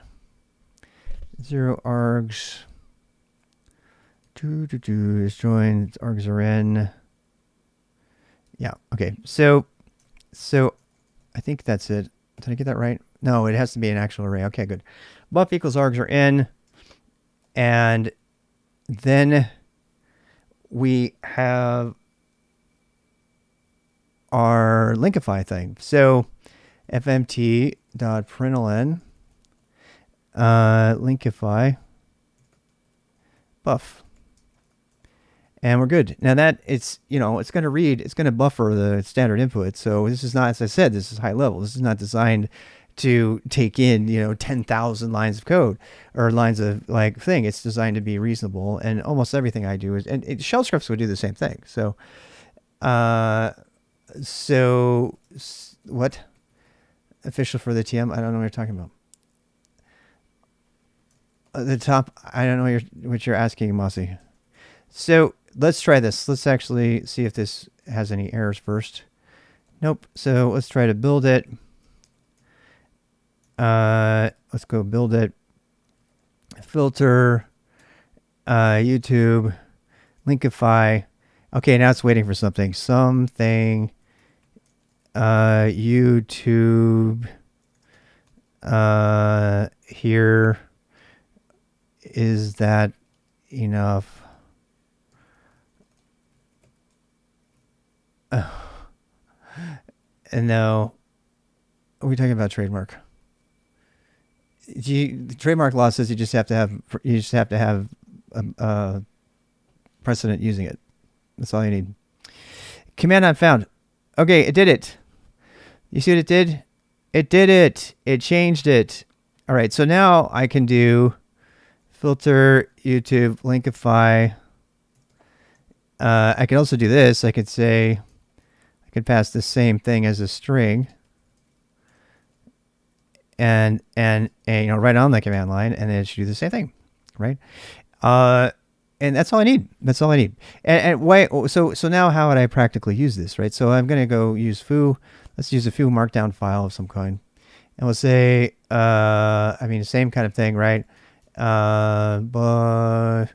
0 args. Is join. Args are in. Yeah. Okay. So I think that's it. Did I get that right? No, it has to be an actual array. Okay, good. Buff equals args are in, and then we have our Linkify thing. So fmt.println Linkify buff. And we're good. Now that it's going to read, it's going to buffer the standard input. So this is not, as I said, this is high level. This is not designed to take in, 10,000 lines of code or lines of thing. It's designed to be reasonable. And almost everything I do is, and shell scripts would do the same thing. So, what? Official for the TM? I don't know what you're talking about. The top, I don't know what you're asking, Mossy. So let's try this. Let's actually see if this has any errors first. Nope. So let's try to build it. Let's go build it. Filter, YouTube, Linkify. Okay, now it's waiting for something. YouTube. Here. Is that enough? And no, are we talking about trademark? The trademark law says you just have to have a precedent using it. That's all you need. Command not found. Okay, it did it. You see what it did? It did it. It changed it. All right, so now I can do filter, YouTube, Linkify. I can also do this. I could say, I could pass the same thing as a string, and right on the command line, and then it should do the same thing, right? And that's all I need. That's all I need. And wait, so now how would I practically use this, right? So I'm going to go use foo. Let's use a foo markdown file of some kind, and we'll say, the same kind of thing, right? But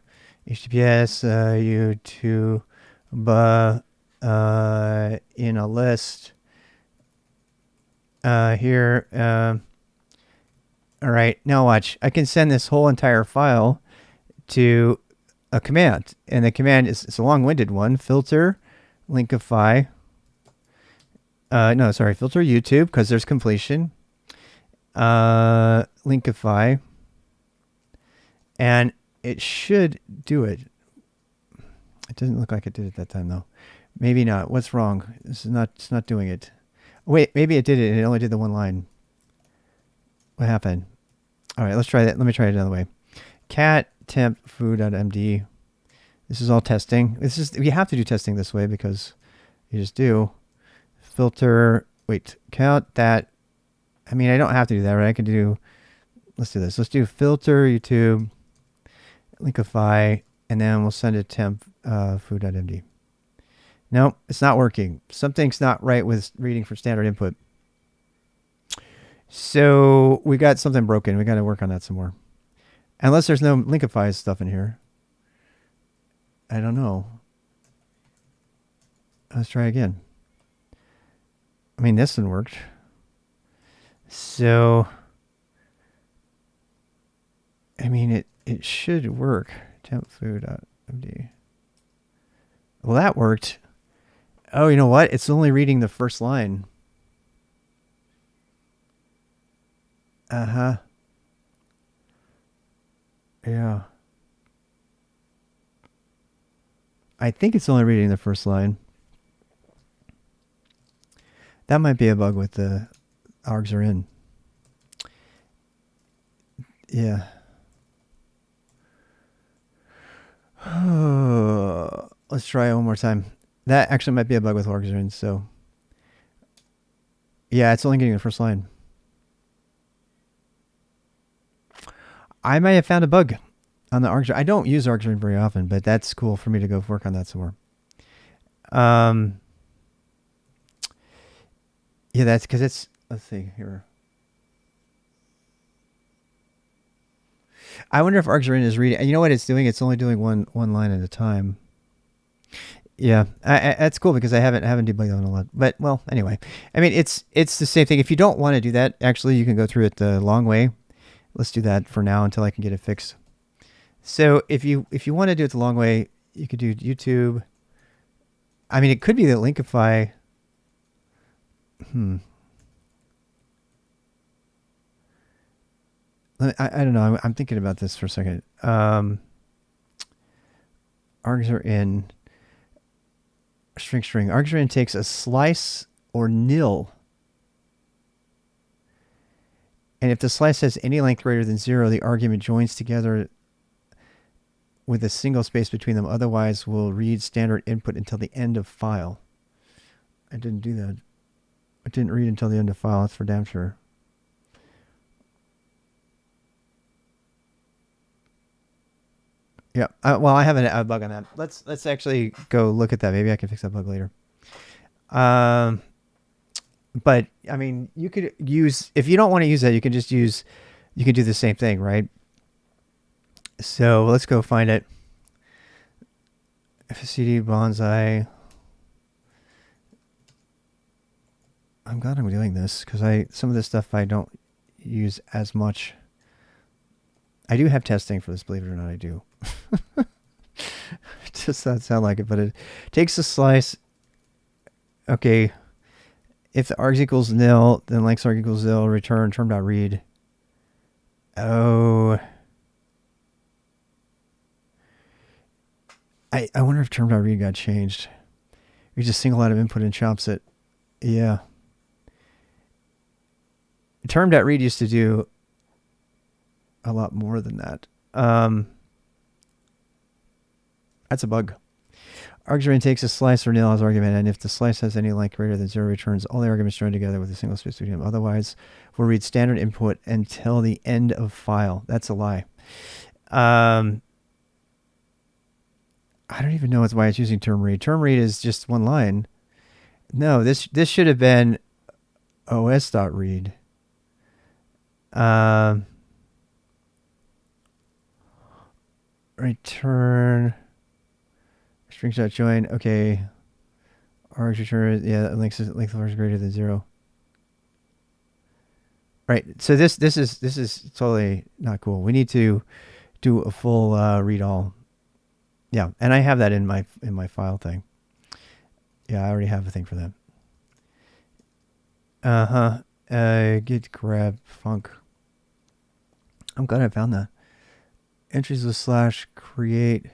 HTTPS YouTube in a list here. All right, now watch. I can send this whole entire file to a command, and the command it's a long-winded one. Filter, Linkify. Filter YouTube because there's completion. linkify, and it should do it. It doesn't look like it did it that time though. Maybe not. What's wrong? It's not doing it. Wait, maybe it did it and it only did the one line. What happened? All right, let's try that. Let me try it another way. Cat temp foo.md. This is all testing. We have to do testing this way because you just do. Filter, wait, count that. I mean, I don't have to do that, right? I can do, let's do this. Let's do filter YouTube, linkify, and then we'll send it temp foo.md. No, it's not working. Something's not right with reading from standard input. So we got something broken. We got to work on that some more. Unless there's no linkify stuff in here. I don't know. Let's try again. I mean, this one worked. So, I mean, it should work. Tempfoo.md. Well, that worked. Oh, you know what? It's only reading the first line. Uh-huh. Yeah. I think it's only reading the first line. That might be a bug with the args are in. Yeah. Let's try it one more time. That actually might be a bug with args are in, so. Yeah, it's only getting the first line. I might have found a bug on the args. I don't use args very often, but that's cool for me to go work on that some more. Yeah, that's because it's, let's see here. I wonder if args is reading. You know what it's doing? It's only doing one line at a time. Yeah, that's cool because I haven't debugged that one a lot. But well, anyway, I mean it's the same thing. If you don't want to do that, actually, you can go through it the long way. Let's do that for now until I can get it fixed. So if you want to do it the long way, you could do YouTube. I mean, it could be the linkify. I don't know. I'm thinking about this for a second. Args are in string. Args are in takes a slice or nil. And if the slice has any length greater than 0, the argument joins together with a single space between them. Otherwise, we'll read standard input until the end of file. I didn't do that. I didn't read until the end of file. That's for damn sure. Yeah. Well, I have a bug on that. Let's actually go look at that. Maybe I can fix that bug later. But I mean, you could use, if you don't want to use that, you can just use, you can do the same thing, right? So let's go find it. FCD Bonsai. I'm glad I'm doing this because some of this stuff I don't use as much. I do have testing for this, believe it or not, I do. It just doesn't sound like it, but it takes a slice. Okay. If the args equals nil, then length arg equals nil, return term.read. Oh. I wonder if term.read got changed. We just single out of input and chops it. Yeah. Term.read used to do a lot more than that. That's a bug. Args takes a slice or nil as argument, and if the slice has any length greater than 0, returns all the arguments joined together with a single space between them. Otherwise, we'll read standard input until the end of file. That's a lie. I don't even know why it's using term read. Term read is just one line. No, this should have been os.read. Return string.join. Okay. Args return. Yeah, length of args greater than 0. Right. So this is totally not cool. We need to do a full read all. Yeah, and I have that in my file thing. Yeah, I already have a thing for that. Git grab func. I'm glad I found that. Entries with slash create.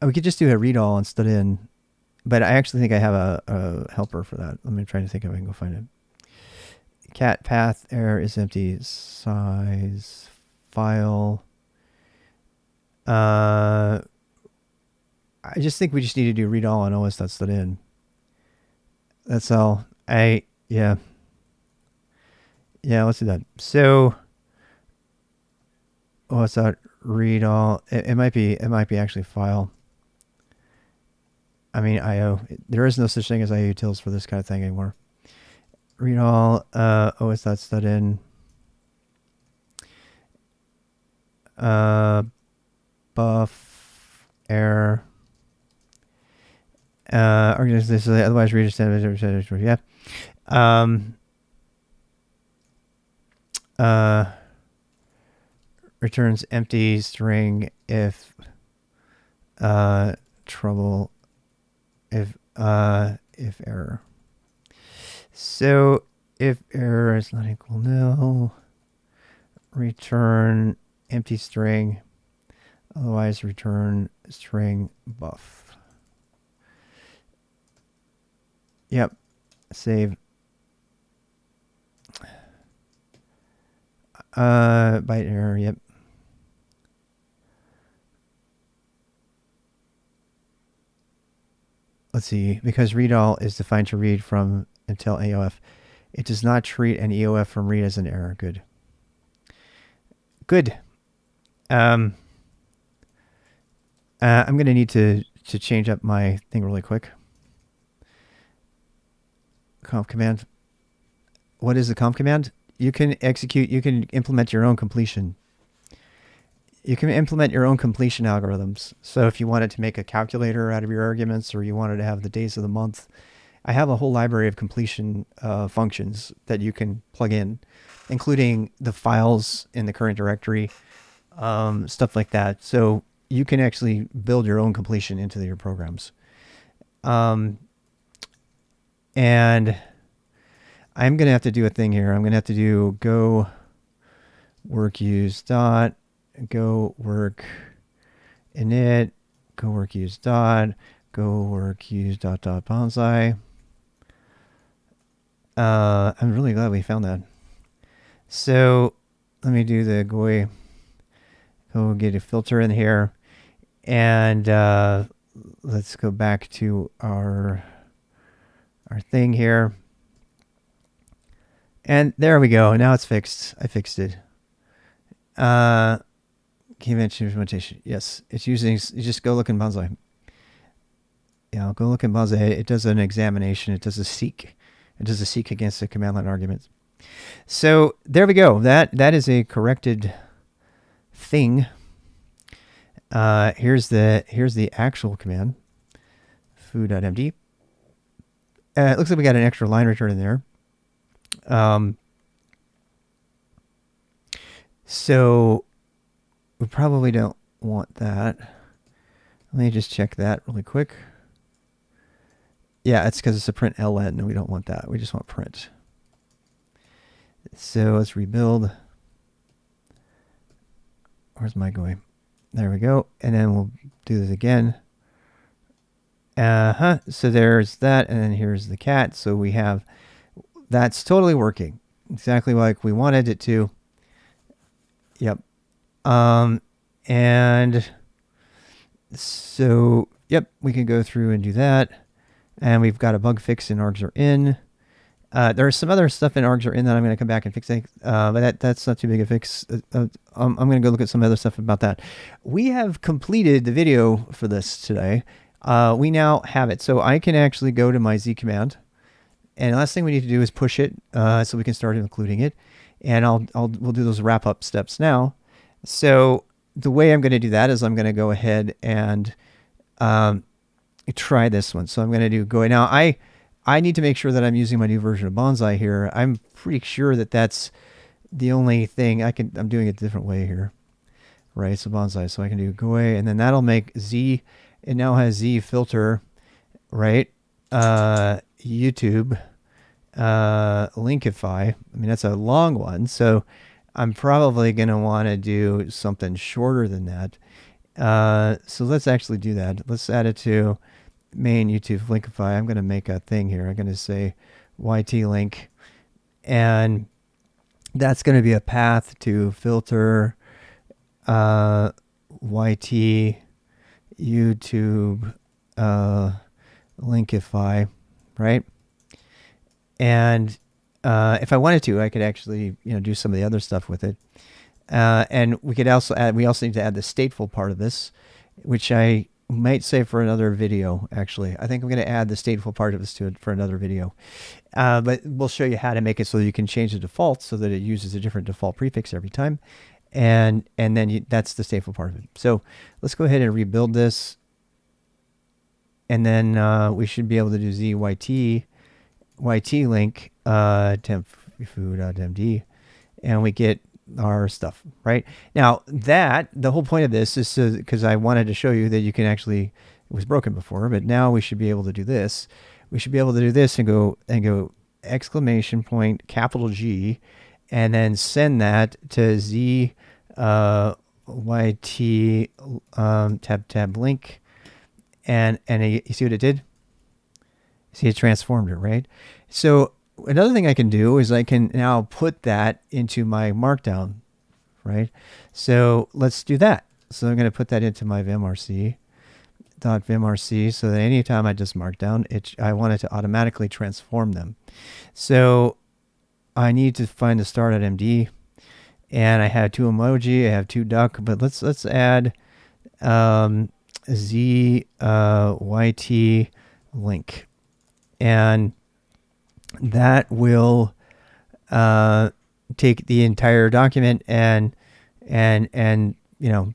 Oh, we could just do a read all instead in, but I actually think I have a helper for that. Let me try to think if I can go find it. Cat path error is empty. Size file. I just think we just need to do read all on os.in. That's all. Yeah, let's do that. So os.read all. It might be actually file. I mean IO. There is no such thing as IO utils for this kind of thing anymore. Read all os.in. Buff error. Organization otherwise reader standard. Yeah. Returns empty string if trouble if error. So if error is not equal nil, return empty string, otherwise return string buff. Yep. Save. Byte error. Yep. Let's see. Because read all is defined to read from until AOF, it does not treat an EOF from read as an error. Good. Good. I'm going to need to change up my thing really quick. Conf command. What is the conf command? You can implement your own completion. You can implement your own completion algorithms. So if you wanted to make a calculator out of your arguments, or you wanted to have the days of the month, I have a whole library of completion functions that you can plug in, including the files in the current directory, stuff like that. So you can actually build your own completion into your programs. And I'm going to have to do a thing here. I'm going to have to do go work use dot, go work init, go work use dot, go work use dot bonsai. I'm really glad we found that. So let me do the go get a filter in here, and let's go back to our thing here. And there we go. Now it's fixed. I fixed it. Key mention implementation. Yes, it's using. You just go look in Bonsai. Yeah, go look in Bonsai. It does an examination. It does a seek. It does a seek against the command line arguments. So there we go. That is a corrected thing. Here's the actual command. foo.md. It looks like we got an extra line return in there. So we probably don't want that. Let me just check that really quick. Yeah, it's because it's a print ln, and we don't want that. We just want print. So let's rebuild. Where's my going? There we go. And then we'll do this again. So there's that, and then here's the cat. So we have, that's totally working. Exactly like we wanted it to. Yep. And so, yep, we can go through and do that. And we've got a bug fix in args are in. There's some other stuff in args are in that I'm going to come back and fix. But that's not too big a fix. I'm going to go look at some other stuff about that. We have completed the video for this today. We now have it. So I can actually go to my Z command. And the last thing we need to do is push it so we can start including it. And we'll do those wrap up steps now. So the way I'm going to do that is I'm going to go ahead and try this one. So I'm going to do go. Now I need to make sure that I'm using my new version of Bonsai here. I'm pretty sure that that's the only thing I'm doing it a different way here. Right. So Bonsai. So I can do go away, and then that'll make Z. It now has Z filter, right? YouTube, Linkify. I mean, that's a long one. So I'm probably going to want to do something shorter than that. So let's actually do that. Let's add it to main YouTube Linkify. I'm going to make a thing here. I'm going to say YT link, and that's going to be a path to filter YT YouTube Linkify, right? And if I wanted to, I could actually do some of the other stuff with it. And we could also add. We also need to add the stateful part of this, which I might save for another video. Actually, I think I'm going to add the stateful part of this to it for another video. But we'll show you how to make it so you can change the default so that it uses a different default prefix every time, and then that's the stateful part of it. So let's go ahead and rebuild this, and then we should be able to do zyt link temp foo.md, and we get our stuff right now. That the whole point of this is because I wanted to show you that you can actually, it was broken before, but now we should be able to do this. We should be able to do this and go exclamation point capital G, and then send that to z yt tab link, and you see what it did? See, it transformed it, right? So another thing I can do is I can now put that into my markdown, right? So let's do that. So I'm going to put that into my vimrc so that anytime I just markdown it, I want it to automatically transform them. So I need to find the star.md, and I have 2 emoji, I have 2 duck, but let's add zyt link, and that will take the entire document and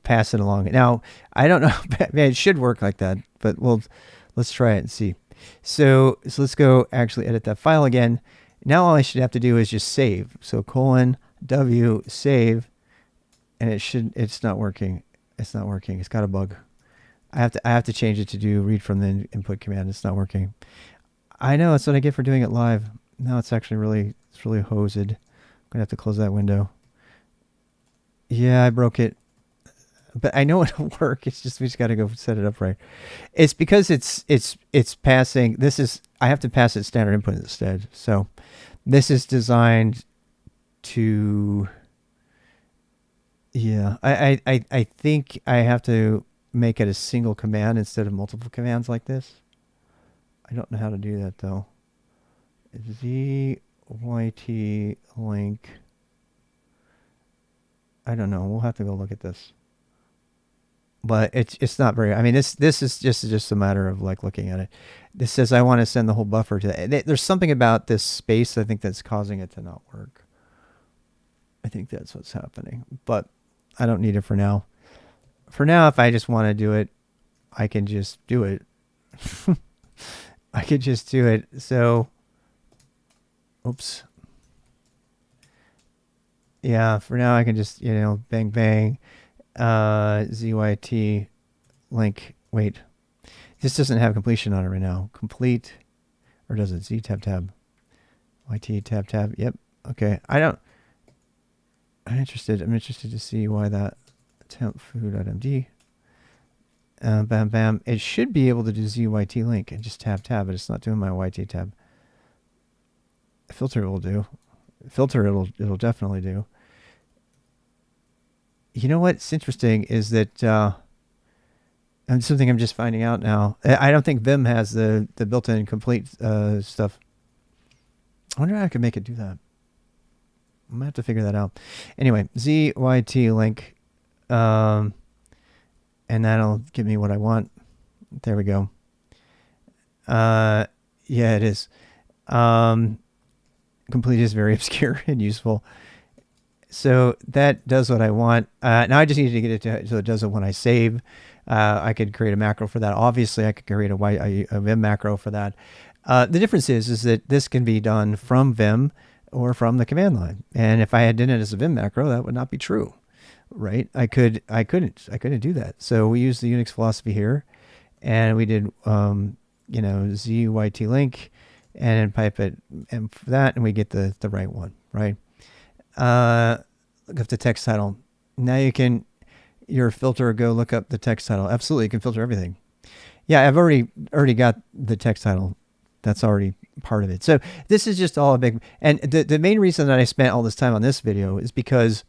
pass it along. Now I don't know, it should work like that, but let's try it and see. So let's go actually edit that file again. Now all I should have to do is just save. So :w save, and it's not working. It's not working. It's got a bug. I have to change it to do read from the input command. It's not working. I know, that's what I get for doing it live. Now it's actually really hosed. I'm gonna have to close that window. Yeah, I broke it, but I know it'll work. It's just we just got to go set it up right. It's because it's passing. I have to pass it standard input instead. So this is designed to. Yeah, I think I have to make it a single command instead of multiple commands like this. I don't know how to do that though. zyt link. I don't know. We'll have to go look at this. But it's not very. I mean, this is just a matter of like looking at it. This says I want to send the whole buffer to that. There's something about this space I think that's causing it to not work. I think that's what's happening. But I don't need it for now. For now, if I just want to do it, I can just do it. I could just do it. So, oops. Yeah, for now I can just, bang, bang, zyt link. Wait, this doesn't have completion on it right now. Complete, or does it? Z tab, YT tab. Yep. Okay. I'm interested to see why that temp foo.md. Bam, bam. It should be able to do zyt link and just tab, but it's not doing my YT tab. Filter will do. Filter it'll definitely do. You know what's interesting is that something I'm just finding out now. I don't think Vim has the built-in complete stuff. I wonder how I can make it do that. I'm gonna have to figure that out. Anyway, zyt link, and that'll give me what I want. There we go. Yeah, it is. Complete is very obscure and useful. So that does what I want. Now I just need to get it so it does it when I save. I could create a macro for that. Obviously, I could create a Vim macro for that. The difference is that this can be done from Vim or from the command line. And if I had done it as a Vim macro, that would not be true, right? I couldn't do that. So we used the UNIX philosophy here, and we did zyt link, and pipe it and for that, and we get the right one, right? look up the text title. Now you can, your filter, go look up the text title. Absolutely, you can filter everything. Yeah, I've already got the text title. That's already part of it. So this is just all a big, and the main reason that I spent all this time on this video is because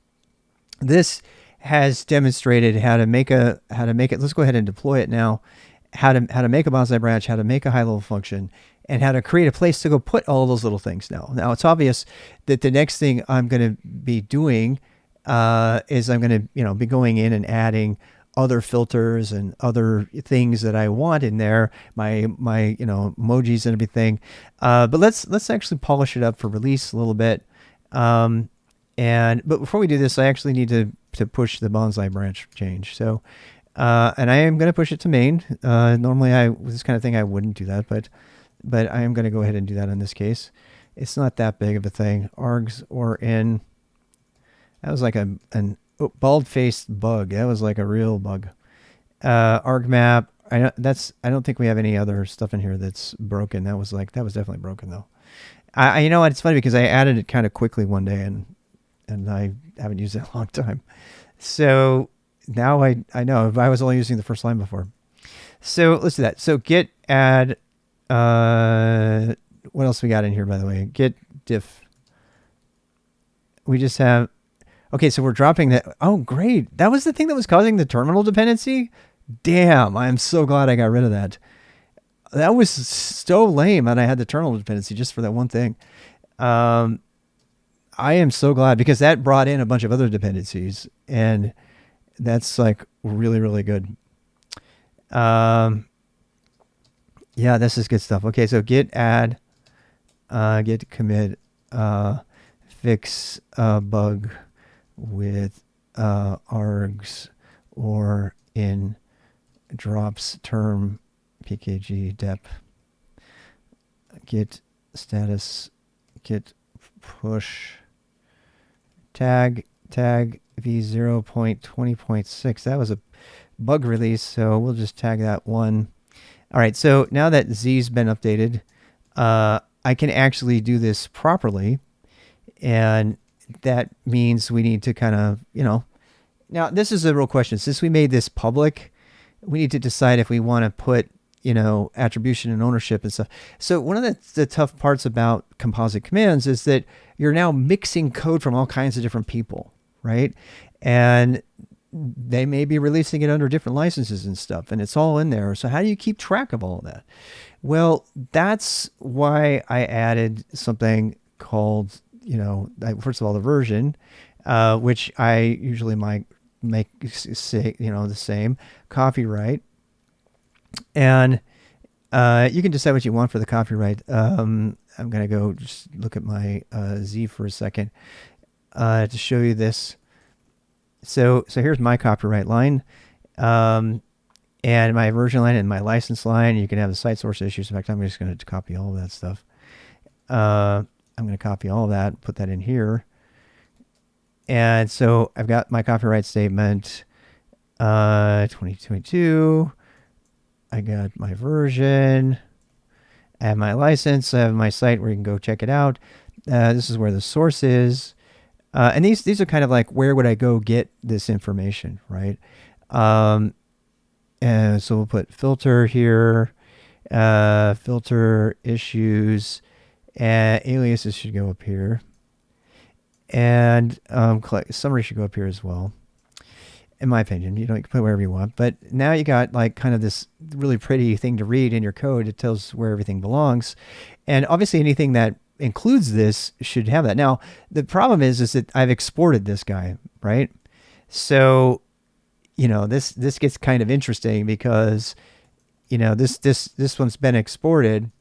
this has demonstrated how to make it. Let's go ahead and deploy it now. How to make a bonsai branch, how to make a high level function, and how to create a place to go put all those little things now. Now it's obvious that the next thing I'm going to be doing is I'm going to be going in and adding other filters and other things that I want in there, my emojis and everything. But let's actually polish it up for release a little bit. But before we do this, I actually need to push the bonsai branch change. So, and I am going to push it to main. Normally this kind of thing, I wouldn't do that, but I am going to go ahead and do that in this case. It's not that big of a thing. Args or in, that was like an bald-faced bug. That was like a real bug. Arg map. I don't think we have any other stuff in here that's broken. That was definitely broken though. You know what? It's funny because I added it kind of quickly one day and I haven't used it in a long time. So now I know. I was only using the first line before. So let's do that. So git add. What else we got in here, by the way? Git diff. We just have. Okay, so we're dropping that. Oh, great. That was the thing that was causing the terminal dependency? Damn, I'm so glad I got rid of that. That was so lame that I had the terminal dependency just for that one thing. I am so glad because that brought in a bunch of other dependencies, and that's like really, really good. Yeah, this is good stuff. Okay, so git add, git commit, fix bug with args or in drops term pkg dep, git status, git push tag v0.20.6. That was a bug release, so we'll just tag that one. All right, so now that Z's been updated, I can actually do this properly, and that means we need to kind of, now this is a real question. Since we made this public, we need to decide if we want to put, attribution and ownership and stuff. So one of the tough parts about composite commands is that you're now mixing code from all kinds of different people, right? And they may be releasing it under different licenses and stuff, and it's all in there. So how do you keep track of all of that? Well, that's why I added something called, first of all, the version, which I usually might make say, the same copyright. And you can decide what you want for the copyright. I'm going to go just look at my Z for a second to show you this. So here's my copyright line, and my version line and my license line. You can have the site source issues. In fact, I'm just going to copy all of that stuff. I'm going to copy all of that, put that in here. And so I've got my copyright statement, 2022. I got my version. I have my license. I have my site where you can go check it out. This is where the source is. And these are kind of like, where would I go get this information, right? And so we'll put filter here, filter issues, and aliases should go up here. And summary should go up here as well. In my opinion, you can put wherever you want. But now you got like kind of this really pretty thing to read in your code. It tells where everything belongs. And obviously anything that includes this should have that. Now, the problem is that I've exported this guy, right? So, this gets kind of interesting because, this one's been exported.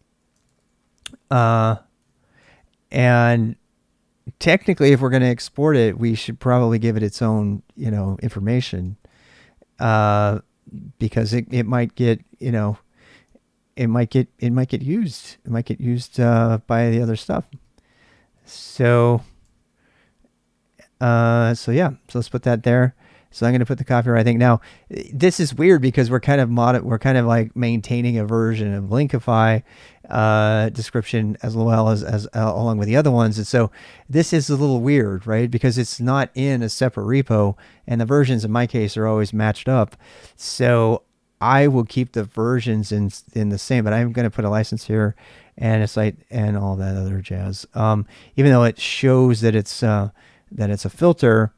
And technically, if we're going to export it, we should probably give it its own, information, because it might get, it might get used. It might get used by the other stuff. So yeah. So let's put that there. So I'm going to put the copyright thing. Now, this is weird because we're kind of like maintaining a version of Linkify description as well as along with the other ones. And so this is a little weird, right? Because it's not in a separate repo, and the versions in my case are always matched up. So I will keep the versions in the same, but I'm going to put a license here and a site and all that other jazz. Even though it shows that it's a filter,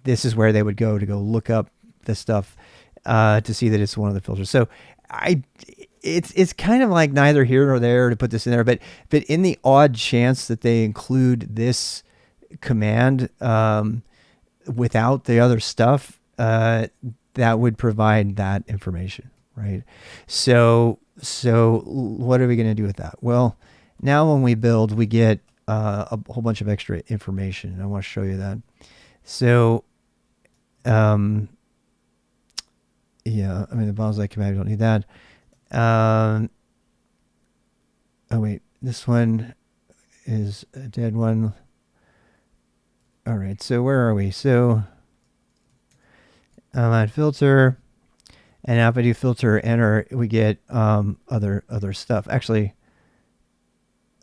this is where they would go to go look up the stuff to see that it's one of the filters. So it's kind of like neither here nor there to put this in there, but in the odd chance that they include this command without the other stuff, that would provide that information, right? So what are we going to do with that? Well, now when we build, we get a whole bunch of extra information. I want to show you that. So, yeah, I mean, the bonsai command, we don't need that. Oh, wait, this one is a dead one. All right, so where are we? So, add filter, and now if I do filter enter, we get other stuff. Actually,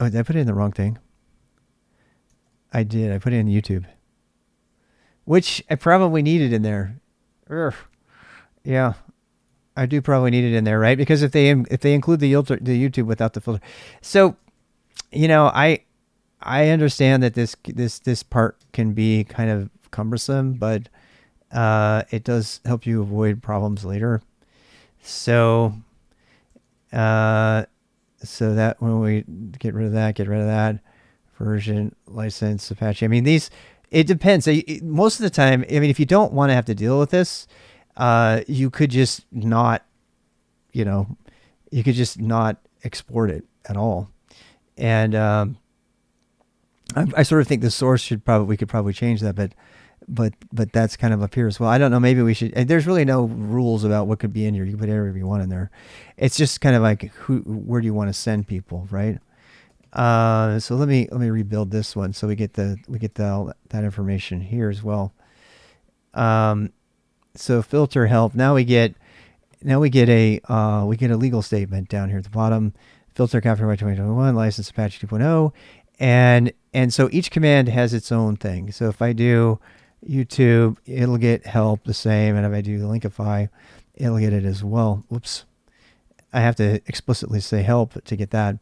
oh, did I put it in the wrong thing? I did. I put it in YouTube, which I probably needed in there. Urgh. Yeah, I do probably need it in there, right? Because if they include the YouTube without the filter, so I understand that this part can be kind of cumbersome, but it does help you avoid problems later. So so that when we get rid of that version, license, Apache. I mean, it depends. Most of the time, I mean, if you don't want to have to deal with this, you could just not, export it at all. And I sort of think the source we could probably change that, but that's kind of up here as well. I don't know. Maybe we should. There's really no rules about what could be in here. You can put whatever you want in there. It's just kind of like where do you want to send people, right? So let me rebuild this one so we get that information here as well. So filter help. Now we get a legal statement down here at the bottom. Filter copyright 2021 license Apache 2.0, and so each command has its own thing. So if I do YouTube, it'll get help the same, and if I do Linkify, it'll get it as well. Whoops, I have to explicitly say help to get that.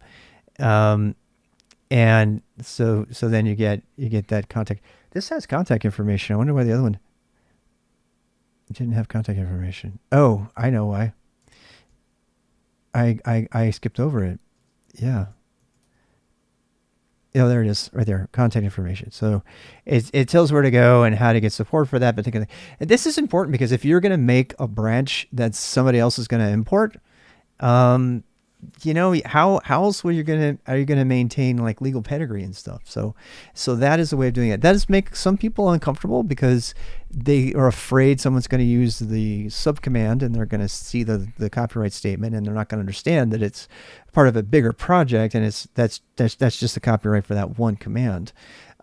And so then you get that contact. This has contact information. I wonder why the other one didn't have contact information. Oh, I know why. I skipped over it. Yeah. Oh, there it is, right there, contact information. So it tells where to go and how to get support for that particular thing. And this is important because if you're going to make a branch that somebody else is going to import, how else are you going to maintain like legal pedigree and stuff? So that is a way of doing it. That does make some people uncomfortable because they are afraid someone's going to use the subcommand and they're going to see the copyright statement and they're not going to understand that it's part of a bigger project and that's just the copyright for that one command.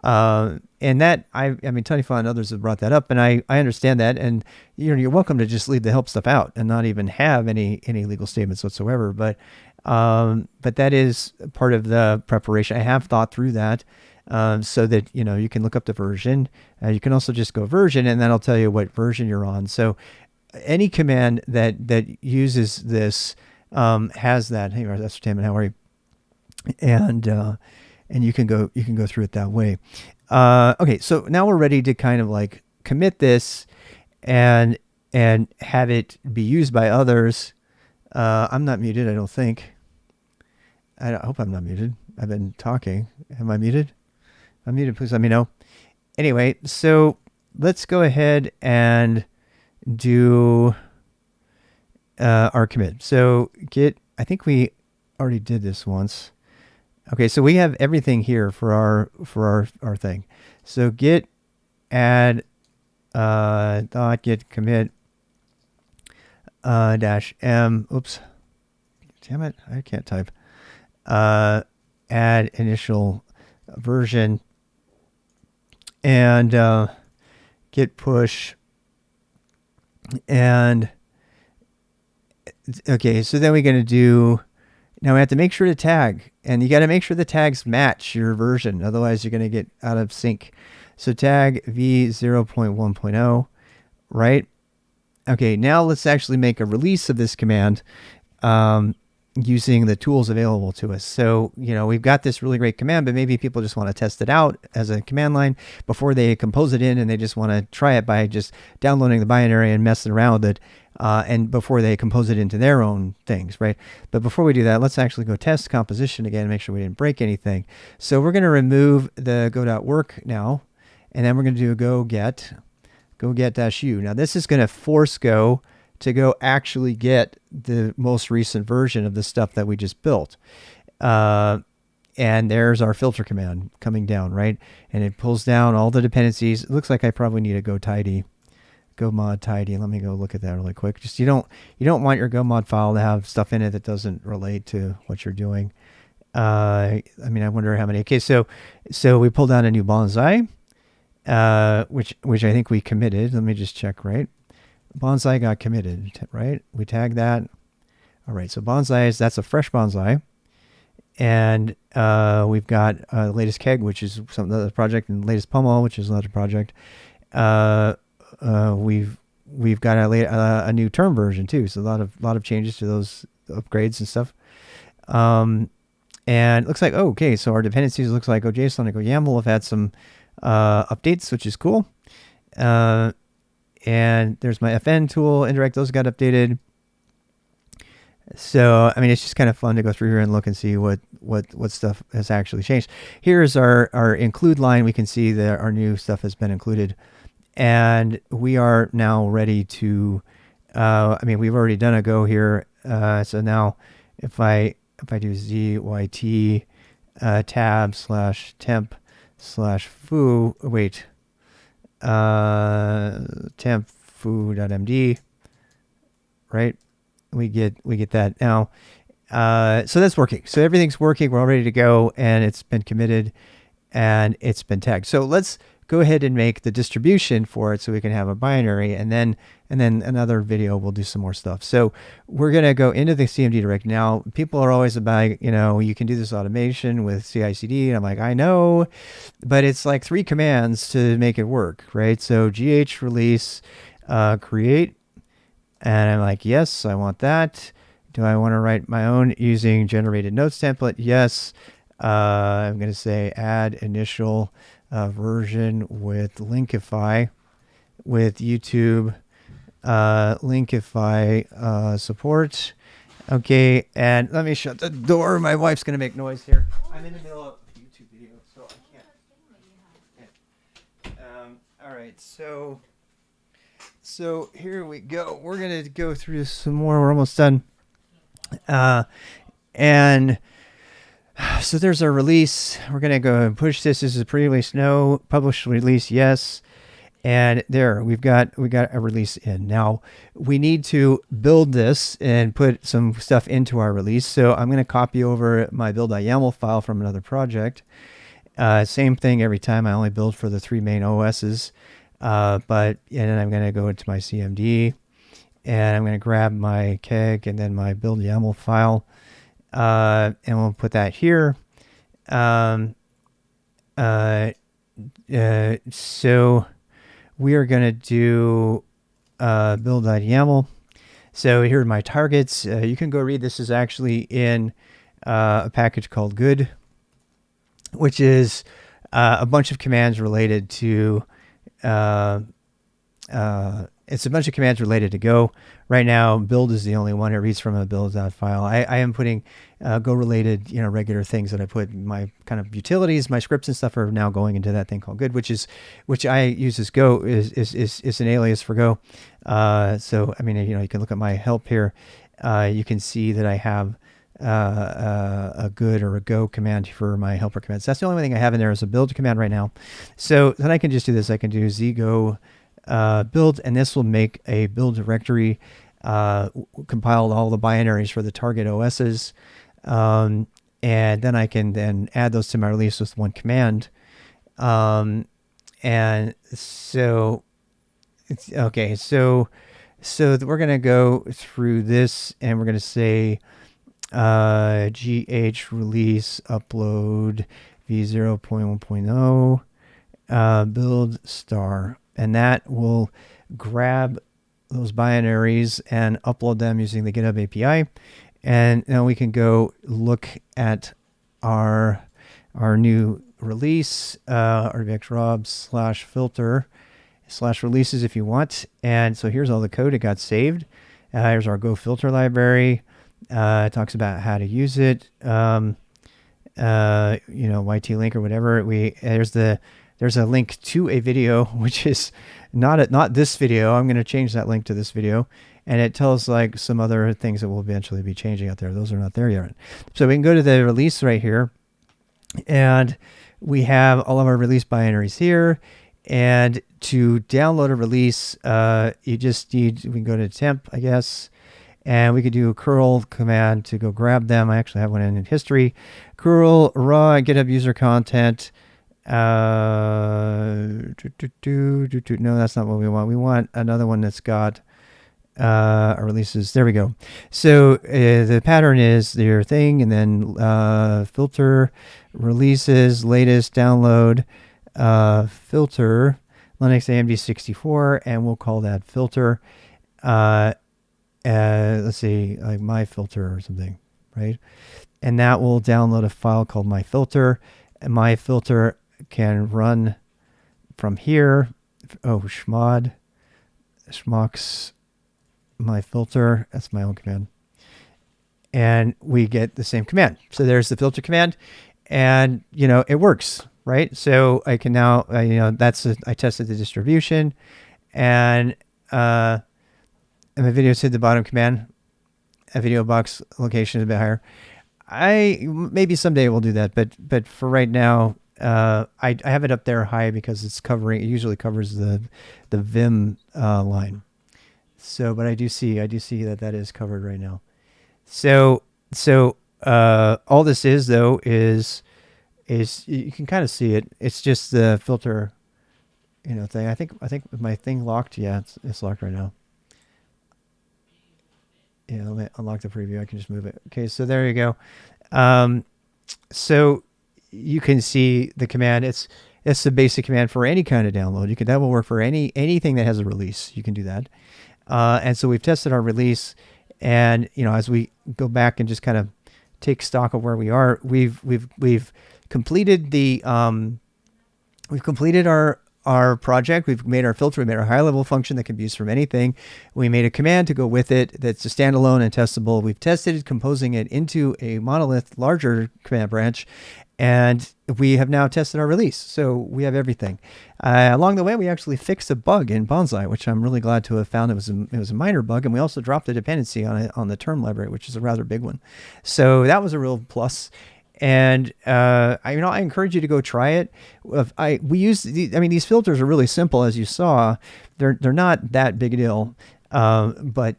And that I mean, Tonyfon and others have brought that up, and I understand that, and you're welcome to just leave the help stuff out and not even have any legal statements whatsoever. But that is part of the preparation. I have thought through that, so that you can look up the version. You can also just go version, and that'll tell you what version you're on. So any command that uses this has that. Hey, ascertainment, how are you? And you can go through it that way. Okay, so now we're ready to kind of like commit this and have it be used by others. I'm not muted, I don't think. I hope I'm not muted. I've been talking. Am I muted? I'm muted. Please let me know. Anyway, so let's go ahead and do our commit. So git. I think we already did this once. Okay, so we have everything here for our thing. So git add dot git commit dash m. Oops, damn it, I can't type. Add initial version, and git push, and okay, so then we're going to do, now we have to make sure to tag, and you got to make sure the tags match your version. Otherwise, you're going to get out of sync. So tag v0.1.0, right? Okay, now let's actually make a release of this command using the tools available to us. So, we've got this really great command, but maybe people just want to test it out as a command line before they compose it in, and they just want to try it by just downloading the binary and messing around with it, and before they compose it into their own things, right? But before we do that, let's actually go test composition again and make sure we didn't break anything. So we're going to remove the go.work now, and then we're going to do a go get -u. Now this is going to force Go to go actually get the most recent version of the stuff that we just built. And there's our filter command coming down, right? And it pulls down all the dependencies. It looks like I probably need a go tidy, go mod tidy. Let me go look at that really quick. Just you don't want your go mod file to have stuff in it that doesn't relate to what you're doing. I wonder how many. Okay, so we pulled down a new bonsai, which I think we committed. Let me just check, right? Bonsai got committed, right? We tagged that. All right, so bonsai that's a fresh bonsai. And we've got the latest keg, which is some other project, and the latest pummel, which is another project. We've got a new term version too, so a lot of changes to those upgrades and stuff. And it looks like, okay, so our dependencies looks like JSON and YAML have had some updates, which is cool. And there's my FN tool, indirect, those got updated. So, it's just kind of fun to go through here and look and see what stuff has actually changed. Here's our include line. We can see that our new stuff has been included. And we are now ready to, we've already done a go here. So now if I do zyt tab /temp/foo, wait, temp foo.md, right? We get that now. So that's working. So everything's working. We're all ready to go, and it's been committed, and it's been tagged. So let's go ahead and make the distribution for it so we can have a binary, and then another video we'll do some more stuff. So we're going to go into the CMD direct. Now, people are always about, you can do this automation with CI/CD, and I'm like, I know, but it's like 3 commands to make it work, right? So gh release create, and I'm like, yes, I want that. Do I want to write my own using generated notes template? Yes. I'm going to say add initial version with Linkify, with YouTube Linkify support. Okay, and let me shut the door. My wife's going to make noise here. I'm in the middle of a YouTube video, so I can't. All right, so here we go. We're going to go through some more. We're almost done. And so there's our release. We're going to go and push this. This is pre-release, no. Publish release, yes. And there, we've got a release in. Now, we need to build this and put some stuff into our release. So I'm going to copy over my build.yaml file from another project. Same thing every time. I only build for the 3 main OSs. And then I'm going to go into my CMD, and I'm going to grab my keg and then my build YAML file, and we'll put that here. So we are going to do build.yaml. So here are my targets. You can go read. This is actually in a package called good, which is a bunch of commands related to it's a bunch of commands related to Go. Right now, build is the only one. It reads from a build.file. I am putting Go related, regular things that I put my kind of utilities, my scripts and stuff are now going into that thing called good, which I use as Go is an alias for Go. So you can look at my help here. You can see that I have a good or a go command for my helper commands. That's the only thing I have in there is a build command right now. So then I can just do this. I can do zgo build, and this will make a build directory, compile all the binaries for the target OSs. And then I can then add those to my release with one command. And so Okay, we're gonna go through this, and we're gonna say gh release upload v0.1.0 build star, and that will grab those binaries and upload them using the GitHub API. And now we can go look at our new release, rdvxrob/filter /releases if you want. And so here's all the code. It got saved. Here's our Go filter library. It talks about how to use it. YT link or whatever. There's a link to a video, which is not this video. I'm going to change that link to this video. And it tells like some other things that will eventually be changing out there. Those are not there yet. So we can go to the release right here. And we have all of our release binaries here. And to download a release, we can go to temp, I guess. And we could do a curl command to go grab them. I actually have one in history. Curl raw GitHub user content. No, that's not what we want. We want another one that's got our releases. There we go. So the pattern is your thing, and then filter releases, latest download, filter Linux AMD 64, and we'll call that filter. Let's see, like my filter or something, right? And that will download a file called my filter, and my filter can run from here. Oh, schmox my filter. That's my own command. And we get the same command. So there's the filter command, and it works, right? So I can now, I tested the distribution, and my videos hit the bottom command. A video box location is a bit higher. Maybe someday we'll do that, but for right now, I have it up there high because it usually covers the Vim line. So, but I do see that is covered right now. So all this is though is you can kind of see it. It's just the filter, thing. I think with my thing locked, yeah, it's locked right now. Yeah, let me unlock the preview. I can just move it. Okay, so there you go. So you can see the command. It's the basic command for any kind of download. That will work for anything that has a release. You can do that. And so we've tested our release, and as we go back and just kind of take stock of where we are, we've completed our project. We've made our filter. We made our high level function that can be used from anything. We made a command to go with it that's a standalone and testable. We've tested composing it into a monolith, larger command branch, and we have now tested our release. So we have everything. Along the way, we actually fixed a bug in Bonsai, which I'm really glad to have found. It was a minor bug, and we also dropped a dependency on the term library, which is a rather big one. So that was a real plus. And I encourage you to go try it. These filters are really simple, as you saw. They're not that big a deal, but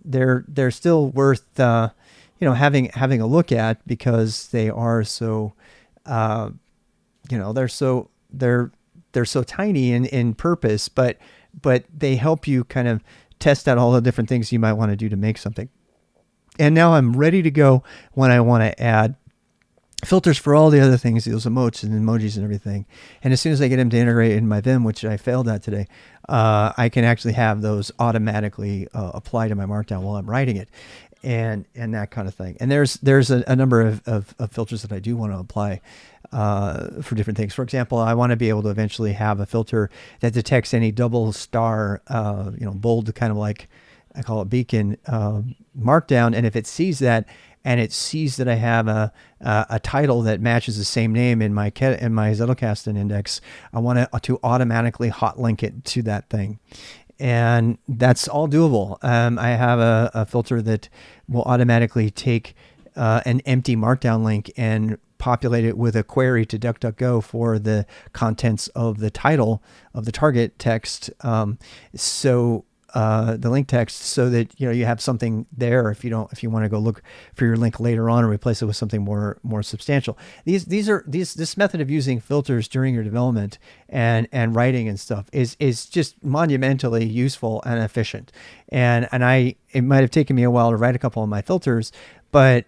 they're still worth having a look at, because they are so they're so tiny in purpose, but they help you kind of test out all the different things you might want to do to make something. And now I'm ready to go when I want to add filters for all the other things, those emotes and emojis and everything. And as soon as I get them to integrate in my Vim, which I failed at today, I can actually have those automatically apply to my Markdown while I'm writing it, and that kind of thing. And there's a number of filters that I do want to apply for different things. For example, I want to be able to eventually have a filter that detects any double star, bold, kind of like I call it beacon Markdown. And if it sees that, and it sees that I have a title that matches the same name in my Zettelkasten index, I want to automatically hotlink it to that thing. And that's all doable. I have a filter that will automatically take an empty Markdown link and populate it with a query to DuckDuckGo for the contents of the title of the target text. So the link text so that you have something there if you want to go look for your link later on and replace it with something more substantial. This method of using filters during your development and writing and stuff is just monumentally useful and efficient. And it might have taken me a while to write a couple of my filters, but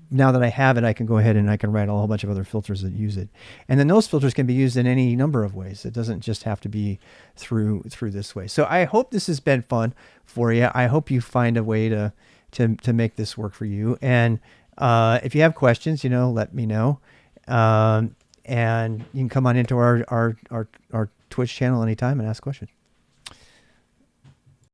now that I have it, I can go ahead and I can write a whole bunch of other filters that use it. And then those filters can be used in any number of ways. It doesn't just have to be through this way. So I hope this has been fun for you. I hope you find a way to make this work for you. And if you have questions, let me know. And you can come on into our Twitch channel anytime and ask questions.